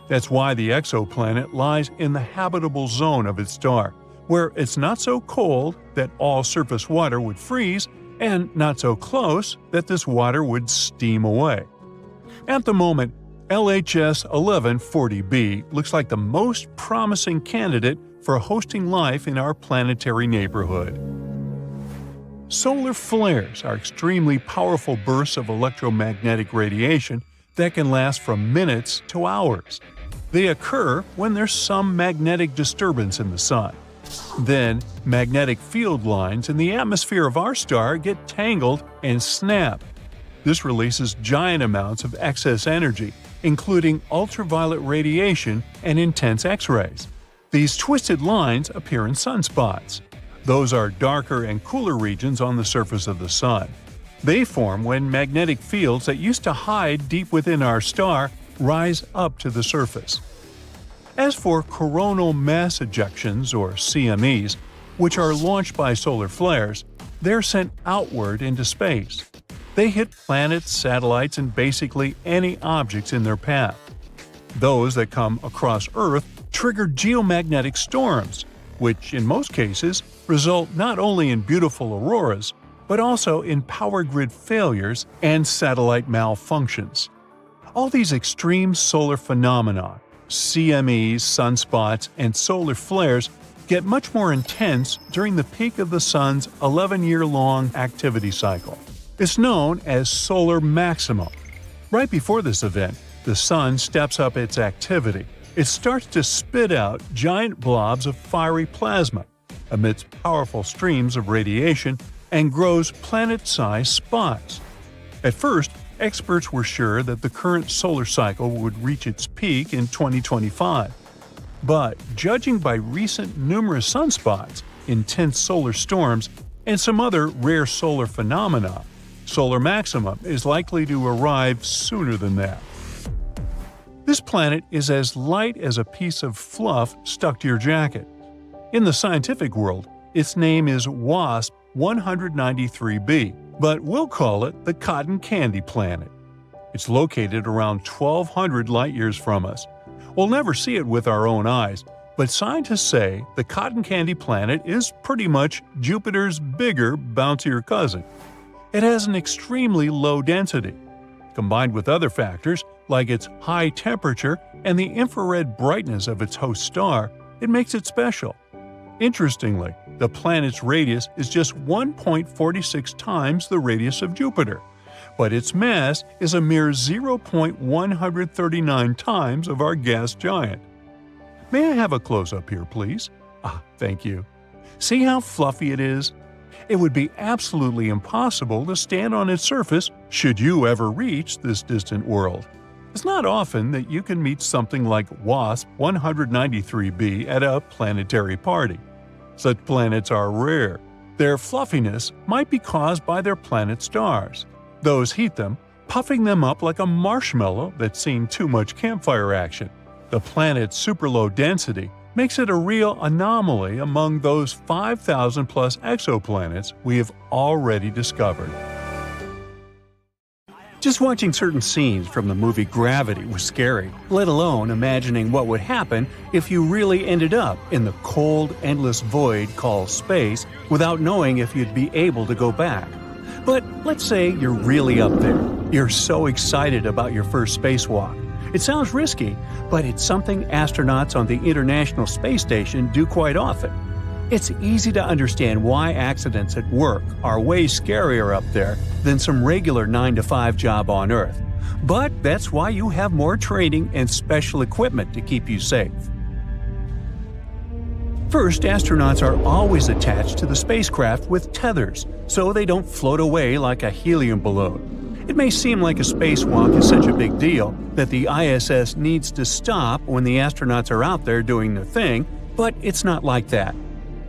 That's why the exoplanet lies in the habitable zone of its star, where it's not so cold that all surface water would freeze, and not so close that this water would steam away. At the moment, LHS 1140b looks like the most promising candidate for hosting life in our planetary neighborhood. Solar flares are extremely powerful bursts of electromagnetic radiation that can last from minutes to hours. They occur when there's some magnetic disturbance in the Sun. Then, magnetic field lines in the atmosphere of our star get tangled and snap. This releases giant amounts of excess energy, including ultraviolet radiation and intense X-rays. These twisted lines appear in sunspots. Those are darker and cooler regions on the surface of the Sun. They form when magnetic fields that used to hide deep within our star rise up to the surface. As for coronal mass ejections, or CMEs, which are launched by solar flares, they're sent outward into space. They hit planets, satellites, and basically any objects in their path. Those that come across Earth trigger geomagnetic storms, which in most cases result not only in beautiful auroras, but also in power grid failures and satellite malfunctions. All these extreme solar phenomena, CMEs, sunspots, and solar flares, get much more intense during the peak of the Sun's 11-year-long activity cycle. It's known as solar maximum. Right before this event, the Sun steps up its activity. It starts to spit out giant blobs of fiery plasma, emits powerful streams of radiation, and grows planet-sized spots. At first, experts were sure that the current solar cycle would reach its peak in 2025. But judging by recent numerous sunspots, intense solar storms, and some other rare solar phenomena, solar maximum is likely to arrive sooner than that. This planet is as light as a piece of fluff stuck to your jacket. In the scientific world, its name is WASP 193b, but we'll call it the Cotton Candy Planet. It's located around 1,200 light-years from us. We'll never see it with our own eyes, but scientists say the Cotton Candy Planet is pretty much Jupiter's bigger, bouncier cousin. It has an extremely low density. Combined with other factors, like its high temperature and the infrared brightness of its host star, it makes it special. Interestingly, the planet's radius is just 1.46 times the radius of Jupiter, but its mass is a mere 0.139 times of our gas giant. May I have a close-up here, please? Thank you. See how fluffy it is? It would be absolutely impossible to stand on its surface should you ever reach this distant world. It's not often that you can meet something like WASP 193b at a planetary party. Such planets are rare. Their fluffiness might be caused by their planet stars. Those heat them, puffing them up like a marshmallow that's seen too much campfire action. The planet's super low density makes it a real anomaly among those 5,000 plus exoplanets we have already discovered. Just watching certain scenes from the movie Gravity was scary, let alone imagining what would happen if you really ended up in the cold, endless void called space without knowing if you'd be able to go back. But let's say you're really up there. You're so excited about your first spacewalk. It sounds risky, but it's something astronauts on the International Space Station do quite often. It's easy to understand why accidents at work are way scarier up there than some regular 9-to-5 job on Earth. But that's why you have more training and special equipment to keep you safe. First, astronauts are always attached to the spacecraft with tethers, so they don't float away like a helium balloon. It may seem like a spacewalk is such a big deal that the ISS needs to stop when the astronauts are out there doing their thing, but it's not like that.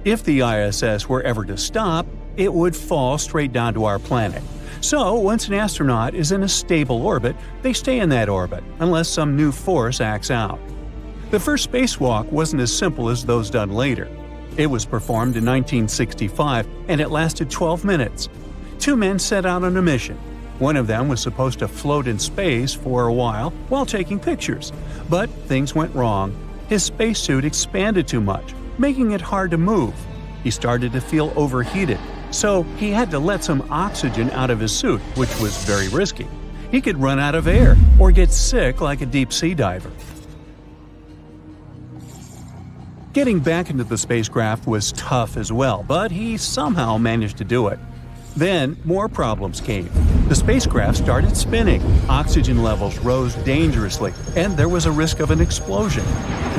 If the ISS were ever to stop, it would fall straight down to our planet. So, once an astronaut is in a stable orbit, they stay in that orbit, unless some new force acts out. The first spacewalk wasn't as simple as those done later. It was performed in 1965, and it lasted 12 minutes. 2 men set out on a mission. One of them was supposed to float in space for a while taking pictures. But things went wrong. His spacesuit expanded too much, making it hard to move. He started to feel overheated, so he had to let some oxygen out of his suit, which was very risky. He could run out of air or get sick like a deep-sea diver. Getting back into the spacecraft was tough as well, but he somehow managed to do it. Then, more problems came. The spacecraft started spinning, oxygen levels rose dangerously, and there was a risk of an explosion.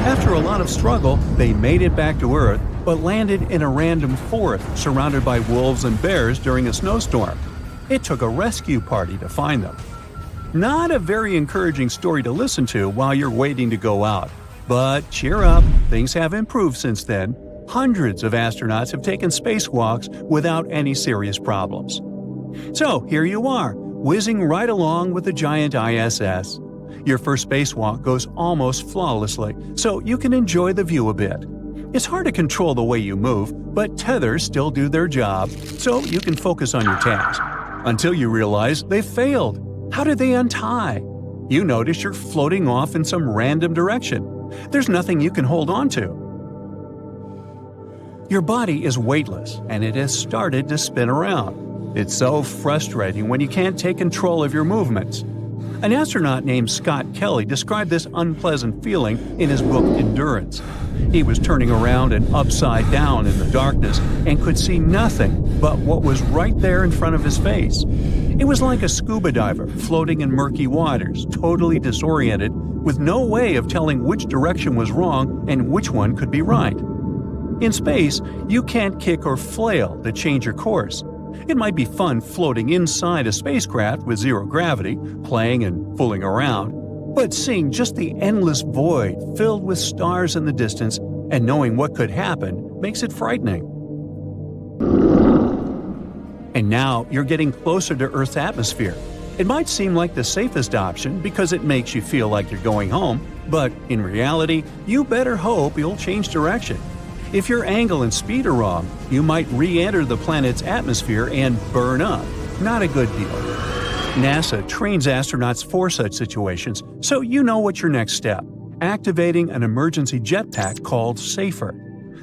After a lot of struggle, they made it back to Earth, but landed in a random forest surrounded by wolves and bears during a snowstorm. It took a rescue party to find them. Not a very encouraging story to listen to while you're waiting to go out. But cheer up, things have improved since then. Hundreds of astronauts have taken spacewalks without any serious problems. So here you are, whizzing right along with the giant ISS. Your first spacewalk goes almost flawlessly, so you can enjoy the view a bit. It's hard to control the way you move, but tethers still do their job, so you can focus on your task. Until you realize they failed. How did they untie? You notice you're floating off in some random direction. There's nothing you can hold on to. Your body is weightless, and it has started to spin around. It's so frustrating when you can't take control of your movements. An astronaut named Scott Kelly described this unpleasant feeling in his book Endurance. He was turning around and upside down in the darkness and could see nothing but what was right there in front of his face. It was like a scuba diver floating in murky waters, totally disoriented, with no way of telling which direction was wrong and which one could be right. In space, you can't kick or flail to change your course. It might be fun floating inside a spacecraft with zero gravity, playing and fooling around, but seeing just the endless void filled with stars in the distance and knowing what could happen makes it frightening. And now you're getting closer to Earth's atmosphere. It might seem like the safest option because it makes you feel like you're going home, but in reality, you better hope you'll change direction. If your angle and speed are wrong, you might re-enter the planet's atmosphere and burn up. Not a good deal. NASA trains astronauts for such situations, so you know what's your next step: activating an emergency jetpack called SAFER.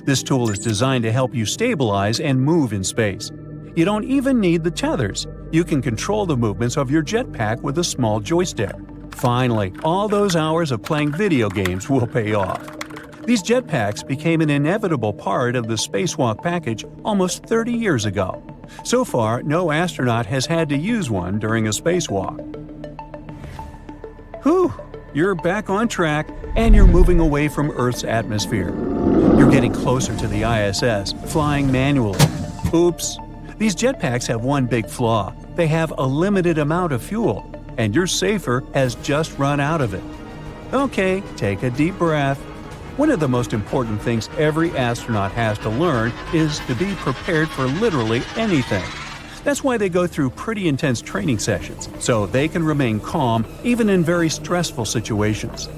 This tool is designed to help you stabilize and move in space. You don't even need the tethers. You can control the movements of your jetpack with a small joystick. Finally, all those hours of playing video games will pay off. These jetpacks became an inevitable part of the spacewalk package almost 30 years ago. So far, no astronaut has had to use one during a spacewalk. Whew! You're back on track, and you're moving away from Earth's atmosphere. You're getting closer to the ISS, flying manually. Oops! These jetpacks have one big flaw. They have a limited amount of fuel, and your SAFER has just run out of it. Okay, take a deep breath. One of the most important things every astronaut has to learn is to be prepared for literally anything. That's why they go through pretty intense training sessions, so they can remain calm even in very stressful situations.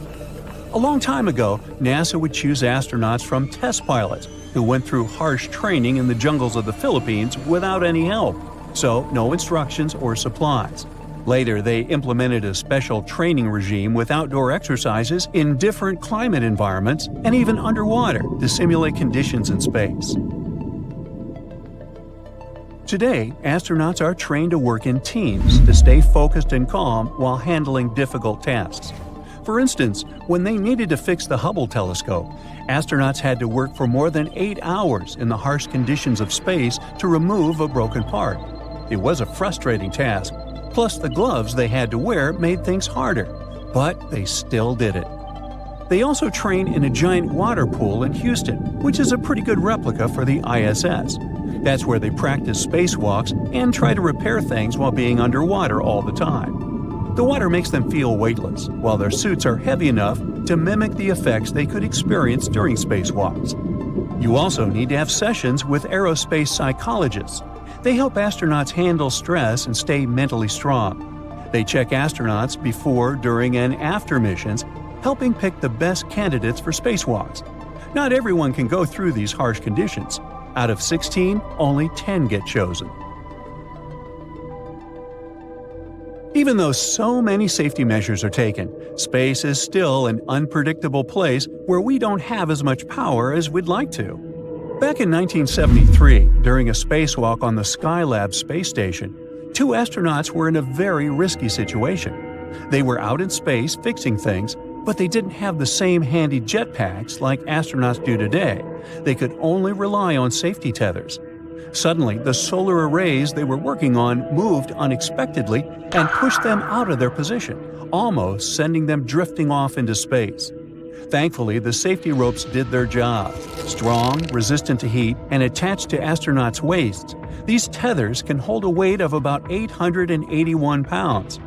A long time ago, NASA would choose astronauts from test pilots who went through harsh training in the jungles of the Philippines without any help, so no instructions or supplies. Later, they implemented a special training regime with outdoor exercises in different climate environments and even underwater to simulate conditions in space. Today, astronauts are trained to work in teams to stay focused and calm while handling difficult tasks. For instance, when they needed to fix the Hubble telescope, astronauts had to work for more than 8 hours in the harsh conditions of space to remove a broken part. It was a frustrating task. Plus, the gloves they had to wear made things harder, but they still did it. They also train in a giant water pool in Houston, which is a pretty good replica for the ISS. That's where they practice spacewalks and try to repair things while being underwater all the time. The water makes them feel weightless, while their suits are heavy enough to mimic the effects they could experience during spacewalks. You also need to have sessions with aerospace psychologists. They help astronauts handle stress and stay mentally strong. They check astronauts before, during, and after missions, helping pick the best candidates for spacewalks. Not everyone can go through these harsh conditions. Out of 16, only 10 get chosen. Even though so many safety measures are taken, space is still an unpredictable place where we don't have as much power as we'd like to. Back in 1973, during a spacewalk on the Skylab space station, 2 astronauts were in a very risky situation. They were out in space fixing things, but they didn't have the same handy jetpacks like astronauts do today. They could only rely on safety tethers. Suddenly, the solar arrays they were working on moved unexpectedly and pushed them out of their position, almost sending them drifting off into space. Thankfully, the safety ropes did their job. Strong, resistant to heat, and attached to astronauts' waists, these tethers can hold a weight of about 881 pounds.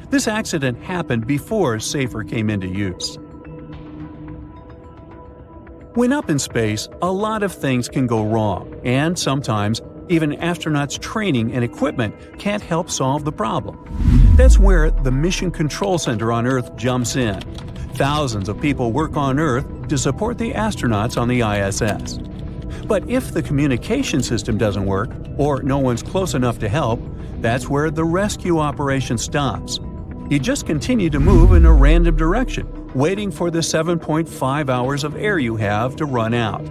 This accident happened before SAFER came into use. When up in space, a lot of things can go wrong, and sometimes even astronauts' training and equipment can't help solve the problem. That's where the Mission Control Center on Earth jumps in. Thousands of people work on Earth to support the astronauts on the ISS. But if the communication system doesn't work, or no one's close enough to help, that's where the rescue operation stops. You just continue to move in a random direction, waiting for the 7.5 hours of air you have to run out.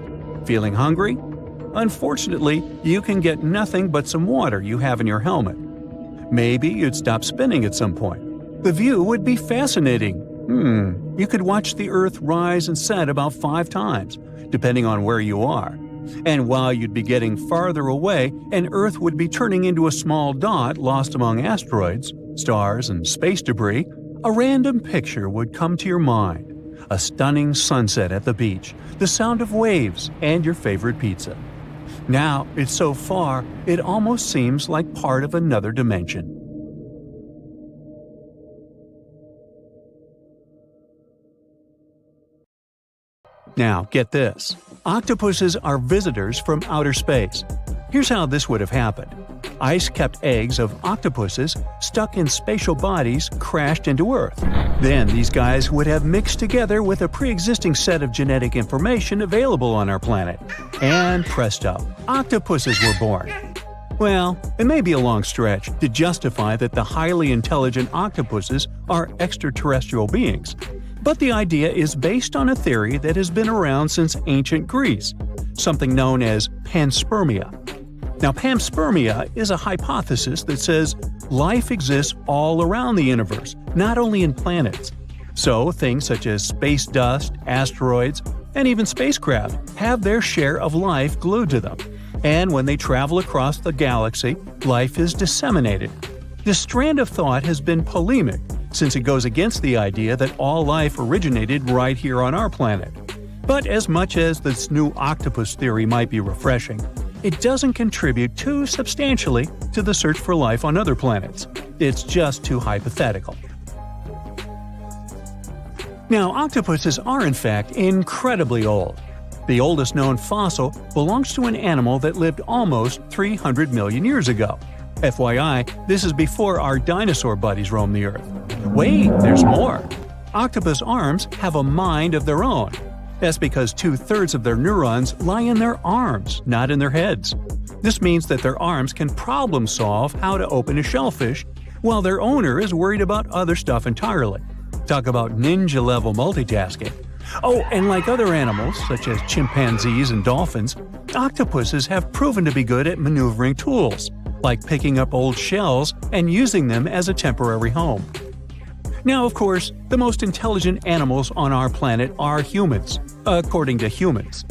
Feeling hungry? Unfortunately, you can get nothing but some water you have in your helmet. Maybe you'd stop spinning at some point. The view would be fascinating. You could watch the Earth rise and set about 5 times, depending on where you are. And while you'd be getting farther away, and Earth would be turning into a small dot lost among asteroids, stars, and space debris, a random picture would come to your mind. A stunning sunset at the beach, the sound of waves, and your favorite pizza. Now, it's so far, it almost seems like part of another dimension. Now, get this. Octopuses are visitors from outer space. Here's how this would have happened. Ice-kept eggs of octopuses stuck in spatial bodies crashed into Earth. Then these guys would have mixed together with a pre-existing set of genetic information available on our planet. And presto, octopuses were born. Well, it may be a long stretch to justify that the highly intelligent octopuses are extraterrestrial beings. But the idea is based on a theory that has been around since ancient Greece, something known as panspermia. Now, panspermia is a hypothesis that says life exists all around the universe, not only in planets. So, things such as space dust, asteroids, and even spacecraft have their share of life glued to them. And when they travel across the galaxy, life is disseminated. This strand of thought has been polemic, since it goes against the idea that all life originated right here on our planet. But as much as this new octopus theory might be refreshing, it doesn't contribute too substantially to the search for life on other planets. It's just too hypothetical. Now, octopuses are in fact incredibly old. The oldest known fossil belongs to an animal that lived almost 300 million years ago. FYI, this is before our dinosaur buddies roamed the Earth. Wait, there's more! Octopus arms have a mind of their own. That's because 2/3 of their neurons lie in their arms, not in their heads. This means that their arms can problem-solve how to open a shellfish, while their owner is worried about other stuff entirely. Talk about ninja-level multitasking. Oh, and like other animals, such as chimpanzees and dolphins, octopuses have proven to be good at maneuvering tools, like picking up old shells and using them as a temporary home. Now, of course, the most intelligent animals on our planet are humans, according to humans.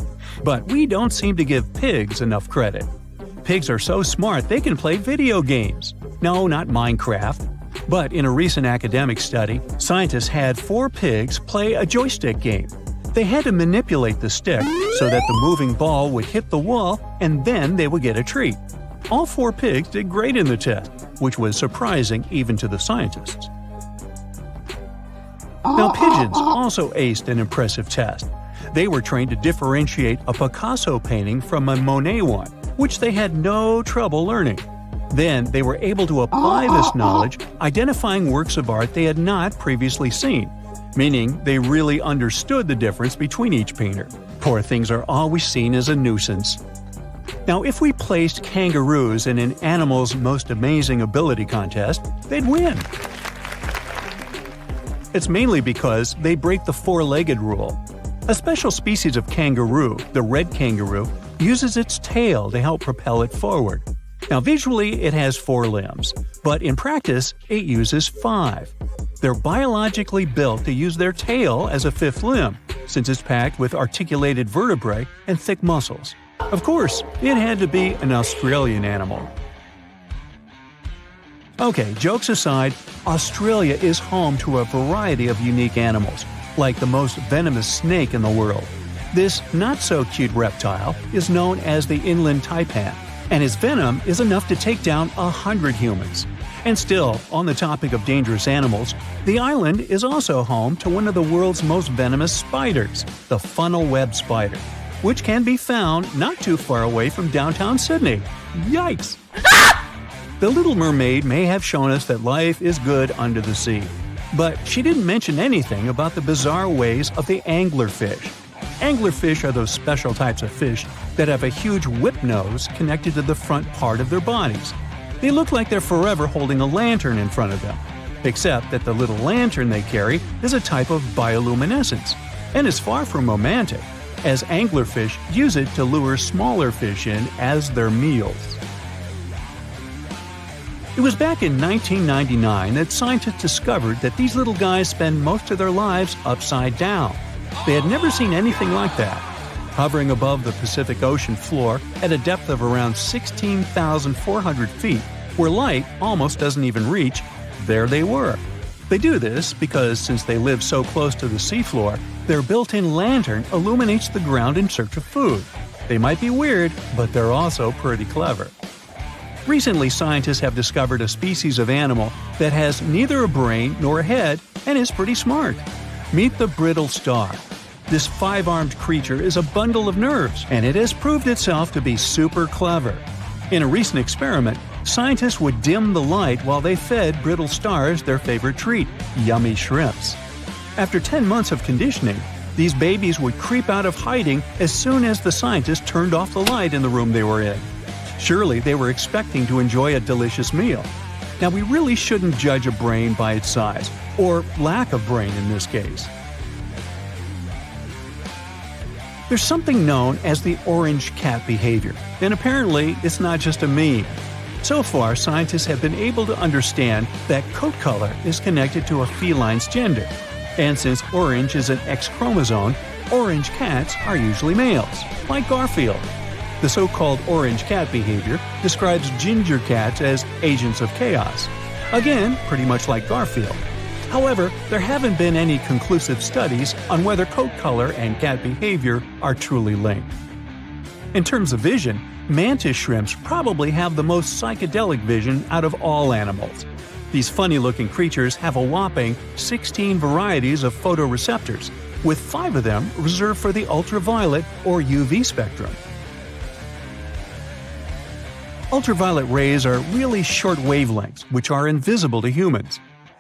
But we don't seem to give pigs enough credit. Pigs are so smart they can play video games. No, not Minecraft. But in a recent academic study, scientists had 4 pigs play a joystick game. They had to manipulate the stick so that the moving ball would hit the wall and then they would get a treat. All 4 pigs did great in the test, which was surprising even to the scientists. Now, pigeons also aced an impressive test. They were trained to differentiate a Picasso painting from a Monet one, which they had no trouble learning. Then they were able to apply this knowledge, identifying works of art they had not previously seen, meaning they really understood the difference between each painter. Poor things are always seen as a nuisance. Now, if we placed kangaroos in an animal's most amazing ability contest, they'd win. It's mainly because they break the 4-legged rule. A special species of kangaroo, the red kangaroo, uses its tail to help propel it forward. Now, visually, it has 4 limbs, but in practice, it uses 5. They're biologically built to use their tail as a 5th limb, since it's packed with articulated vertebrae and thick muscles. Of course, it had to be an Australian animal. Okay, jokes aside, Australia is home to a variety of unique animals, like the most venomous snake in the world. This not-so-cute reptile is known as the inland taipan, and its venom is enough to take down 100 humans. And still, on the topic of dangerous animals, the island is also home to one of the world's most venomous spiders, the funnel web spider, which can be found not too far away from downtown Sydney. Yikes! The Little Mermaid may have shown us that life is good under the sea, but she didn't mention anything about the bizarre ways of the anglerfish. Anglerfish are those special types of fish that have a huge whip nose connected to the front part of their bodies. They look like they're forever holding a lantern in front of them, except that the little lantern they carry is a type of bioluminescence, and is far from romantic, as anglerfish use it to lure smaller fish in as their meals. It was back in 1999 that scientists discovered that these little guys spend most of their lives upside down. They had never seen anything like that. Hovering above the Pacific Ocean floor at a depth of around 16,400 feet, where light almost doesn't even reach, there they were. They do this because since they live so close to the seafloor, their built-in lantern illuminates the ground in search of food. They might be weird, but they're also pretty clever. Recently, scientists have discovered a species of animal that has neither a brain nor a head and is pretty smart. Meet the brittle star. This 5-armed creature is a bundle of nerves, and it has proved itself to be super clever. In a recent experiment, scientists would dim the light while they fed brittle stars their favorite treat, yummy shrimps. After 10 months of conditioning, these babies would creep out of hiding as soon as the scientists turned off the light in the room they were in. Surely they were expecting to enjoy a delicious meal. Now, we really shouldn't judge a brain by its size, or lack of brain in this case. There's something known as the orange cat behavior, and apparently it's not just a meme. So far, scientists have been able to understand that coat color is connected to a feline's gender. And since orange is an X chromosome, orange cats are usually males, like Garfield. The so-called orange cat behavior describes ginger cats as agents of chaos. Again, pretty much like Garfield. However, there haven't been any conclusive studies on whether coat color and cat behavior are truly linked. In terms of vision, mantis shrimps probably have the most psychedelic vision out of all animals. These funny-looking creatures have a whopping 16 varieties of photoreceptors, with 5 of them reserved for the ultraviolet or UV spectrum. Ultraviolet rays are really short wavelengths, which are invisible to humans.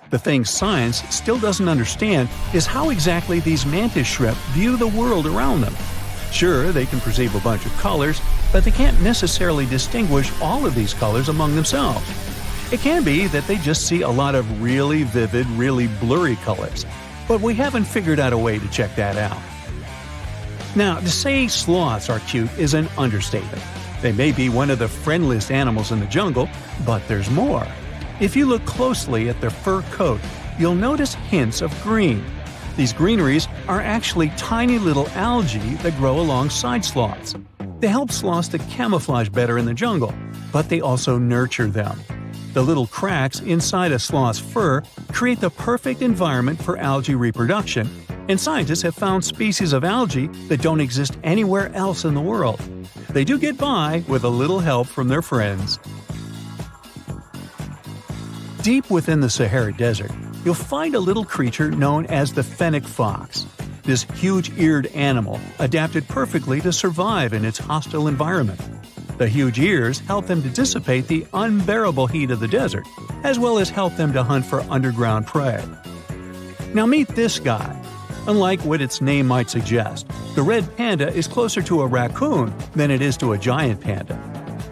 The thing science still doesn't understand is how exactly these mantis shrimp view the world around them. Sure, they can perceive a bunch of colors, but they can't necessarily distinguish all of these colors among themselves. It can be that they just see a lot of really vivid, really blurry colors, but we haven't figured out a way to check that out. Now, to say sloths are cute is an understatement. They may be one of the friendliest animals in the jungle, but there's more. If you look closely at their fur coat, you'll notice hints of green. These greeneries are actually tiny little algae that grow alongside sloths. They help sloths to camouflage better in the jungle, but they also nurture them. The little cracks inside a sloth's fur create the perfect environment for algae reproduction, and scientists have found species of algae that don't exist anywhere else in the world. They do get by with a little help from their friends. Deep within the Sahara Desert, you'll find a little creature known as the fennec fox. This huge-eared animal adapted perfectly to survive in its hostile environment. The huge ears help them to dissipate the unbearable heat of the desert, as well as help them to hunt for underground prey. Now meet this guy. Unlike what its name might suggest, the red panda is closer to a raccoon than it is to a giant panda.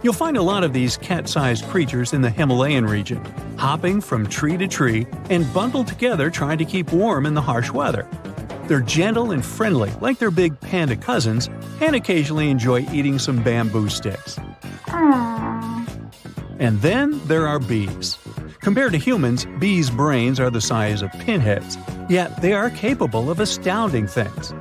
You'll find a lot of these cat-sized creatures in the Himalayan region, hopping from tree to tree and bundled together trying to keep warm in the harsh weather. They're gentle and friendly like their big panda cousins, and occasionally enjoy eating some bamboo sticks. And then there are bees. Compared to humans, bees' brains are the size of pinheads, yet they are capable of astounding things.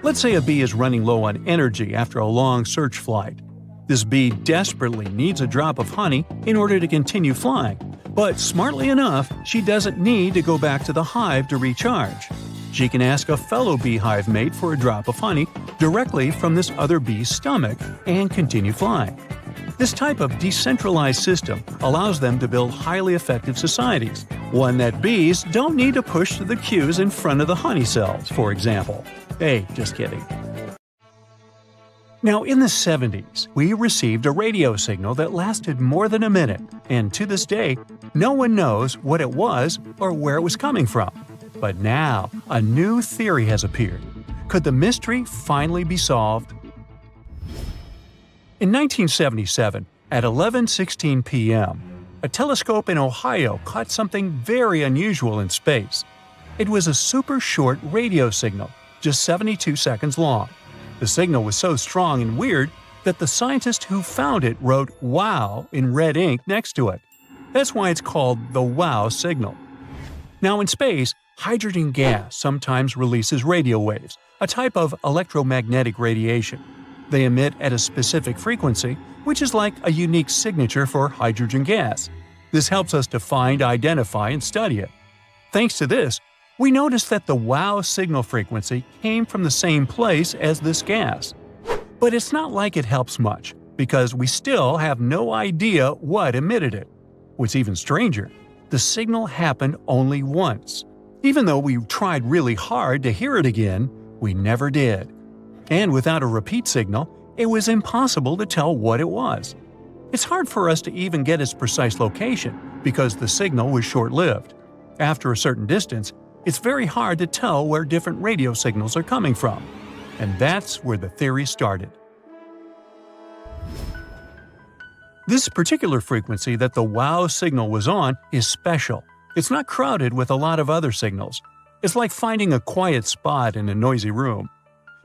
Let's say a bee is running low on energy after a long search flight. This bee desperately needs a drop of honey in order to continue flying, but smartly enough, she doesn't need to go back to the hive to recharge. She can ask a fellow beehive mate for a drop of honey directly from this other bee's stomach and continue flying. This type of decentralized system allows them to build highly effective societies, one that bees don't need to push to the queues in front of the honey cells, for example. Hey, just kidding. Now, in the 70s, we received a radio signal that lasted more than a minute, and to this day, no one knows what it was or where it was coming from. But now, a new theory has appeared. Could the mystery finally be solved? In 1977, at 11:16 p.m., a telescope in Ohio caught something very unusual in space. It was a super short radio signal, just 72 seconds long. The signal was so strong and weird that the scientist who found it wrote "Wow" in red ink next to it. That's why it's called the WOW signal. Now in space, hydrogen gas sometimes releases radio waves, a type of electromagnetic radiation. They emit at a specific frequency, which is like a unique signature for hydrogen gas. This helps us to find, identify, and study it. Thanks to this, we noticed that the WOW signal frequency came from the same place as this gas. But it's not like it helps much, because we still have no idea what emitted it. What's even stranger, the signal happened only once. Even though we tried really hard to hear it again, we never did. And without a repeat signal, it was impossible to tell what it was. It's hard for us to even get its precise location, because the signal was short-lived. After a certain distance, it's very hard to tell where different radio signals are coming from. And that's where the theory started. This particular frequency that the WOW signal was on is special. It's not crowded with a lot of other signals. It's like finding a quiet spot in a noisy room.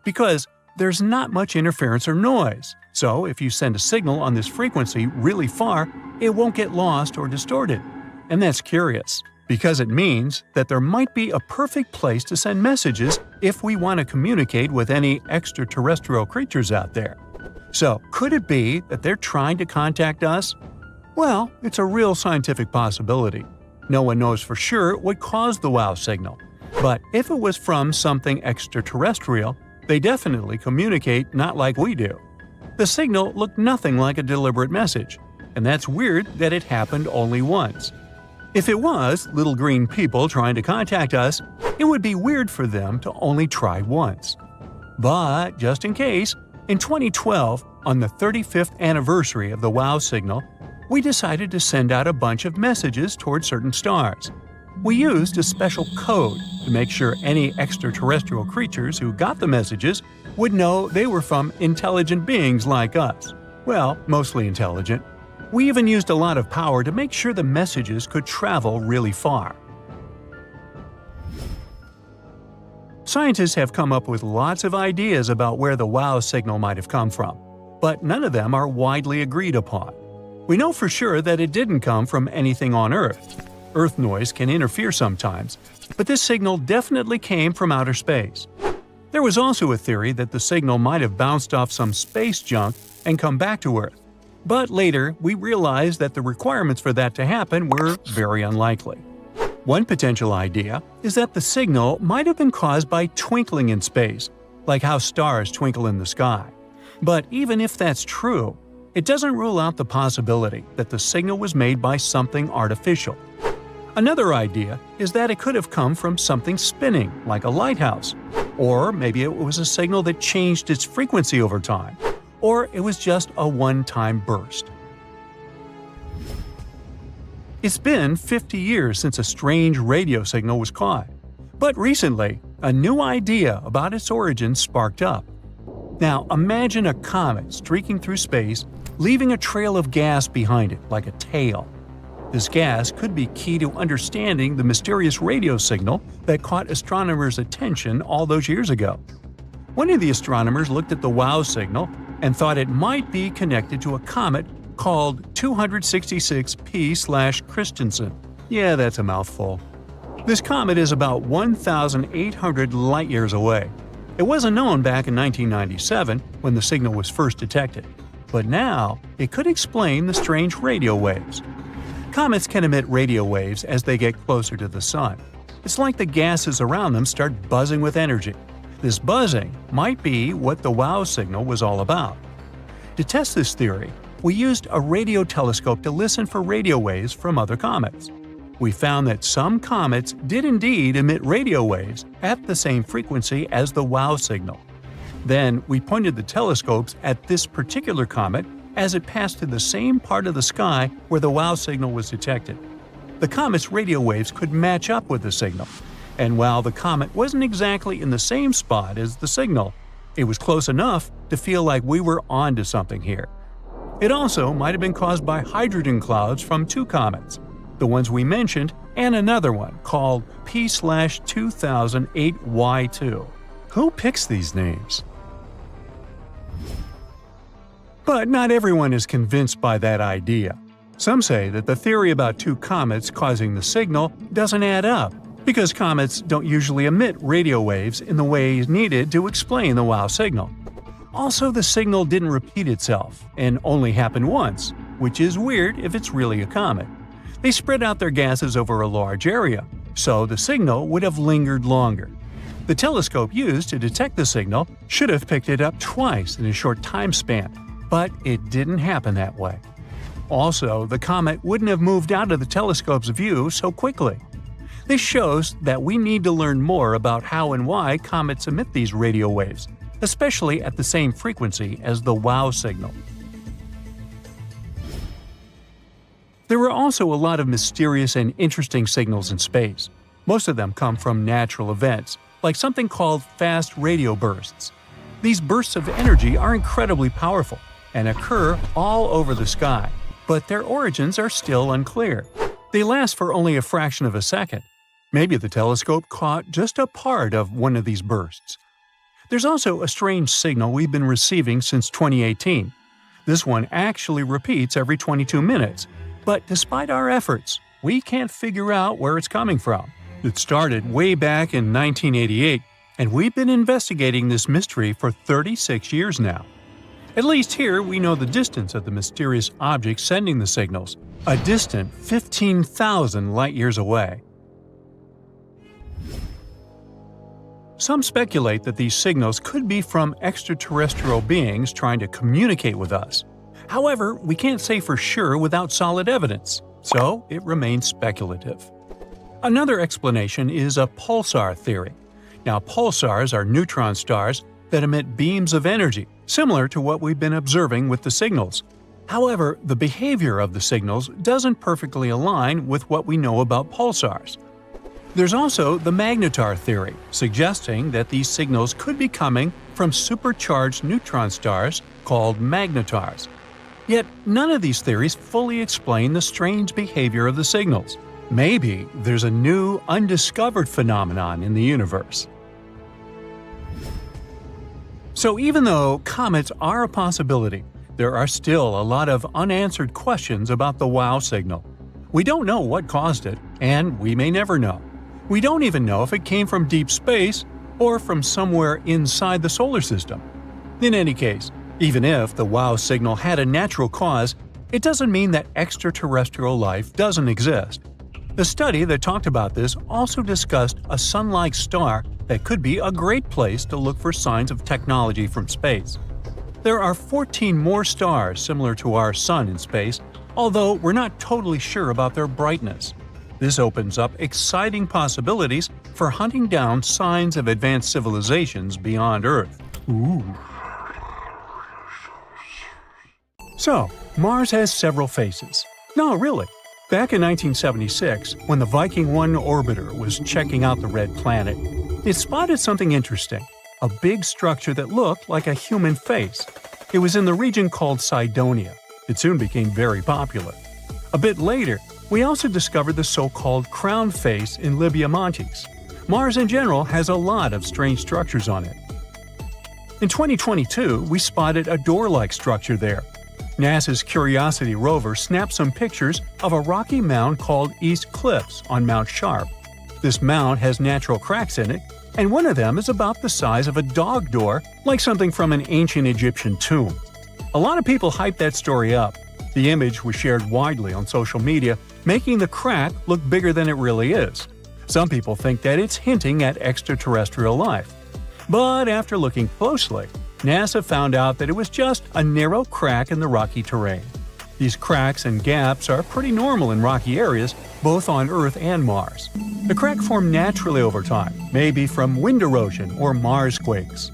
Because there's not much interference or noise, so if you send a signal on this frequency really far, it won't get lost or distorted. And that's curious, because it means that there might be a perfect place to send messages if we want to communicate with any extraterrestrial creatures out there. So, could it be that they're trying to contact us? Well, it's a real scientific possibility. No one knows for sure what caused the WOW signal. But if it was from something extraterrestrial, they definitely communicate not like we do. The signal looked nothing like a deliberate message, and that's weird that it happened only once. If it was little green people trying to contact us, it would be weird for them to only try once. But just in case, in 2012, on the 35th anniversary of the WOW signal, we decided to send out a bunch of messages toward certain stars. We used a special code to make sure any extraterrestrial creatures who got the messages would know they were from intelligent beings like us. Well, mostly intelligent. We even used a lot of power to make sure the messages could travel really far. Scientists have come up with lots of ideas about where the WOW signal might have come from, but none of them are widely agreed upon. We know for sure that it didn't come from anything on Earth. Earth noise can interfere sometimes, but this signal definitely came from outer space. There was also a theory that the signal might have bounced off some space junk and come back to Earth. But later, we realized that the requirements for that to happen were very unlikely. One potential idea is that the signal might have been caused by twinkling in space, like how stars twinkle in the sky. But even if that's true, it doesn't rule out the possibility that the signal was made by something artificial. Another idea is that it could have come from something spinning, like a lighthouse. Or maybe it was a signal that changed its frequency over time. Or it was just a one-time burst. It's been 50 years since a strange radio signal was caught. But recently, a new idea about its origin sparked up. Now imagine a comet streaking through space, leaving a trail of gas behind it like a tail. This gas could be key to understanding the mysterious radio signal that caught astronomers' attention all those years ago. One of the astronomers looked at the WOW signal and thought it might be connected to a comet called 266P/Christensen. Yeah, that's a mouthful. This comet is about 1,800 light-years away. It wasn't known back in 1997 when the signal was first detected, but now it could explain the strange radio waves. Comets can emit radio waves as they get closer to the Sun. It's like the gases around them start buzzing with energy. This buzzing might be what the WOW signal was all about. To test this theory, we used a radio telescope to listen for radio waves from other comets. We found that some comets did indeed emit radio waves at the same frequency as the WOW signal. Then we pointed the telescopes at this particular comet as it passed through the same part of the sky where the WOW signal was detected. The comet's radio waves could match up with the signal, and while the comet wasn't exactly in the same spot as the signal, it was close enough to feel like we were onto something here. It also might have been caused by hydrogen clouds from two comets, the ones we mentioned and another one called P/2008Y2. Who picks these names? But not everyone is convinced by that idea. Some say that the theory about two comets causing the signal doesn't add up, because comets don't usually emit radio waves in the ways needed to explain the WOW signal. Also, the signal didn't repeat itself and only happened once, which is weird if it's really a comet. They spread out their gases over a large area, so the signal would have lingered longer. The telescope used to detect the signal should have picked it up twice in a short time span, but it didn't happen that way. Also, the comet wouldn't have moved out of the telescope's view so quickly. This shows that we need to learn more about how and why comets emit these radio waves, especially at the same frequency as the WOW signal. There are also a lot of mysterious and interesting signals in space. Most of them come from natural events, like something called fast radio bursts. These bursts of energy are incredibly powerful and occur all over the sky, but their origins are still unclear. They last for only a fraction of a second. Maybe the telescope caught just a part of one of these bursts. There's also a strange signal we've been receiving since 2018. This one actually repeats every 22 minutes, but despite our efforts, we can't figure out where it's coming from. It started way back in 1988, and we've been investigating this mystery for 36 years now. At least here we know the distance of the mysterious object sending the signals, a distant 15,000 light-years away. Some speculate that these signals could be from extraterrestrial beings trying to communicate with us. However, we can't say for sure without solid evidence, so it remains speculative. Another explanation is a pulsar theory. Now, pulsars are neutron stars that emit beams of energy, similar to what we've been observing with the signals. However, the behavior of the signals doesn't perfectly align with what we know about pulsars. There's also the magnetar theory, suggesting that these signals could be coming from supercharged neutron stars called magnetars. Yet, none of these theories fully explain the strange behavior of the signals. Maybe there's a new, undiscovered phenomenon in the universe. So even though comets are a possibility, there are still a lot of unanswered questions about the WOW signal. We don't know what caused it, and we may never know. We don't even know if it came from deep space or from somewhere inside the solar system. In any case, even if the WOW signal had a natural cause, it doesn't mean that extraterrestrial life doesn't exist. The study that talked about this also discussed a sun-like star that could be a great place to look for signs of technology from space. There are 14 more stars similar to our Sun in space, although we're not totally sure about their brightness. This opens up exciting possibilities for hunting down signs of advanced civilizations beyond Earth. Ooh. So, Mars has several faces. No, really. Back in 1976, when the Viking 1 orbiter was checking out the red planet, it spotted something interesting, a big structure that looked like a human face. It was in the region called Cydonia. It soon became very popular. A bit later, we also discovered the so-called crown face in Libya Montes. Mars in general has a lot of strange structures on it. In 2022, we spotted a door-like structure there. NASA's Curiosity rover snapped some pictures of a rocky mound called East Cliffs on Mount Sharp. This mound has natural cracks in it, and one of them is about the size of a dog door, like something from an ancient Egyptian tomb. A lot of people hyped that story up. The image was shared widely on social media, making the crack look bigger than it really is. Some people think that it's hinting at extraterrestrial life. But after looking closely, NASA found out that it was just a narrow crack in the rocky terrain. These cracks and gaps are pretty normal in rocky areas, both on Earth and Mars. The crack formed naturally over time, maybe from wind erosion or Mars quakes.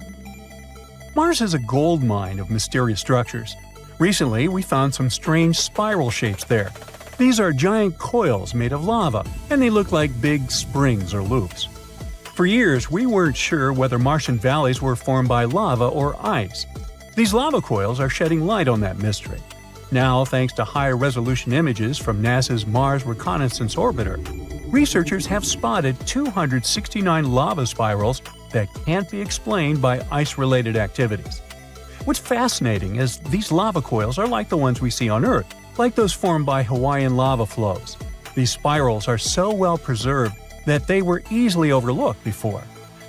Mars is a gold mine of mysterious structures. Recently, we found some strange spiral shapes there. These are giant coils made of lava, and they look like big springs or loops. For years, we weren't sure whether Martian valleys were formed by lava or ice. These lava coils are shedding light on that mystery. Now, thanks to high-resolution images from NASA's Mars Reconnaissance Orbiter, researchers have spotted 269 lava spirals that can't be explained by ice-related activities. What's fascinating is these lava coils are like the ones we see on Earth, like those formed by Hawaiian lava flows. These spirals are so well preserved that they were easily overlooked before.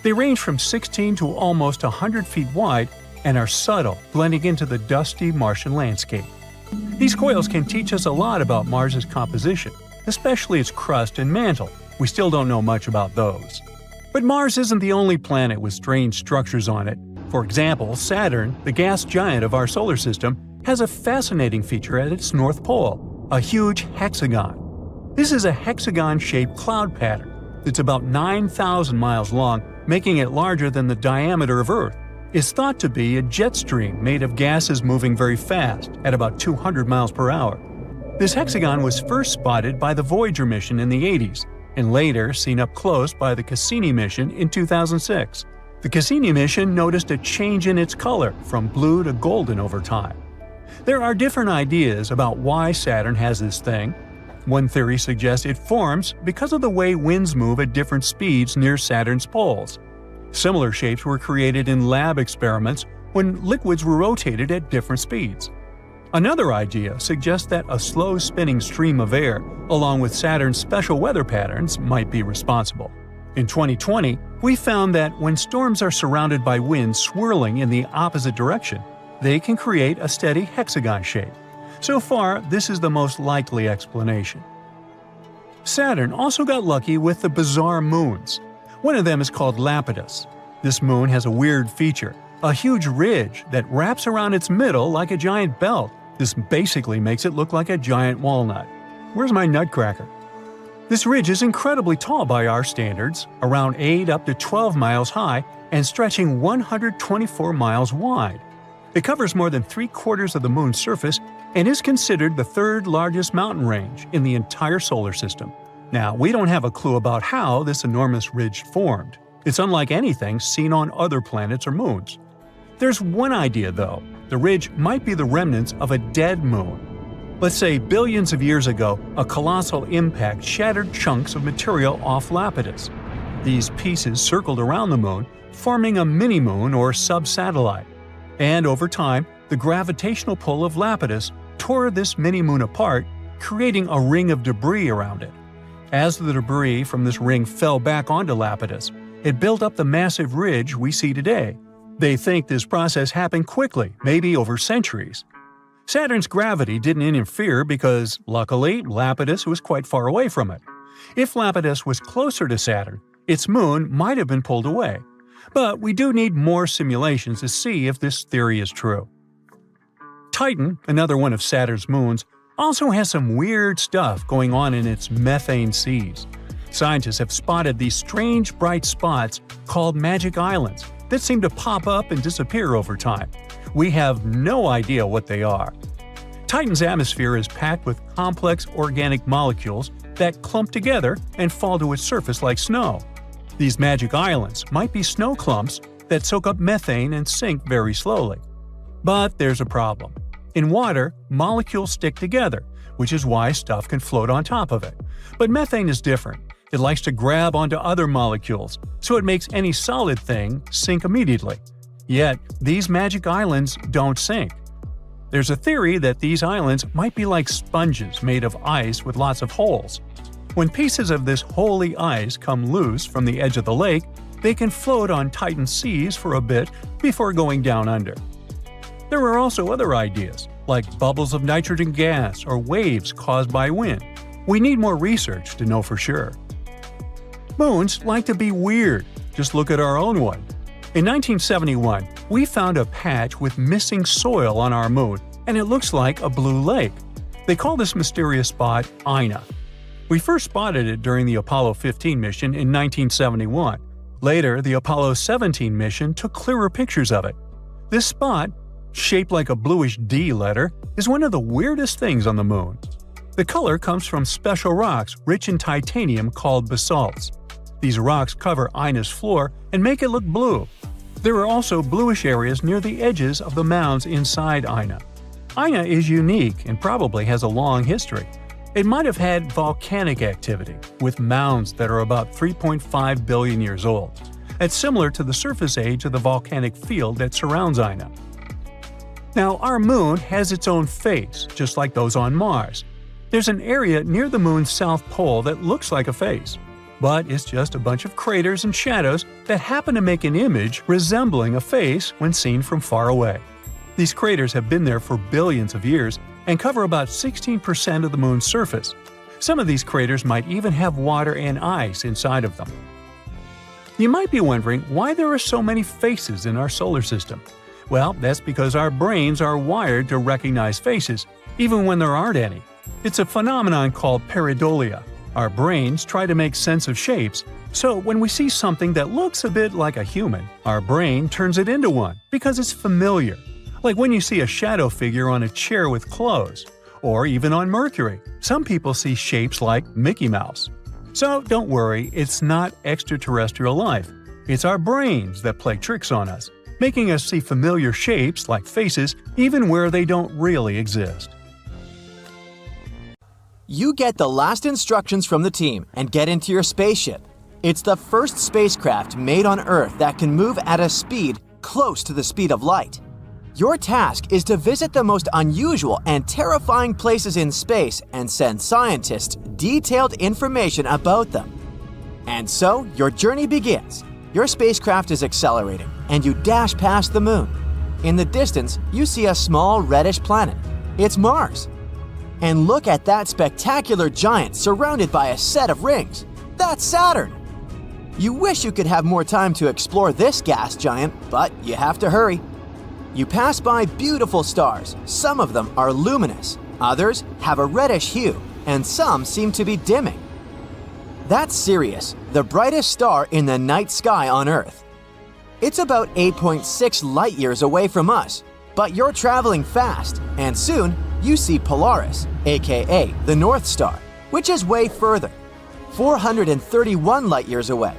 They range from 16 to almost 100 feet wide and are subtle, blending into the dusty Martian landscape. These coils can teach us a lot about Mars's composition, especially its crust and mantle. We still don't know much about those. But Mars isn't the only planet with strange structures on it. For example, Saturn, the gas giant of our solar system, has a fascinating feature at its north pole, a huge hexagon. This is a hexagon-shaped cloud pattern. It's about 9,000 miles long, making it larger than the diameter of Earth. It's thought to be a jet stream made of gases moving very fast, at about 200 miles per hour. This hexagon was first spotted by the Voyager mission in the 80s, and later seen up close by the Cassini mission in 2006. The Cassini mission noticed a change in its color from blue to golden over time. There are different ideas about why Saturn has this thing. One theory suggests it forms because of the way winds move at different speeds near Saturn's poles. Similar shapes were created in lab experiments when liquids were rotated at different speeds. Another idea suggests that a slow spinning stream of air, along with Saturn's special weather patterns, might be responsible. In 2020, we found that when storms are surrounded by winds swirling in the opposite direction, they can create a steady hexagon shape. So far, this is the most likely explanation. Saturn also got lucky with the bizarre moons. One of them is called Lapidus. This moon has a weird feature, a huge ridge that wraps around its middle like a giant belt. This basically makes it look like a giant walnut. Where's my nutcracker? This ridge is incredibly tall by our standards, around 8 up to 12 miles high and stretching 124 miles wide. It covers more than 3/4 of the moon's surface and is considered the third largest mountain range in the entire solar system. Now, we don't have a clue about how this enormous ridge formed. It's unlike anything seen on other planets or moons. There's one idea, though. The ridge might be the remnants of a dead moon. Let's say billions of years ago, a colossal impact shattered chunks of material off Lapidus. These pieces circled around the moon, forming a mini-moon or sub-satellite. And over time, the gravitational pull of Lapidus tore this mini-moon apart, creating a ring of debris around it. As the debris from this ring fell back onto Lapidus, it built up the massive ridge we see today. They think this process happened quickly, maybe over centuries. Saturn's gravity didn't interfere because, luckily, Lapidus was quite far away from it. If Lapidus was closer to Saturn, its moon might have been pulled away. But we do need more simulations to see if this theory is true. Titan, another one of Saturn's moons, also has some weird stuff going on in its methane seas. Scientists have spotted these strange bright spots called magic islands that seem to pop up and disappear over time. We have no idea what they are. Titan's atmosphere is packed with complex organic molecules that clump together and fall to its surface like snow. These magic islands might be snow clumps that soak up methane and sink very slowly. But there's a problem. In water, molecules stick together, which is why stuff can float on top of it. But methane is different. It likes to grab onto other molecules, so it makes any solid thing sink immediately. Yet, these magic islands don't sink. There's a theory that these islands might be like sponges made of ice with lots of holes. When pieces of this holy ice come loose from the edge of the lake, they can float on Titan's seas for a bit before going down under. There are also other ideas, like bubbles of nitrogen gas or waves caused by wind. We need more research to know for sure. Moons like to be weird. Just look at our own one. In 1971, we found a patch with missing soil on our moon, and it looks like a blue lake. They call this mysterious spot Ina. We first spotted it during the Apollo 15 mission in 1971. Later, the Apollo 17 mission took clearer pictures of it. This spot, shaped like a bluish D letter, is one of the weirdest things on the moon. The color comes from special rocks rich in titanium called basalts. These rocks cover Ina's floor and make it look blue. There are also bluish areas near the edges of the mounds inside Ina. Ina is unique and probably has a long history. It might have had volcanic activity, with mounds that are about 3.5 billion years old. It's similar to the surface age of the volcanic field that surrounds Ina. Now, our moon has its own face, just like those on Mars. There's an area near the moon's south pole that looks like a face, but it's just a bunch of craters and shadows that happen to make an image resembling a face when seen from far away. These craters have been there for billions of years and cover about 16% of the moon's surface. Some of these craters might even have water and ice inside of them. You might be wondering why there are so many faces in our solar system. Well, that's because our brains are wired to recognize faces, even when there aren't any. It's a phenomenon called pareidolia. Our brains try to make sense of shapes, so when we see something that looks a bit like a human, our brain turns it into one because it's familiar. Like when you see a shadow figure on a chair with clothes, or even on Mercury. Some people see shapes like Mickey Mouse. So don't worry, it's not extraterrestrial life. It's our brains that play tricks on us, making us see familiar shapes like faces even where they don't really exist. You get the last instructions from the team and get into your spaceship. It's the first spacecraft made on Earth that can move at a speed close to the speed of light. Your task is to visit the most unusual and terrifying places in space and send scientists detailed information about them. And so, your journey begins. Your spacecraft is accelerating, and you dash past the moon. In the distance, you see a small reddish planet. It's Mars. And look at that spectacular giant surrounded by a set of rings. That's Saturn. You wish you could have more time to explore this gas giant, but you have to hurry. You pass by beautiful stars. Some of them are luminous, others have a reddish hue, and some seem to be dimming. That's Sirius, the brightest star in the night sky on Earth. It's about 8.6 light-years away from us, but you're traveling fast, and soon you see Polaris, aka the North Star, which is way further, 431 light-years away.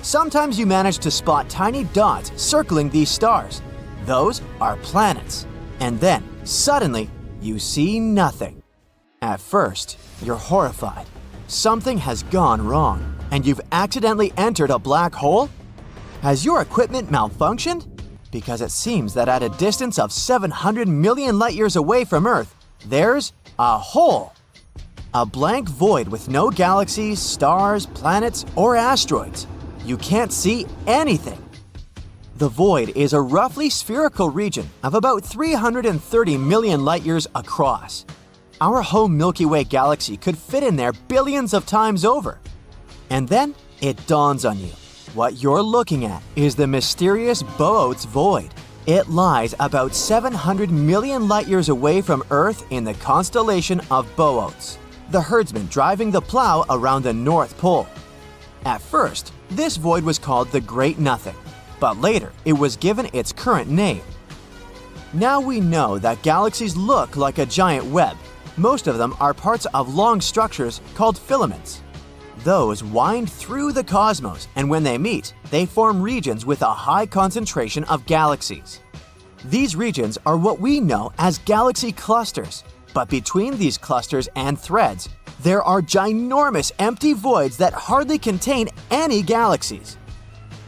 Sometimes you manage to spot tiny dots circling these stars. Those are planets. And then, suddenly, you see nothing. At first, you're horrified. Something has gone wrong, and you've accidentally entered a black hole? Has your equipment malfunctioned? Because it seems that at a distance of 700 million light-years away from Earth, there's a hole. A blank void with no galaxies, stars, planets, or asteroids. You can't see anything. The void is a roughly spherical region of about 330 million light-years across. our home Milky Way galaxy could fit in there billions of times over. And then it dawns on you. What you're looking at is the mysterious Boötes void. It lies about 700 million light-years away from Earth in the constellation of Boötes, the herdsman driving the plow around the North Pole. At first, this void was called the Great Nothing, but later it was given its current name. Now we know that galaxies look like a giant web. Most of them are parts of long structures called filaments. Those wind through the cosmos, and when they meet, they form regions with a high concentration of galaxies. These regions are what we know as galaxy clusters, but between these clusters and threads, there are ginormous empty voids that hardly contain any galaxies.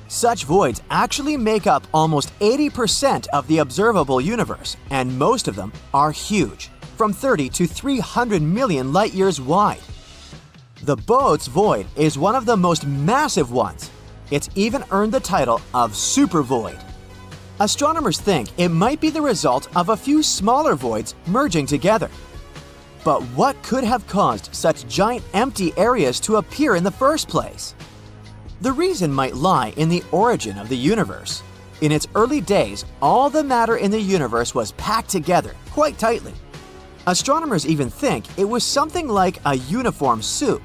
Such voids actually make up almost 80% of the observable universe, and most of them are huge, from 30 to 300 million light-years wide. The Boötes void is one of the most massive ones. It's even earned the title of supervoid. Astronomers think it might be the result of a few smaller voids merging together. But what could have caused such giant empty areas to appear in the first place? The reason might lie in the origin of the universe. In its early days, all the matter in the universe was packed together quite tightly. Astronomers even think it was something like a uniform soup.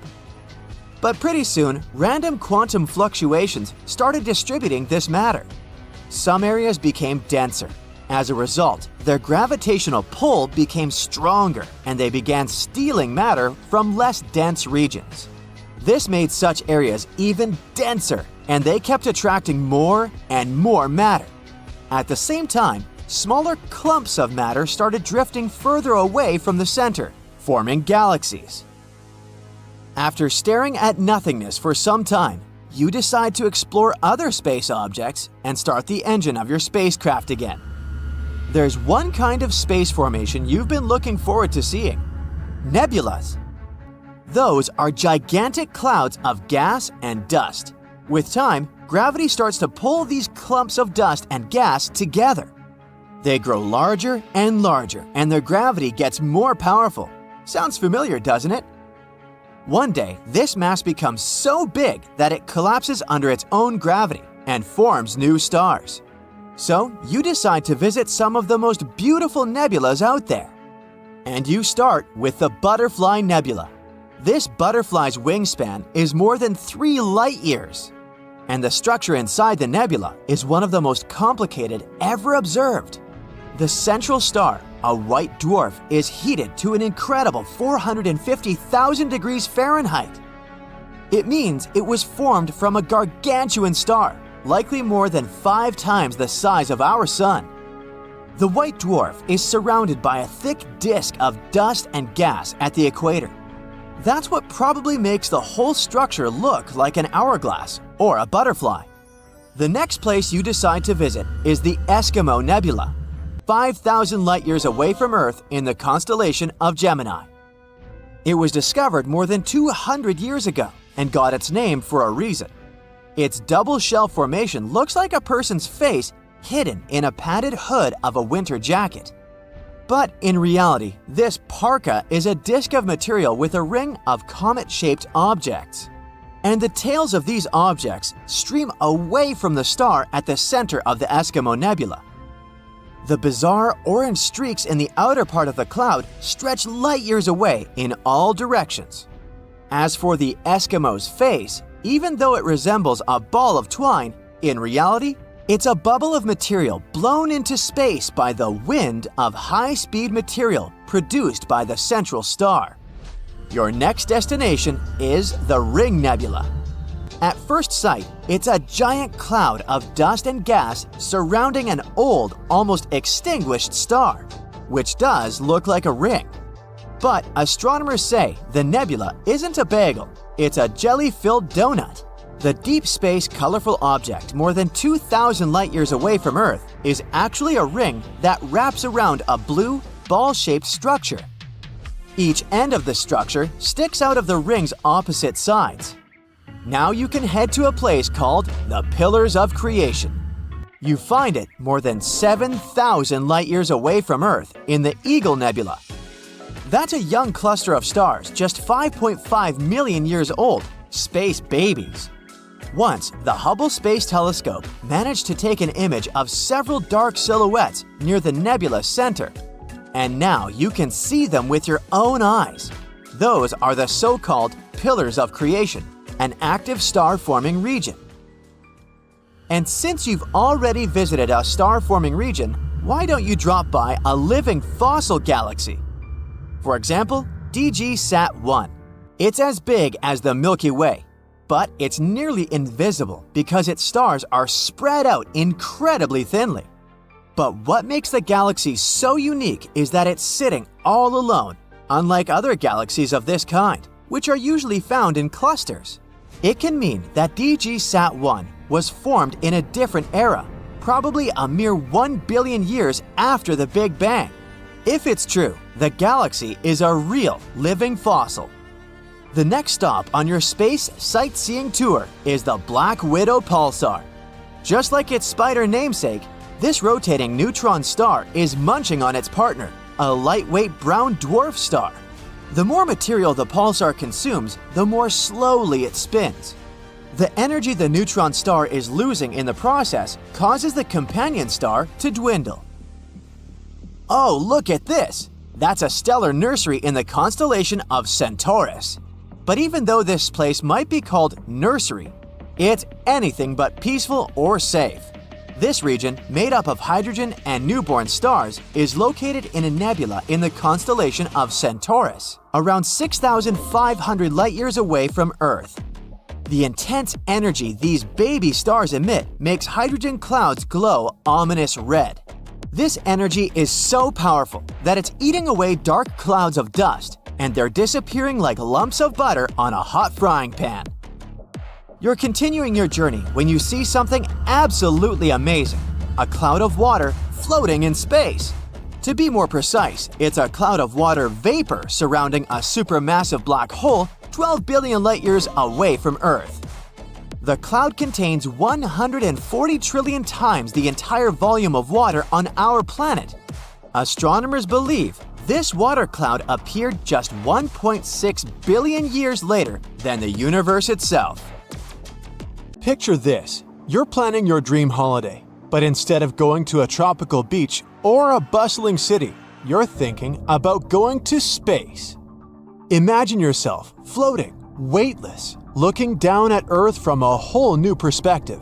But pretty soon, random quantum fluctuations started distributing this matter. Some areas became denser. As a result, their gravitational pull became stronger, and they began stealing matter from less dense regions. This made such areas even denser, and they kept attracting more and more matter. At the same time, smaller clumps of matter started drifting further away from the center, forming galaxies. After staring at nothingness for some time, you decide to explore other space objects and start the engine of your spacecraft again. There's one kind of space formation you've been looking forward to seeing: nebulas. Those are gigantic clouds of gas and dust. With time, gravity starts to pull these clumps of dust and gas together. They grow larger and larger, and their gravity gets more powerful. Sounds familiar, doesn't it? One day, this mass becomes so big that it collapses under its own gravity and forms new stars. So, you decide to visit some of the most beautiful nebulas out there. And you start with the Butterfly Nebula. This butterfly's wingspan is more than 3 light-years. And the structure inside the nebula is one of the most complicated ever observed. The central star, a white dwarf, is heated to an incredible 450,000 degrees Fahrenheit. It means it was formed from a gargantuan star, likely more than 5 times the size of our Sun. The white dwarf is surrounded by a thick disk of dust and gas at the equator. That's what probably makes the whole structure look like an hourglass or a butterfly. The next place you decide to visit is the Eskimo Nebula, 5,000 light-years away from Earth in the constellation of Gemini. It was discovered more than 200 years ago and got its name for a reason. Its double shell formation looks like a person's face hidden in a padded hood of a winter jacket. But in reality, this parka is a disk of material with a ring of comet-shaped objects. And the tails of these objects stream away from the star at the center of the Eskimo Nebula. The bizarre orange streaks in the outer part of the cloud stretch light-years away in all directions. As for the Eskimo's face, even though it resembles a ball of twine, in reality, it's a bubble of material blown into space by the wind of high-speed material produced by the central star. Your next destination is the Ring Nebula. At first sight, it's a giant cloud of dust and gas surrounding an old, almost extinguished star, which does look like a ring. But astronomers say the nebula isn't a bagel, it's a jelly-filled donut. The deep space colorful object more than 2,000 light-years away from Earth is actually a ring that wraps around a blue, ball-shaped structure. Each end of the structure sticks out of the ring's opposite sides. Now you can head to a place called the Pillars of Creation. You find it more than 7,000 light-years away from Earth in the Eagle Nebula. That's a young cluster of stars just 5.5 million years old, space babies. Once, the Hubble Space Telescope managed to take an image of several dark silhouettes near the nebula's center. And now you can see them with your own eyes. Those are the so-called pillars of creation, an active star-forming region. And since you've already visited a star-forming region, why don't you drop by a living fossil galaxy? For example, DG-SAT-1. It's as big as the Milky Way, but it's nearly invisible because its stars are spread out incredibly thinly. But what makes the galaxy so unique is that it's sitting all alone, unlike other galaxies of this kind, which are usually found in clusters. It can mean that DG-SAT-1 was formed in a different era, probably a mere 1 billion years after the Big Bang. If it's true, the galaxy is a real living fossil. The next stop on your space sightseeing tour is the Black Widow Pulsar. Just like its spider namesake, this rotating neutron star is munching on its partner, a lightweight brown dwarf star. The more material the pulsar consumes, the more slowly it spins. The energy the neutron star is losing in the process causes the companion star to dwindle. Oh, look at this! That's a stellar nursery in the constellation of Centaurus. But even though this place might be called nursery, it's anything but peaceful or safe. This region, made up of hydrogen and newborn stars, is located in a nebula in the constellation of Centaurus, around 6,500 light-years away from Earth. The intense energy these baby stars emit makes hydrogen clouds glow ominous red. This energy is so powerful that it's eating away dark clouds of dust, and they're disappearing like lumps of butter on a hot frying pan. You're continuing your journey when you see something absolutely amazing, a cloud of water floating in space. To be more precise, it's a cloud of water vapor surrounding a supermassive black hole 12 billion light-years away from Earth. The cloud contains 140 trillion times the entire volume of water on our planet. Astronomers believe this water cloud appeared just 1.6 billion years later than the universe itself. Picture this. You're planning your dream holiday, but instead of going to a tropical beach or a bustling city, you're thinking about going to space. Imagine yourself floating, weightless, looking down at Earth from a whole new perspective.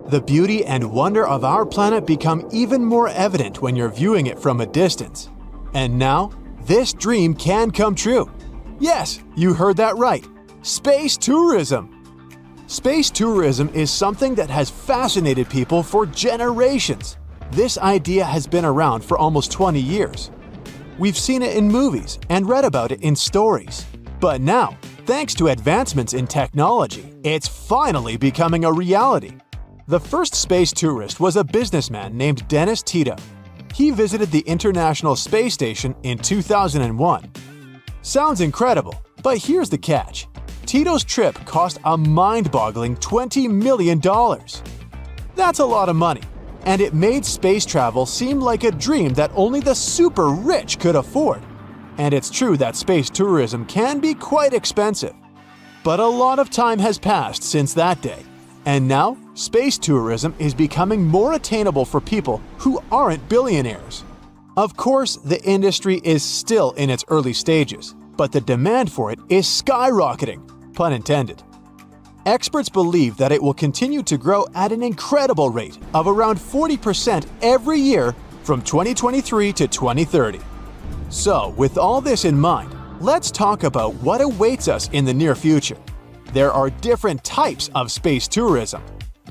The beauty and wonder of our planet become even more evident when you're viewing it from a distance. And now, this dream can come true. Yes, you heard that right. Space tourism. Space tourism is something that has fascinated people for generations. This idea has been around for almost 20 years. We've seen it in movies and read about it in stories. But now, thanks to advancements in technology, it's finally becoming a reality. The first space tourist was a businessman named Dennis Tito. He visited the International Space Station in 2001. Sounds incredible, but here's the catch. Tito's trip cost a mind-boggling $20 million. That's a lot of money, and it made space travel seem like a dream that only the super rich could afford. And it's true that space tourism can be quite expensive. But a lot of time has passed since that day, and now space tourism is becoming more attainable for people who aren't billionaires. Of course, the industry is still in its early stages, but the demand for it is skyrocketing, pun intended. Experts believe that it will continue to grow at an incredible rate of around 40% every year from 2023 to 2030. So, with all this in mind, let's talk about what awaits us in the near future. There are different types of space tourism.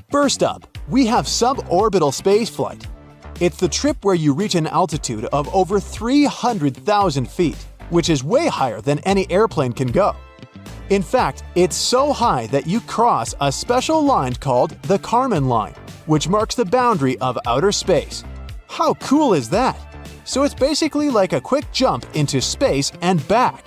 First up, we have suborbital spaceflight. It's the trip where you reach an altitude of over 300,000 feet, which is way higher than any airplane can go. In fact, it's so high that you cross a special line called the Kármán line, which marks the boundary of outer space. How cool is that? So it's basically like a quick jump into space and back.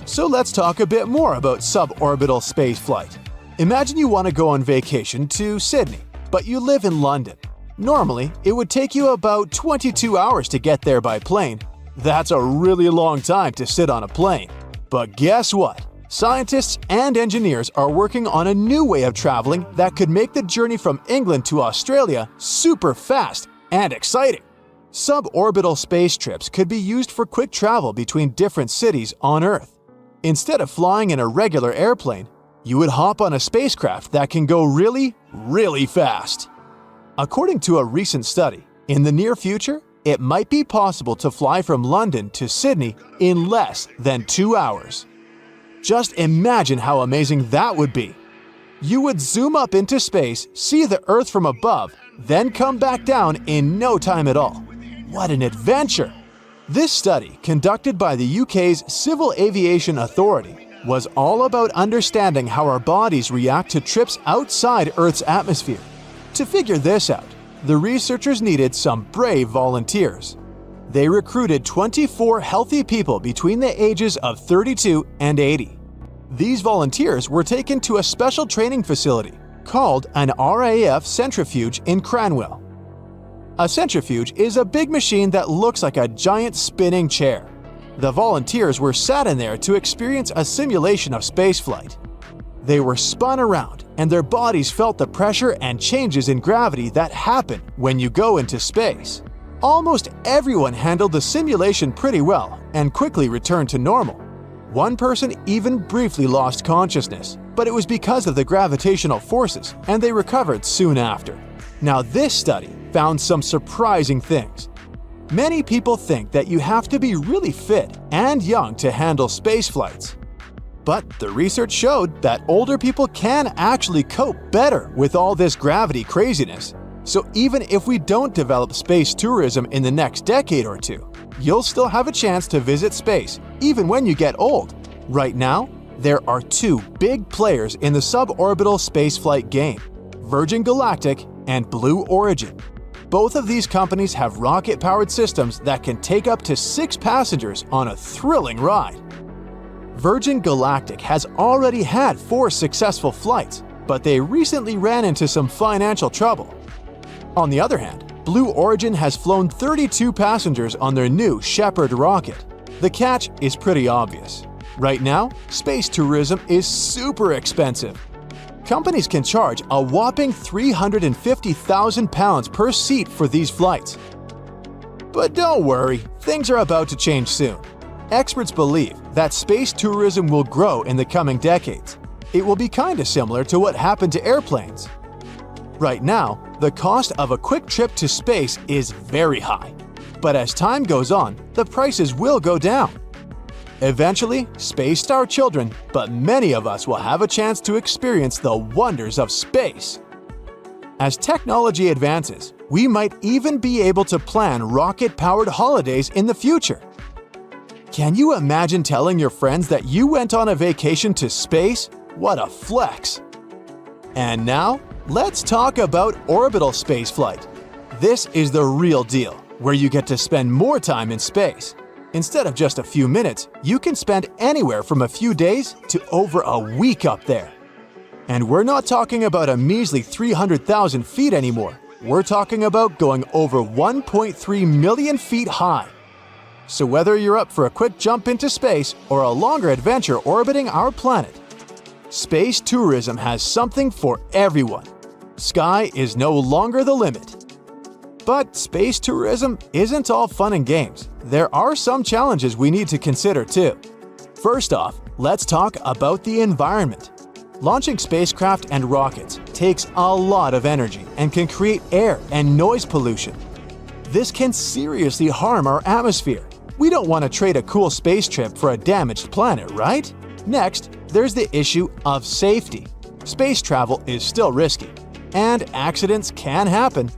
So let's talk a bit more about suborbital spaceflight. Imagine you want to go on vacation to Sydney, but you live in London. Normally, it would take you about 22 hours to get there by plane, That's a really long time to sit on a plane. But guess what? Scientists and engineers are working on a new way of traveling that could make the journey from England to Australia super fast and exciting. Suborbital space trips could be used for quick travel between different cities on Earth. Instead of flying in a regular airplane, you would hop on a spacecraft that can go really, really fast. According to a recent study, in the near future, it might be possible to fly from London to Sydney in less than 2 hours. Just imagine how amazing that would be. You would zoom up into space, see the Earth from above, then come back down in no time at all. What an adventure! This study, conducted by the UK's Civil Aviation Authority, was all about understanding how our bodies react to trips outside Earth's atmosphere. To figure this out, the researchers needed some brave volunteers. They recruited 24 healthy people between the ages of 32 and 80. These volunteers were taken to a special training facility called an RAF centrifuge in Cranwell. A centrifuge is a big machine that looks like a giant spinning chair. The volunteers were sat in there to experience a simulation of spaceflight. They were spun around, and their bodies felt the pressure and changes in gravity that happen when you go into space. Almost everyone handled the simulation pretty well and quickly returned to normal. One person even briefly lost consciousness, but it was because of the gravitational forces, and they recovered soon after. Now, this study found some surprising things. Many people think that you have to be really fit and young to handle space flights. But the research showed that older people can actually cope better with all this gravity craziness. So even if we don't develop space tourism in the next decade or two, you'll still have a chance to visit space, even when you get old. Right now, there are two big players in the suborbital spaceflight game: Virgin Galactic and Blue Origin. Both of these companies have rocket-powered systems that can take up to 6 passengers on a thrilling ride. Virgin Galactic has already had 4 successful flights, but they recently ran into some financial trouble. On the other hand, Blue Origin has flown 32 passengers on their new Shepard rocket. The catch is pretty obvious. Right now, space tourism is super expensive. Companies can charge a whopping £350,000 per seat for these flights. But don't worry, things are about to change soon. Experts believe that space tourism will grow in the coming decades. It will be kinda similar to what happened to airplanes. Right now, the cost of a quick trip to space is very high. But as time goes on, the prices will go down. Eventually, space our children, but many of us will have a chance to experience the wonders of space. As technology advances, we might even be able to plan rocket-powered holidays in the future. Can you imagine telling your friends that you went on a vacation to space? What a flex! And now, let's talk about orbital spaceflight. This is the real deal, where you get to spend more time in space. Instead of just a few minutes, you can spend anywhere from a few days to over a week up there. And we're not talking about a measly 300,000 feet anymore. We're talking about going over 1.3 million feet high. So whether you're up for a quick jump into space or a longer adventure orbiting our planet, space tourism has something for everyone. Sky is no longer the limit. But space tourism isn't all fun and games. There are some challenges we need to consider too. First off, let's talk about the environment. Launching spacecraft and rockets takes a lot of energy and can create air and noise pollution. This can seriously harm our atmosphere. We don't want to trade a cool space trip for a damaged planet, right? Next, there's the issue of safety. Space travel is still risky, and accidents can happen.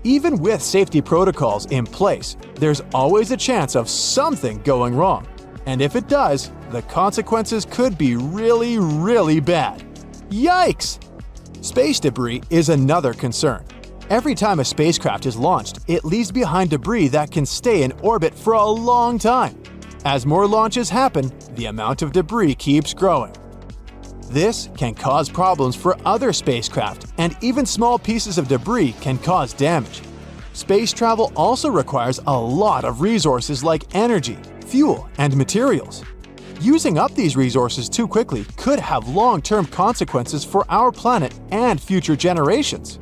Even with safety protocols in place, there's always a chance of something going wrong. And if it does, the consequences could be really, really bad. Yikes! Space debris is another concern. Every time a spacecraft is launched, it leaves behind debris that can stay in orbit for a long time. As more launches happen, the amount of debris keeps growing. This can cause problems for other spacecraft, and even small pieces of debris can cause damage. Space travel also requires a lot of resources like energy, fuel, and materials. Using up these resources too quickly could have long-term consequences for our planet and future generations.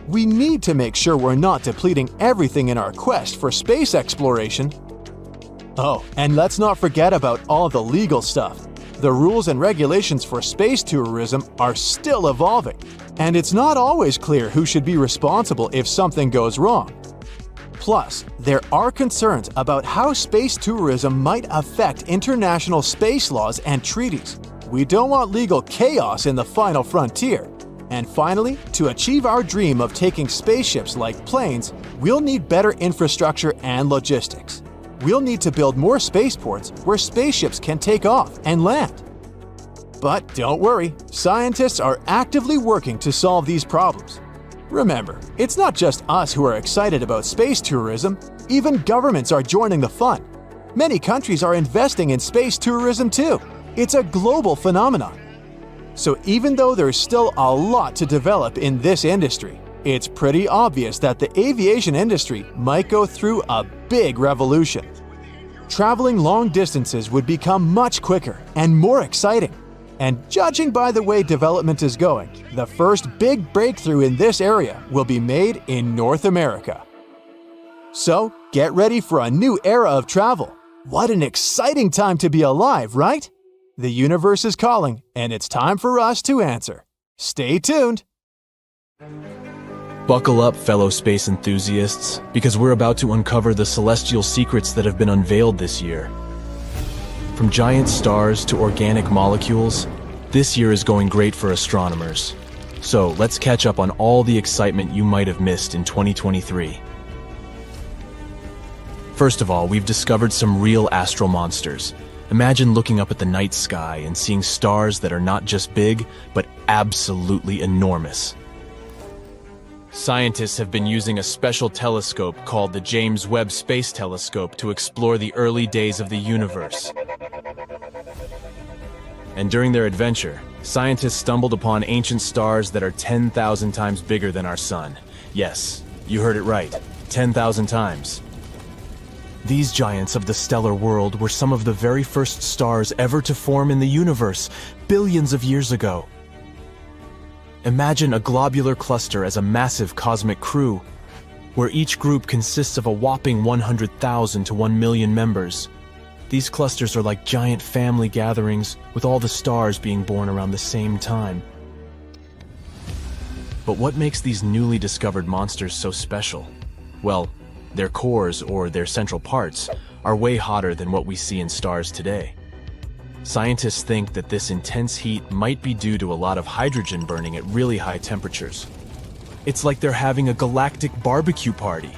We need to make sure we're not depleting everything in our quest for space exploration. Oh, and let's not forget about all the legal stuff. The rules and regulations for space tourism are still evolving, and it's not always clear who should be responsible if something goes wrong. Plus, there are concerns about how space tourism might affect international space laws and treaties. We don't want legal chaos in the final frontier. And finally, to achieve our dream of taking spaceships like planes, we'll need better infrastructure and logistics. We'll need to build more spaceports where spaceships can take off and land. But don't worry, scientists are actively working to solve these problems. Remember, it's not just us who are excited about space tourism, even governments are joining the fun. Many countries are investing in space tourism too. It's a global phenomenon. So even though there's still a lot to develop in this industry, it's pretty obvious that the aviation industry might go through a big revolution. Traveling long distances would become much quicker and more exciting. And judging by the way development is going, the first big breakthrough in this area will be made in North America. So, get ready for a new era of travel. What an exciting time to be alive, right? The universe is calling, and it's time for us to answer. Stay tuned! Buckle up, fellow space enthusiasts, because we're about to uncover the celestial secrets that have been unveiled this year. From giant stars to organic molecules, this year is going great for astronomers. So let's catch up on all the excitement you might have missed in 2023. First of all, we've discovered some real astral monsters. Imagine looking up at the night sky and seeing stars that are not just big, but absolutely enormous. Scientists have been using a special telescope called the James Webb Space Telescope to explore the early days of the universe. And during their adventure, scientists stumbled upon ancient stars that are 10,000 times bigger than our sun. Yes, you heard it right, 10,000 times. These giants of the stellar world were some of the very first stars ever to form in the universe, billions of years ago. Imagine a globular cluster as a massive cosmic crew, where each group consists of a whopping 100,000 to 1 million members. These clusters are like giant family gatherings, with all the stars being born around the same time. But what makes these newly discovered monsters so special? Well, their cores, or their central parts, are way hotter than what we see in stars today. Scientists think that this intense heat might be due to a lot of hydrogen burning at really high temperatures. It's like they're having a galactic barbecue party.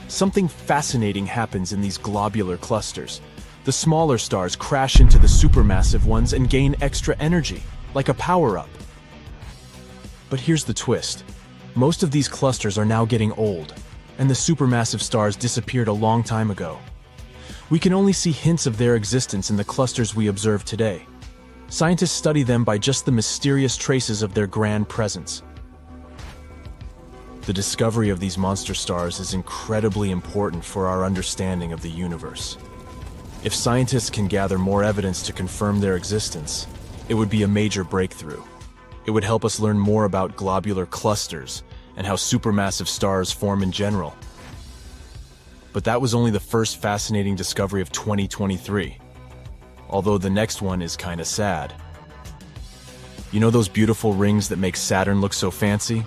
Something fascinating happens in these globular clusters. The smaller stars crash into the supermassive ones and gain extra energy, like a power-up. But here's the twist. Most of these clusters are now getting old, and the supermassive stars disappeared a long time ago. We can only see hints of their existence in the clusters we observe today. Scientists study them by just the mysterious traces of their grand presence. The discovery of these monster stars is incredibly important for our understanding of the universe. If scientists can gather more evidence to confirm their existence, it would be a major breakthrough. It would help us learn more about globular clusters and how supermassive stars form in general. But that was only the first fascinating discovery of 2023. Although the next one is kinda sad. You know those beautiful rings that make Saturn look so fancy?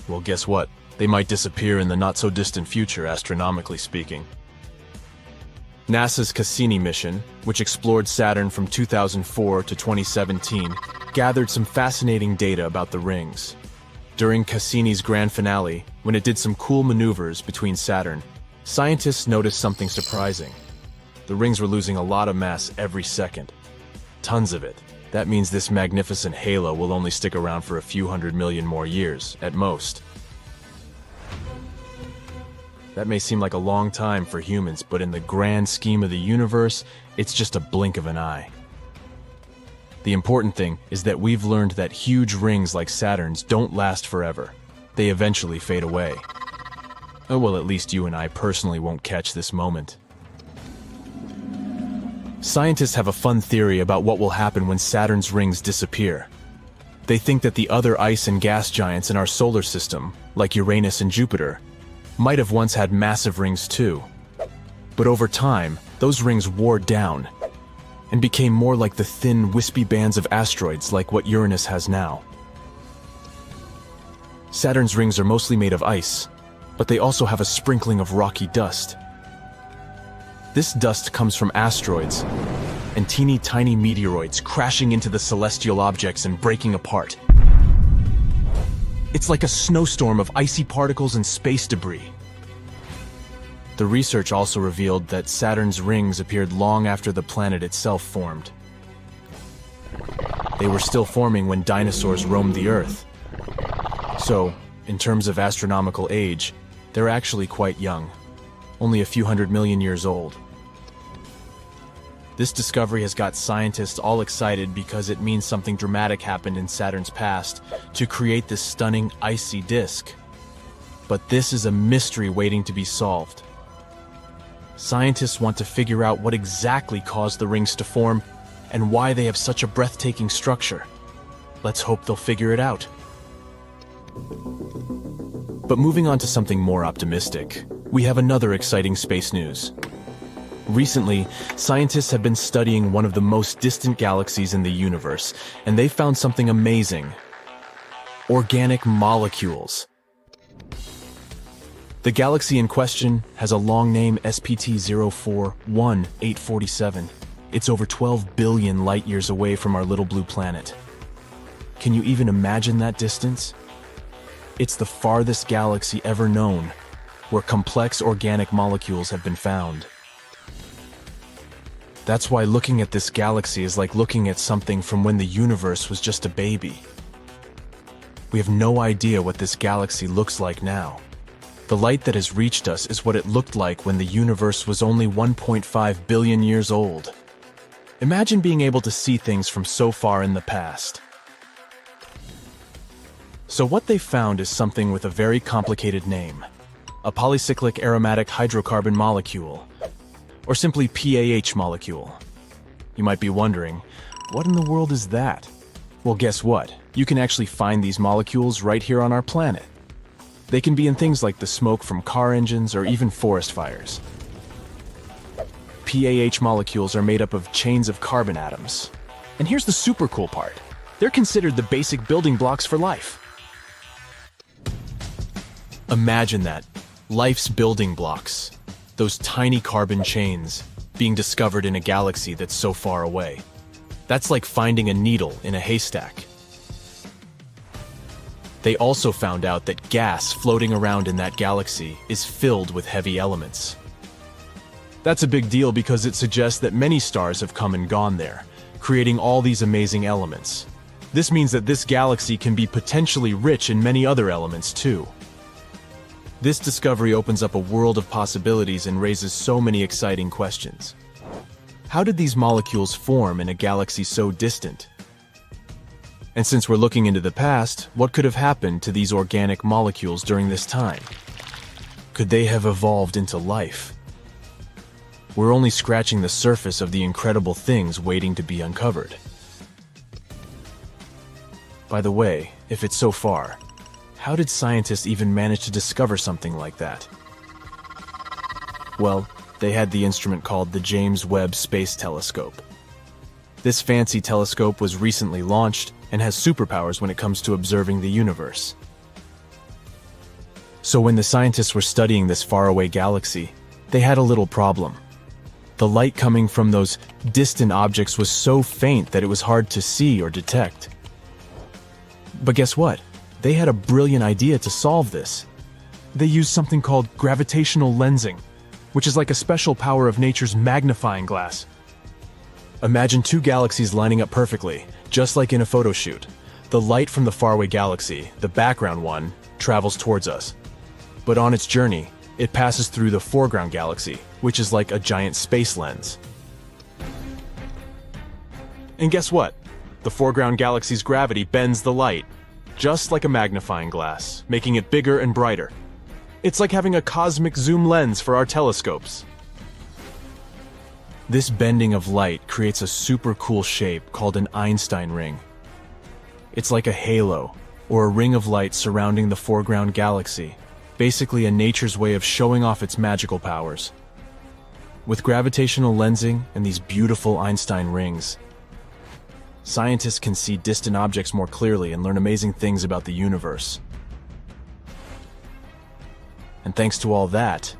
Well, guess what? They might disappear in the not-so-distant future, astronomically speaking. NASA's Cassini mission, which explored Saturn from 2004 to 2017, gathered some fascinating data about the rings. During Cassini's grand finale, when it did some cool maneuvers between Saturn, scientists noticed something surprising. The rings were losing a lot of mass every second. Tons of it. That means this magnificent halo will only stick around for a few 100 million more years, at most. That may seem like a long time for humans, but in the grand scheme of the universe, it's just a blink of an eye. The important thing is that we've learned that huge rings like Saturn's don't last forever. they eventually fade away. Oh, well, at least you and I personally won't catch this moment. Scientists have a fun theory about what will happen when Saturn's rings disappear. They think that the other ice and gas giants in our solar system, like Uranus and Jupiter, might have once had massive rings too. But over time, those rings wore down and became more like the thin, wispy bands of asteroids like what Uranus has now. Saturn's rings are mostly made of ice, but they also have a sprinkling of rocky dust. This dust comes from asteroids and teeny tiny meteoroids crashing into the celestial objects and breaking apart. It's like a snowstorm of icy particles and space debris. The research also revealed that Saturn's rings appeared long after the planet itself formed. They were still forming when dinosaurs roamed the Earth. So, in terms of astronomical age, they're actually quite young, only a few 100 million years old. This discovery has got scientists all excited because it means something dramatic happened in Saturn's past to create this stunning icy disk. But this is a mystery waiting to be solved. Scientists want to figure out what exactly caused the rings to form and why they have such a breathtaking structure. Let's hope they'll figure it out. But moving on to something more optimistic, we have another exciting space news. Recently, scientists have been studying one of the most distant galaxies in the universe, and they found something amazing: organic molecules. The galaxy in question has a long name, SPT 041847. It's over 12 billion light-years away from our little blue planet. Can you even imagine that distance? It's the farthest galaxy ever known, where complex organic molecules have been found. That's why looking at this galaxy is like looking at something from when the universe was just a baby. We have no idea what this galaxy looks like now. The light that has reached us is what it looked like when the universe was only 1.5 billion years old. Imagine being able to see things from so far in the past. So what they found is something with a very complicated name: a polycyclic aromatic hydrocarbon molecule, or simply PAH molecule. You might be wondering, what in the world is that? Well, guess what? You can actually find these molecules right here on our planet. They can be in things like the smoke from car engines or even forest fires. PAH molecules are made up of chains of carbon atoms. And here's the super cool part: they're considered the basic building blocks for life. Imagine that, life's building blocks. Those tiny carbon chains being discovered in a galaxy that's so far away. That's like finding a needle in a haystack. They also found out that gas floating around in that galaxy is filled with heavy elements. That's a big deal because it suggests that many stars have come and gone there, creating all these amazing elements. This means that this galaxy can be potentially rich in many other elements too. This discovery opens up a world of possibilities and raises so many exciting questions. How did these molecules form in a galaxy so distant? And since we're looking into the past, what could have happened to these organic molecules during this time? Could they have evolved into life? We're only scratching the surface of the incredible things waiting to be uncovered. By the way, if it's so far, how did scientists even manage to discover something like that? Well, they had the instrument called the James Webb Space Telescope. This fancy telescope was recently launched and has superpowers when it comes to observing the universe. So when the scientists were studying this faraway galaxy, they had a little problem. The light coming from those distant objects was so faint that it was hard to see or detect. But guess what? They had a brilliant idea to solve this. They used something called gravitational lensing, which is like a special power of nature's magnifying glass. Imagine two galaxies lining up perfectly, just like in a photo shoot. The light from the faraway galaxy, the background one, travels towards us. But on its journey, it passes through the foreground galaxy, which is like a giant space lens. And guess what? The foreground galaxy's gravity bends the light. just like a magnifying glass, making it bigger and brighter. It's like having a cosmic zoom lens for our telescopes. This bending of light creates a super cool shape called an Einstein ring. It's like a halo, or a ring of light surrounding the foreground galaxy, basically a nature's way of showing off its magical powers. With gravitational lensing and these beautiful Einstein rings, scientists can see distant objects more clearly and learn amazing things about the universe. And thanks to all that,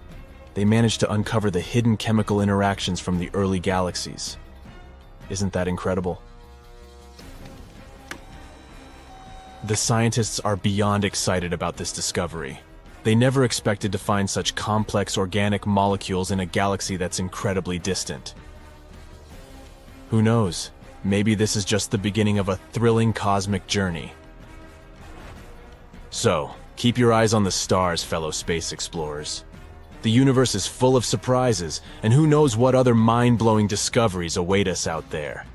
they managed to uncover the hidden chemical interactions from the early galaxies. Isn't that incredible? The scientists are beyond excited about this discovery. They never expected to find such complex organic molecules in a galaxy that's incredibly distant. Who knows? Maybe this is just the beginning of a thrilling cosmic journey. So, keep your eyes on the stars, fellow space explorers. The universe is full of surprises, and who knows what other mind-blowing discoveries await us out there.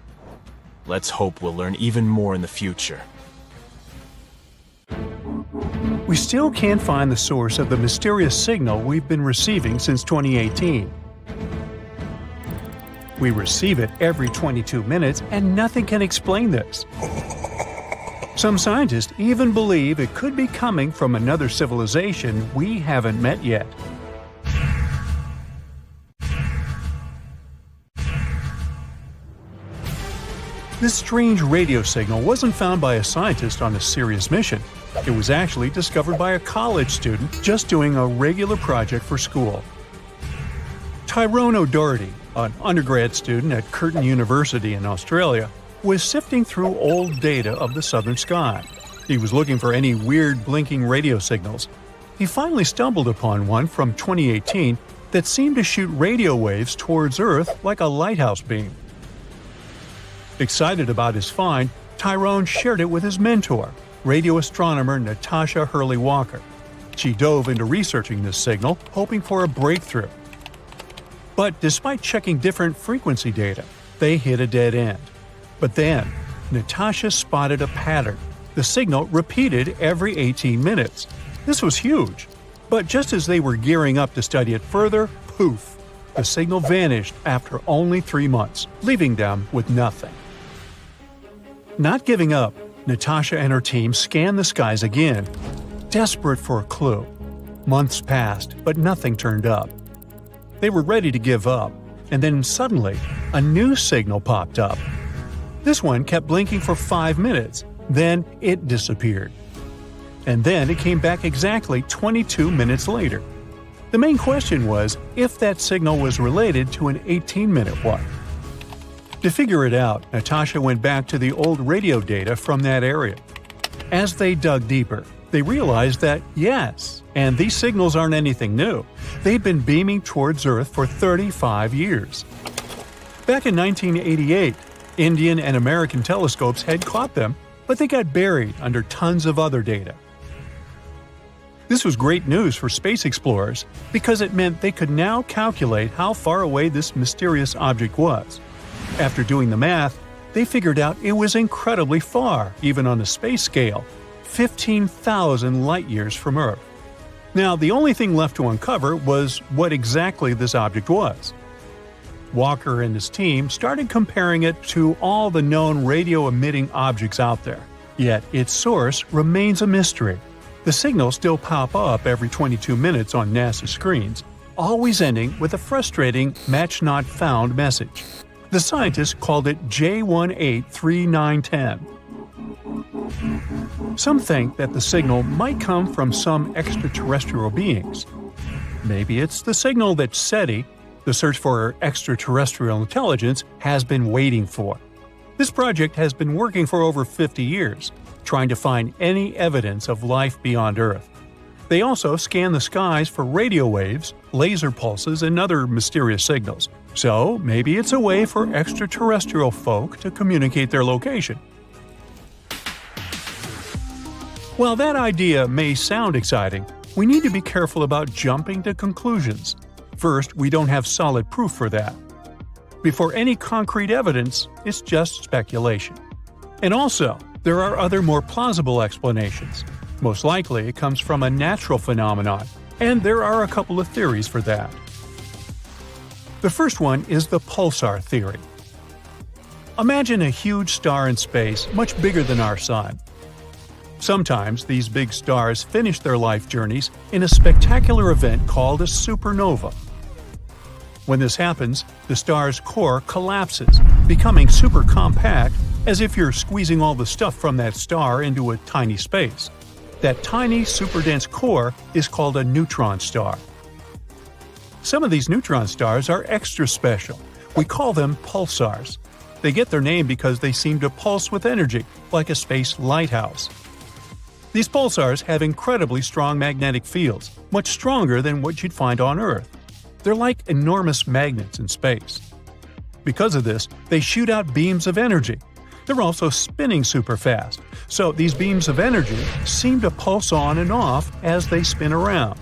Let's hope we'll learn even more in the future. We still can't find the source of the mysterious signal we've been receiving since 2018. We receive it every 22 minutes, and nothing can explain this. Some scientists even believe it could be coming from another civilization we haven't met yet. This strange radio signal wasn't found by a scientist on a serious mission. It was actually discovered by a college student just doing a regular project for school. Tyrone O'Doherty, an undergrad student at Curtin University in Australia, was sifting through old data of the southern sky. He was looking for any weird blinking radio signals. He finally stumbled upon one from 2018 that seemed to shoot radio waves towards Earth like a lighthouse beam. Excited about his find, Tyrone shared it with his mentor, radio astronomer Natasha Hurley-Walker. She dove into researching this signal, hoping for a breakthrough. But despite checking different frequency data, they hit a dead end. But then, Natasha spotted a pattern. The signal repeated every 18 minutes. This was huge. But just as they were gearing up to study it further, poof! The signal vanished after only 3 months, leaving them with nothing. Not giving up, Natasha and her team scanned the skies again, desperate for a clue. Months passed, but nothing turned up. They were ready to give up, and then suddenly, a new signal popped up. This one kept blinking for 5 minutes, then it disappeared. And then it came back exactly 22 minutes later. The main question was if that signal was related to an 18-minute one. To figure it out, Natasha went back to the old radio data from that area. As they dug deeper, they realized that, yes, and these signals aren't anything new. They've been beaming towards Earth for 35 years. Back in 1988, Indian and American telescopes had caught them, but they got buried under tons of other data. This was great news for space explorers because it meant they could now calculate how far away this mysterious object was. After doing the math, they figured out it was incredibly far, even on a space scale, 15,000 light-years from Earth. Now, the only thing left to uncover was what exactly this object was. Walker and his team started comparing it to all the known radio-emitting objects out there, yet its source remains a mystery. The signals still pop up every 22 minutes on NASA screens, always ending with a frustrating match not found message. The scientists called it J183910. Some think that the signal might come from some extraterrestrial beings. Maybe it's the signal that SETI, the search for extraterrestrial intelligence, has been waiting for. This project has been working for over 50 years, trying to find any evidence of life beyond Earth. They also scan the skies for radio waves, laser pulses, and other mysterious signals. So maybe it's a way for extraterrestrial folk to communicate their location. While that idea may sound exciting, we need to be careful about jumping to conclusions. First, we don't have solid proof for that. Before any concrete evidence, it's just speculation. And also, There are other more plausible explanations. Most likely it comes from a natural phenomenon, and there are a couple of theories for that. The first one is the pulsar theory. Imagine a huge star in space much bigger than our Sun. Sometimes these big stars finish their life journeys in a spectacular event called a supernova. When this happens, the star's core collapses, becoming super compact, as if you're squeezing all the stuff from that star into a tiny space. That tiny, super-dense core is called a neutron star. Some of these neutron stars are extra special. We call them pulsars. They get their name because they seem to pulse with energy, like a space lighthouse. These pulsars have incredibly strong magnetic fields, much stronger than what you'd find on Earth. They're like enormous magnets in space. Because of this, they shoot out beams of energy. They're also spinning super fast, so these beams of energy seem to pulse on and off as they spin around.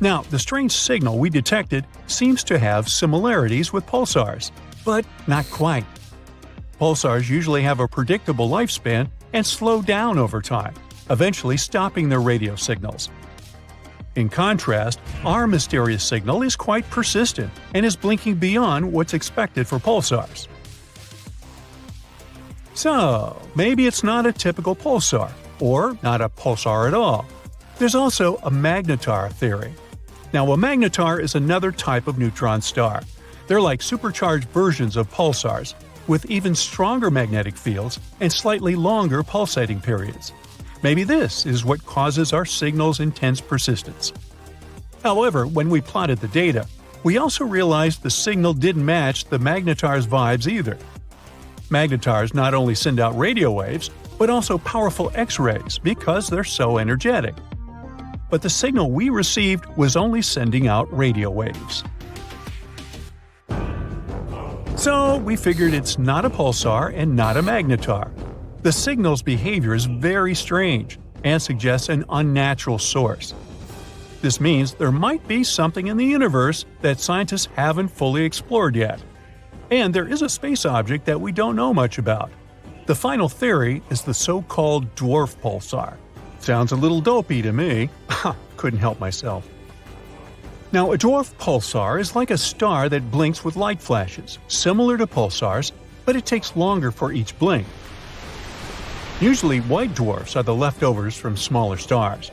Now, the strange signal we detected seems to have similarities with pulsars, but not quite. Pulsars usually have a predictable lifespan and slow down over time, eventually stopping their radio signals. In contrast, our mysterious signal is quite persistent and is blinking beyond what's expected for pulsars. So, maybe it's not a typical pulsar, or not a pulsar at all. There's also a magnetar theory. Now, a magnetar is another type of neutron star. They're like supercharged versions of pulsars, with even stronger magnetic fields and slightly longer pulsating periods. Maybe this is what causes our signal's intense persistence. However, when we plotted the data, we also realized the signal didn't match the magnetar's vibes either. Magnetars not only send out radio waves, but also powerful X-rays because they're so energetic. But the signal we received was only sending out radio waves. So we figured it's not a pulsar and not a magnetar. The signal's behavior is very strange and suggests an unnatural source. This means there might be something in the universe that scientists haven't fully explored yet. And there is a space object that we don't know much about. The final theory is the so-called dwarf pulsar. Sounds a little dopey to me. Couldn't help myself. Now, a dwarf pulsar is like a star that blinks with light flashes, similar to pulsars, but it takes longer for each blink. Usually, white dwarfs are the leftovers from smaller stars.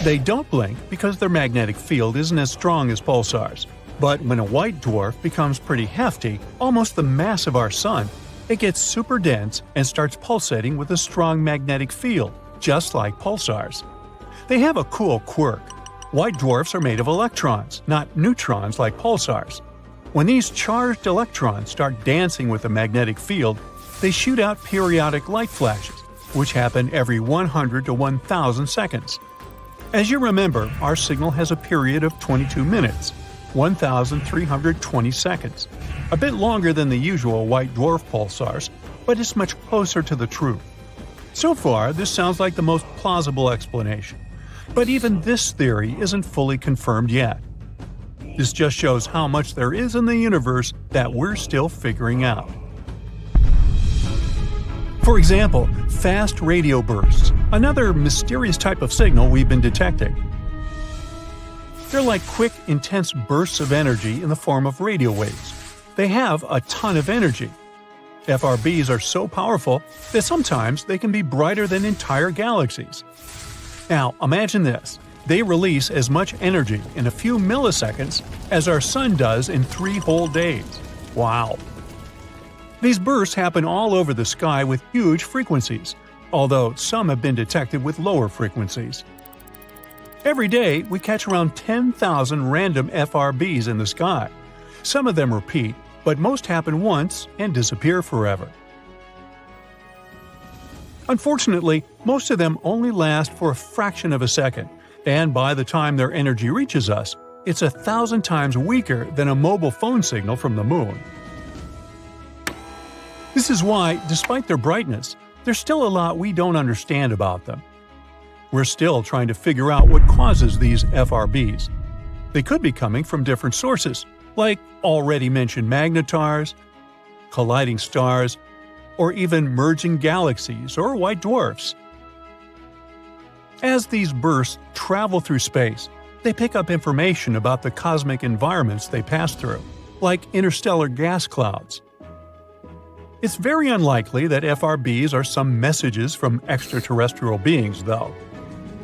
They don't blink because their magnetic field isn't as strong as pulsars. But when a white dwarf becomes pretty hefty, almost the mass of our Sun, it gets super dense and starts pulsating with a strong magnetic field, just like pulsars. They have a cool quirk. White dwarfs are made of electrons, not neutrons like pulsars. When these charged electrons start dancing with a magnetic field, they shoot out periodic light flashes, which happen every 100 to 1,000 seconds. As you remember, our signal has a period of 22 minutes, 1,320 seconds. A bit longer than the usual white dwarf pulsars, but it's much closer to the truth. So far, this sounds like the most plausible explanation. But even this theory isn't fully confirmed yet. This just shows how much there is in the universe that we're still figuring out. For example, fast radio bursts, another mysterious type of signal we've been detecting. They're like quick, intense bursts of energy in the form of radio waves. They have a ton of energy. FRBs are so powerful that sometimes they can be brighter than entire galaxies. Now, imagine this. They release as much energy in a few milliseconds as our Sun does in 3 whole days. Wow! These bursts happen all over the sky with huge frequencies, although some have been detected with lower frequencies. Every day, we catch around 10,000 random FRBs in the sky. Some of them repeat, but most happen once and disappear forever. Unfortunately, most of them only last for a fraction of a second, and by the time their energy reaches us, it's 1,000 times weaker than a mobile phone signal from the moon. This is why, despite their brightness, there's still a lot we don't understand about them. We're still trying to figure out what causes these FRBs. They could be coming from different sources, like already mentioned magnetars, colliding stars, or even merging galaxies or white dwarfs. As these bursts travel through space, they pick up information about the cosmic environments they pass through, like interstellar gas clouds. It's very unlikely that FRBs are some messages from extraterrestrial beings, though.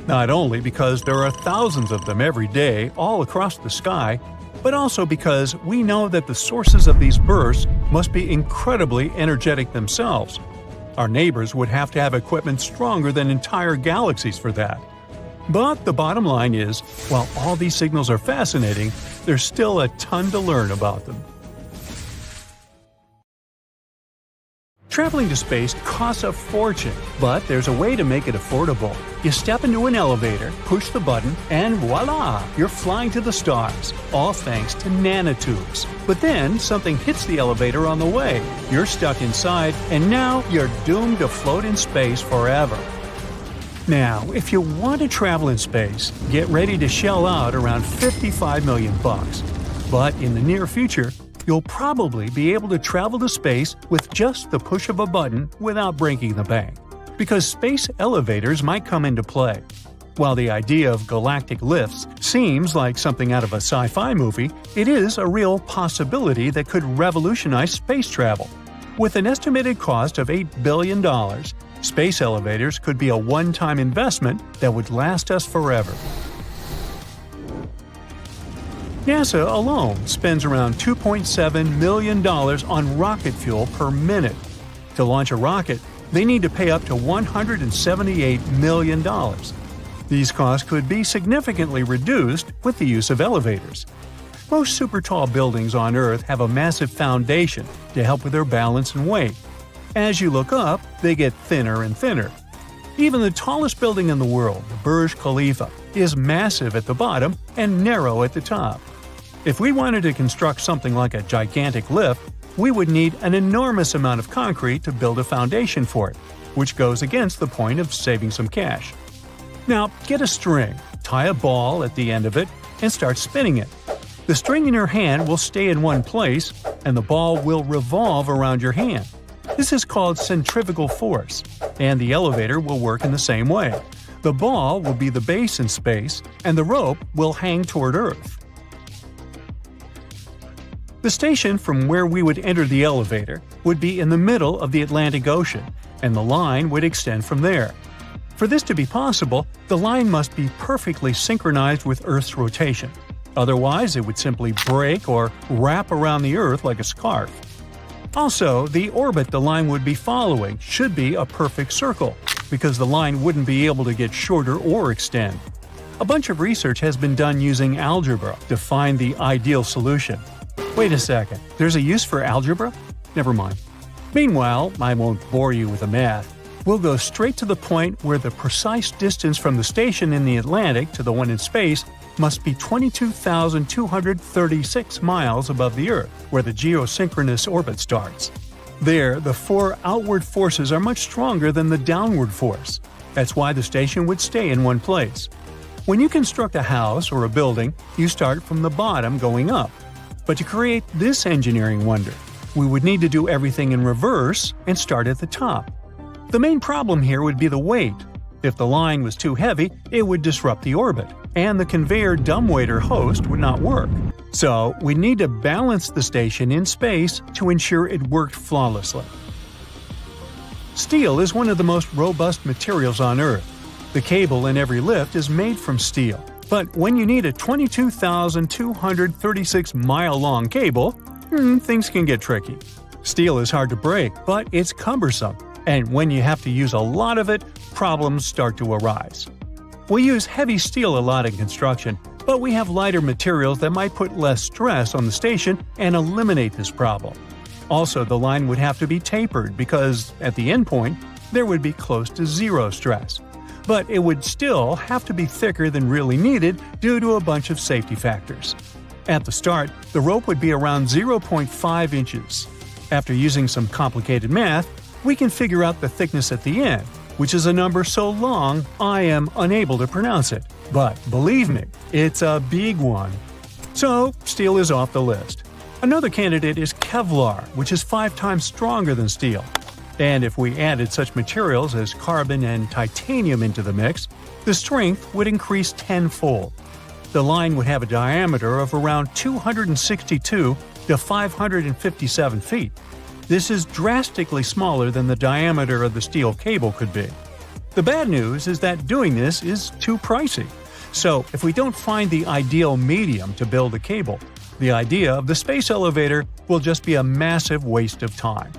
Not only because there are thousands of them every day all across the sky, but also because we know that the sources of these bursts must be incredibly energetic themselves. Our neighbors would have to have equipment stronger than entire galaxies for that. But the bottom line is, while all these signals are fascinating, there's still a ton to learn about them. Traveling to space costs a fortune, but there's a way to make it affordable. You step into an elevator, push the button, and voila! You're flying to the stars, all thanks to nanotubes. But then, something hits the elevator on the way. You're stuck inside, and now you're doomed to float in space forever. Now, if you want to travel in space, get ready to shell out around $55 million. But in the near future, you'll probably be able to travel to space with just the push of a button without breaking the bank, because space elevators might come into play. While the idea of galactic lifts seems like something out of a sci-fi movie, it is a real possibility that could revolutionize space travel. With an estimated cost of $8 billion, space elevators could be a one-time investment that would last us forever. NASA alone spends around $2.7 million on rocket fuel per minute. To launch a rocket, they need to pay up to $178 million. These costs could be significantly reduced with the use of elevators. Most super tall buildings on Earth have a massive foundation to help with their balance and weight. As you look up, they get thinner and thinner. Even the tallest building in the world, the Burj Khalifa, is massive at the bottom and narrow at the top. If we wanted to construct something like a gigantic lift, we would need an enormous amount of concrete to build a foundation for it, which goes against the point of saving some cash. Now, get a string, tie a ball at the end of it, and start spinning it. The string in your hand will stay in one place, and the ball will revolve around your hand. This is called centrifugal force, and the elevator will work in the same way. The ball will be the base in space, and the rope will hang toward Earth. The station from where we would enter the elevator would be in the middle of the Atlantic Ocean, and the line would extend from there. For this to be possible, the line must be perfectly synchronized with Earth's rotation. Otherwise, it would simply break or wrap around the Earth like a scarf. Also, the orbit the line would be following should be a perfect circle, because the line wouldn't be able to get shorter or extend. A bunch of research has been done using algebra to find the ideal solution. Wait a second, there's a use for algebra? Never mind. Meanwhile, I won't bore you with the math. We'll go straight to the point where the precise distance from the station in the Atlantic to the one in space must be 22,236 miles above the Earth, where the geosynchronous orbit starts. There, the four outward forces are much stronger than the downward force. That's why the station would stay in one place. When you construct a house or a building, you start from the bottom going up. But to create this engineering wonder, we would need to do everything in reverse and start at the top. The main problem here would be the weight. If the line was too heavy, it would disrupt the orbit, and the conveyor dumbwaiter host would not work. So, we need to balance the station in space to ensure it worked flawlessly. Steel is one of the most robust materials on Earth. The cable in every lift is made from steel. But when you need a 22,236-mile-long cable, things can get tricky. Steel is hard to break, but it's cumbersome, and when you have to use a lot of it, problems start to arise. We use heavy steel a lot in construction, but we have lighter materials that might put less stress on the station and eliminate this problem. Also, the line would have to be tapered because, at the endpoint, there would be close to zero stress. But it would still have to be thicker than really needed due to a bunch of safety factors. At the start, the rope would be around 0.5 inches. After using some complicated math, we can figure out the thickness at the end, which is a number so long I am unable to pronounce it. But believe me, it's a big one. So, steel is off the list. Another candidate is Kevlar, which is 5 times stronger than steel. And if we added such materials as carbon and titanium into the mix, the strength would increase tenfold. The line would have a diameter of around 262 to 557 feet. This is drastically smaller than the diameter of the steel cable could be. The bad news is that doing this is too pricey. So, if we don't find the ideal medium to build a cable, the idea of the space elevator will just be a massive waste of time.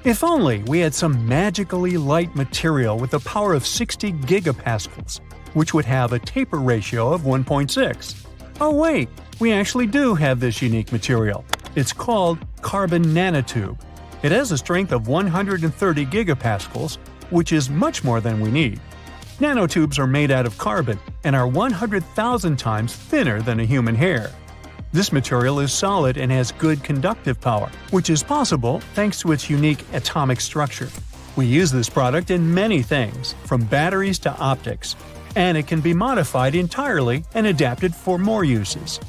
If only we had some magically light material with a power of 60 gigapascals, which would have a taper ratio of 1.6. Oh wait, we actually do have this unique material. It's called carbon nanotube. It has a strength of 130 gigapascals, which is much more than we need. Nanotubes are made out of carbon and are 100,000 times thinner than a human hair. This material is solid and has good conductive power, which is possible thanks to its unique atomic structure. We use this product in many things, from batteries to optics, and it can be modified entirely and adapted for more uses.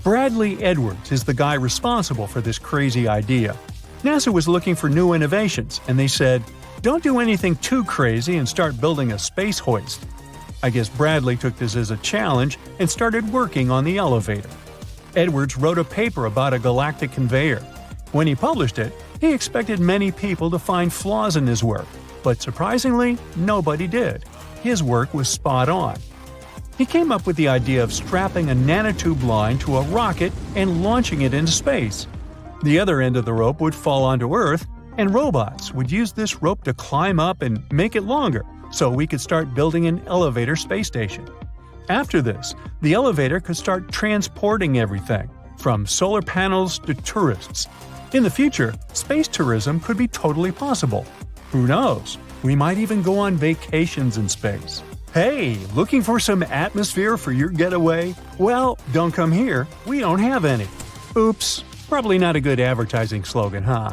Bradley Edwards is the guy responsible for this crazy idea. NASA was looking for new innovations, and they said, "Don't do anything too crazy and start building a space hoist." I guess Bradley took this as a challenge and started working on the elevator. Edwards wrote a paper about a galactic conveyor. When he published it, he expected many people to find flaws in his work, but surprisingly, nobody did. His work was spot on. He came up with the idea of strapping a nanotube line to a rocket and launching it into space. The other end of the rope would fall onto Earth, and robots would use this rope to climb up and make it longer, so we could start building an elevator space station. After this, the elevator could start transporting everything, from solar panels to tourists. In the future, space tourism could be totally possible. Who knows? We might even go on vacations in space. Hey, looking for some atmosphere for your getaway? Well, don't come here. We don't have any. Oops, probably not a good advertising slogan, huh?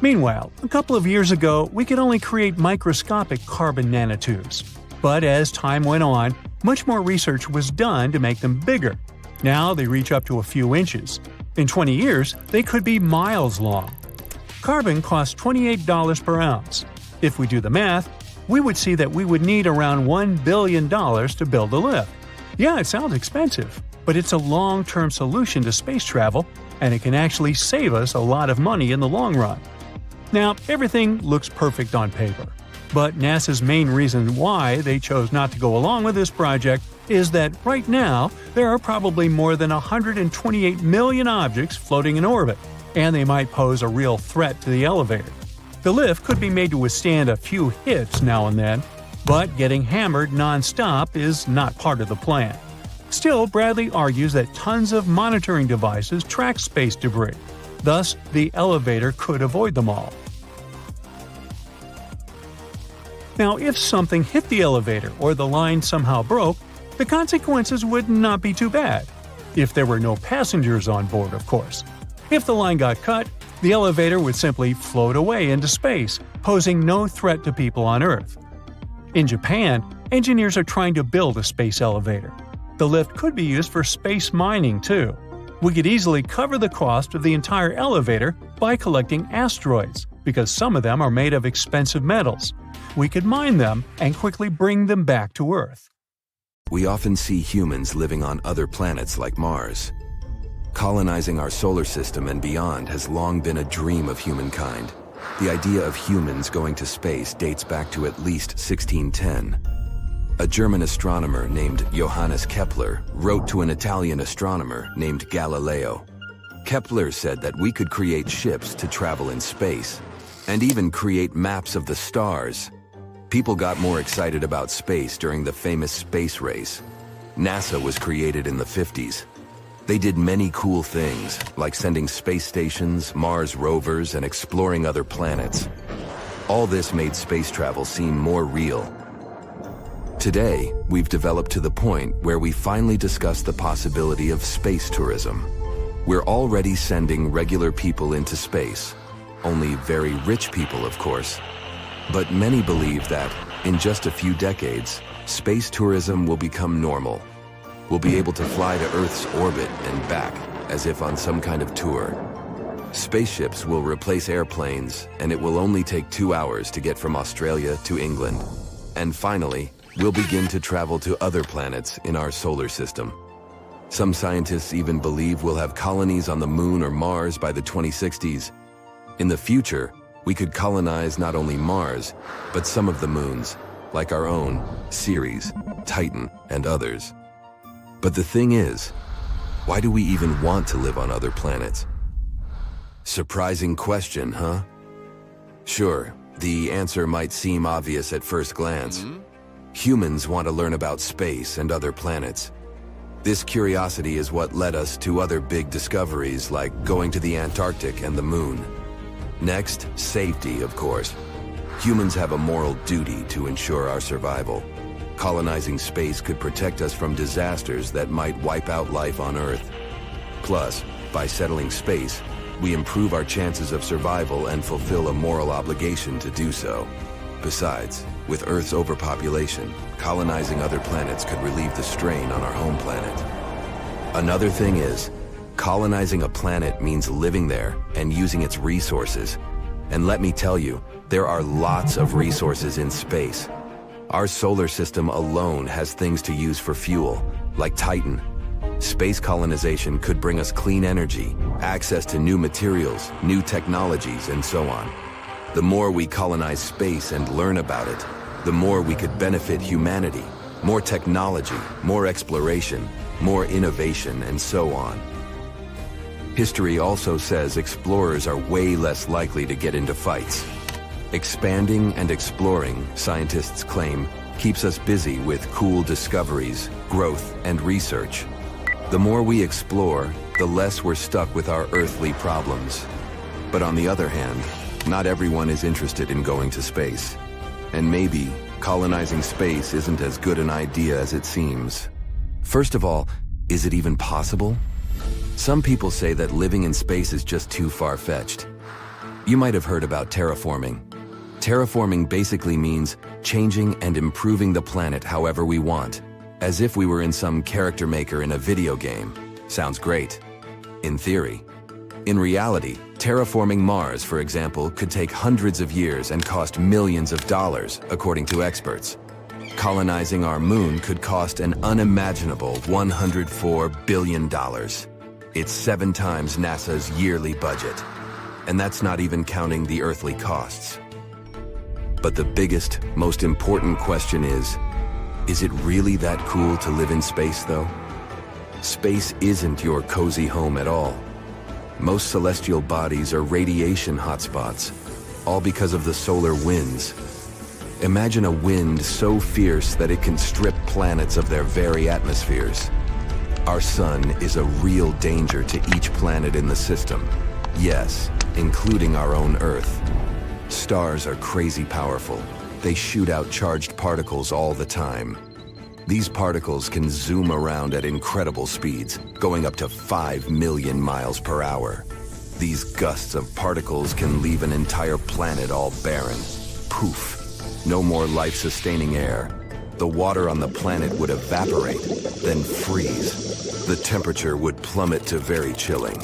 Meanwhile, a couple of years ago, we could only create microscopic carbon nanotubes. But as time went on, much more research was done to make them bigger. Now they reach up to a few inches. In 20 years, they could be miles long. Carbon costs $28 per ounce. If we do the math, we would see that we would need around $1 billion to build a lift. Yeah, it sounds expensive, but it's a long-term solution to space travel, and it can actually save us a lot of money in the long run. Now, everything looks perfect on paper, but NASA's main reason why they chose not to go along with this project is that right now there are probably more than 128 million objects floating in orbit, and they might pose a real threat to the elevator. The lift could be made to withstand a few hits now and then, but getting hammered non-stop is not part of the plan. Still, Bradley argues that tons of monitoring devices track space debris. Thus, the elevator could avoid them all. Now, if something hit the elevator or the line somehow broke, the consequences would not be too bad. If there were no passengers on board, of course. If the line got cut, the elevator would simply float away into space, posing no threat to people on Earth. In Japan, engineers are trying to build a space elevator. The lift could be used for space mining, too. We could easily cover the cost of the entire elevator by collecting asteroids, because some of them are made of expensive metals. We could mine them and quickly bring them back to Earth. We often see humans living on other planets like Mars. Colonizing our solar system and beyond has long been a dream of humankind. The idea of humans going to space dates back to at least 1610. A German astronomer named Johannes Kepler wrote to an Italian astronomer named Galileo. Kepler said that we could create ships to travel in space, and even create maps of the stars. People got more excited about space during the famous space race. NASA was created in the 50s. They did many cool things, like sending space stations, Mars rovers, and exploring other planets. All this made space travel seem more real. Today, we've developed to the point where we finally discuss the possibility of space tourism. We're already sending regular people into space. Only very rich people, of course. But many believe that, in just a few decades, space tourism will become normal. We'll be able to fly to Earth's orbit and back, as if on some kind of tour. Spaceships will replace airplanes, and it will only take 2 hours to get from Australia to England. And finally, we'll begin to travel to other planets in our solar system. Some scientists even believe we'll have colonies on the Moon or Mars by the 2060s. In the future, we could colonize not only Mars, but some of the moons, like our own, Ceres, Titan, and others. But the thing is, why do we even want to live on other planets? Surprising question, huh? Sure, the answer might seem obvious at first glance. Humans want to learn about space and other planets. This curiosity is what led us to other big discoveries like going to the Antarctic and the Moon. Next, safety, of course. Humans have a moral duty to ensure our survival. Colonizing space could protect us from disasters that might wipe out life on Earth. Plus, by settling space, we improve our chances of survival and fulfill a moral obligation to do so. Besides, with Earth's overpopulation, colonizing other planets could relieve the strain on our home planet. Another thing is, colonizing a planet means living there and using its resources. And let me tell you, there are lots of resources in space. Our solar system alone has things to use for fuel, like Titan. Space colonization could bring us clean energy, access to new materials, new technologies, and so on. The more we colonize space and learn about it, the more we could benefit humanity. More technology, more exploration, more innovation, and so on. History also says explorers are way less likely to get into fights. Expanding and exploring, scientists claim, keeps us busy with cool discoveries, growth, and research. The more we explore, the less we're stuck with our earthly problems. But on the other hand, not everyone is interested in going to space. And maybe colonizing space isn't as good an idea as it seems. First of all, is it even possible? Some people say that living in space is just too far-fetched. You might have heard about terraforming. Terraforming basically means changing and improving the planet however we want, as if we were in some character maker in a video game. Sounds great. In theory. In reality, terraforming Mars, for example, could take hundreds of years and cost millions of dollars, according to experts. Colonizing our moon could cost an unimaginable $104 billion. It's 7 times NASA's yearly budget. And that's not even counting the earthly costs. But the biggest, most important question is it really that cool to live in space, though? Space isn't your cozy home at all. Most celestial bodies are radiation hotspots, all because of the solar winds. Imagine a wind so fierce that it can strip planets of their very atmospheres. Our sun is a real danger to each planet in the system. Yes, including our own Earth. Stars are crazy powerful. They shoot out charged particles all the time. These particles can zoom around at incredible speeds, going up to 5 million miles per hour. These gusts of particles can leave an entire planet all barren. Poof. No more life-sustaining air. The water on the planet would evaporate, then freeze. The temperature would plummet to very chilling.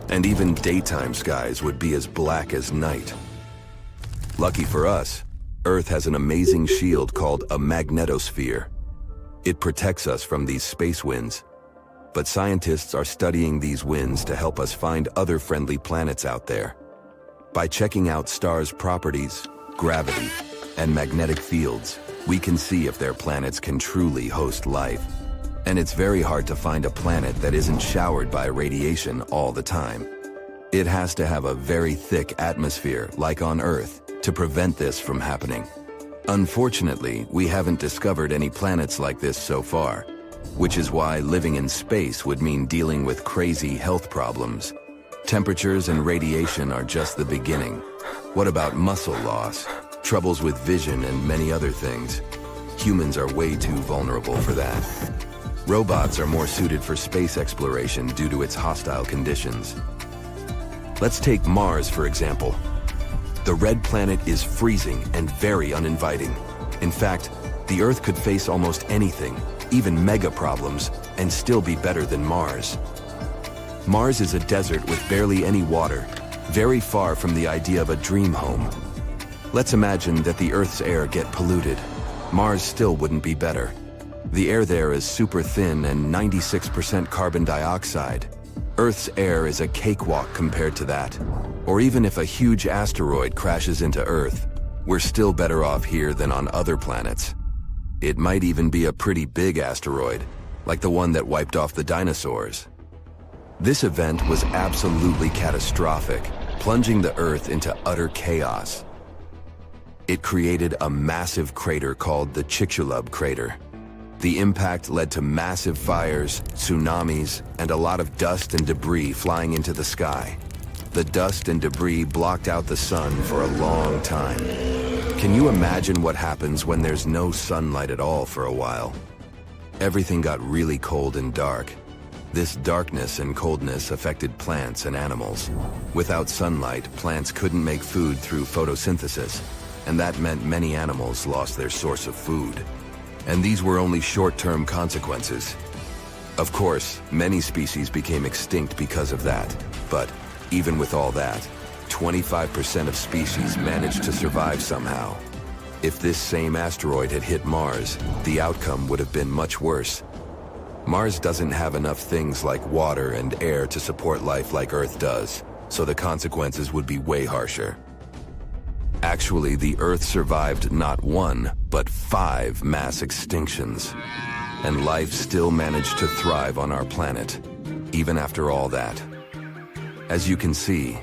And even daytime skies would be as black as night. Lucky for us, Earth has an amazing shield called a magnetosphere. It protects us from these space winds. But scientists are studying these winds to help us find other friendly planets out there. By checking out stars' properties, gravity, and magnetic fields, we can see if their planets can truly host life. And it's very hard to find a planet that isn't showered by radiation all the time. It has to have a very thick atmosphere, like on Earth, to prevent this from happening. Unfortunately, we haven't discovered any planets like this so far, which is why living in space would mean dealing with crazy health problems. Temperatures and radiation are just the beginning. What about muscle loss, troubles with vision, and many other things? Humans are way too vulnerable for that. Robots are more suited for space exploration due to its hostile conditions. Let's take Mars, for example. The red planet is freezing and very uninviting. In fact, the Earth could face almost anything, even mega problems, and still be better than Mars. Mars is a desert with barely any water, very far from the idea of a dream home. Let's imagine that the Earth's air get polluted. Mars still wouldn't be better. The air there is super thin and 96% carbon dioxide. Earth's air is a cakewalk compared to that. Or even if a huge asteroid crashes into Earth, we're still better off here than on other planets. It might even be a pretty big asteroid, like the one that wiped off the dinosaurs. This event was absolutely catastrophic, plunging the Earth into utter chaos. It created a massive crater called the Chicxulub crater. The impact led to massive fires, tsunamis, and a lot of dust and debris flying into the sky. The dust and debris blocked out the sun for a long time. Can you imagine what happens when there's no sunlight at all for a while? Everything got really cold and dark. This darkness and coldness affected plants and animals. Without sunlight, plants couldn't make food through photosynthesis, and that meant many animals lost their source of food. And these were only short-term consequences. Of course, many species became extinct because of that, but even with all that, 25% of species managed to survive somehow. If this same asteroid had hit Mars, the outcome would have been much worse. Mars doesn't have enough things like water and air to support life like Earth does, so the consequences would be way harsher. Actually, the Earth survived not 1, but 5 mass extinctions. And life still managed to thrive on our planet, even after all that. As you can see,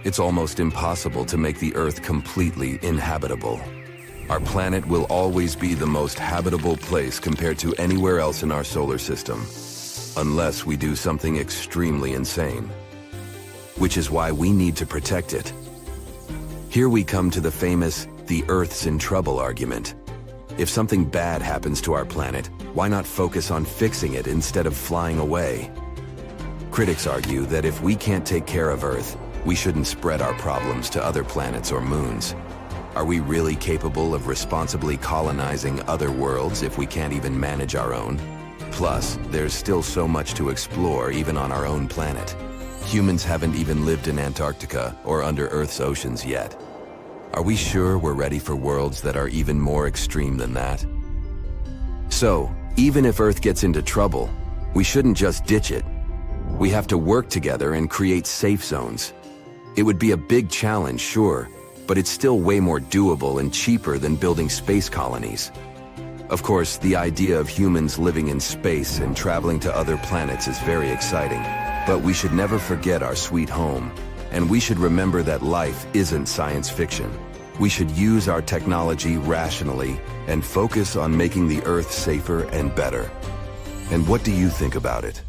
it's almost impossible to make the Earth completely inhabitable. Our planet will always be the most habitable place compared to anywhere else in our solar system, unless we do something extremely insane. Which is why we need to protect it. Here we come to the famous "the Earth's in trouble" argument. If something bad happens to our planet, why not focus on fixing it instead of flying away? Critics argue that if we can't take care of Earth, we shouldn't spread our problems to other planets or moons. Are we really capable of responsibly colonizing other worlds if we can't even manage our own? Plus, there's still so much to explore even on our own planet. Humans haven't even lived in Antarctica or under Earth's oceans yet. Are we sure we're ready for worlds that are even more extreme than that? So, even if Earth gets into trouble, we shouldn't just ditch it. We have to work together and create safe zones. It would be a big challenge, sure, but it's still way more doable and cheaper than building space colonies. Of course, the idea of humans living in space and traveling to other planets is very exciting, but we should never forget our sweet home, and we should remember that life isn't science fiction. We should use our technology rationally and focus on making the Earth safer and better. And what do you think about it?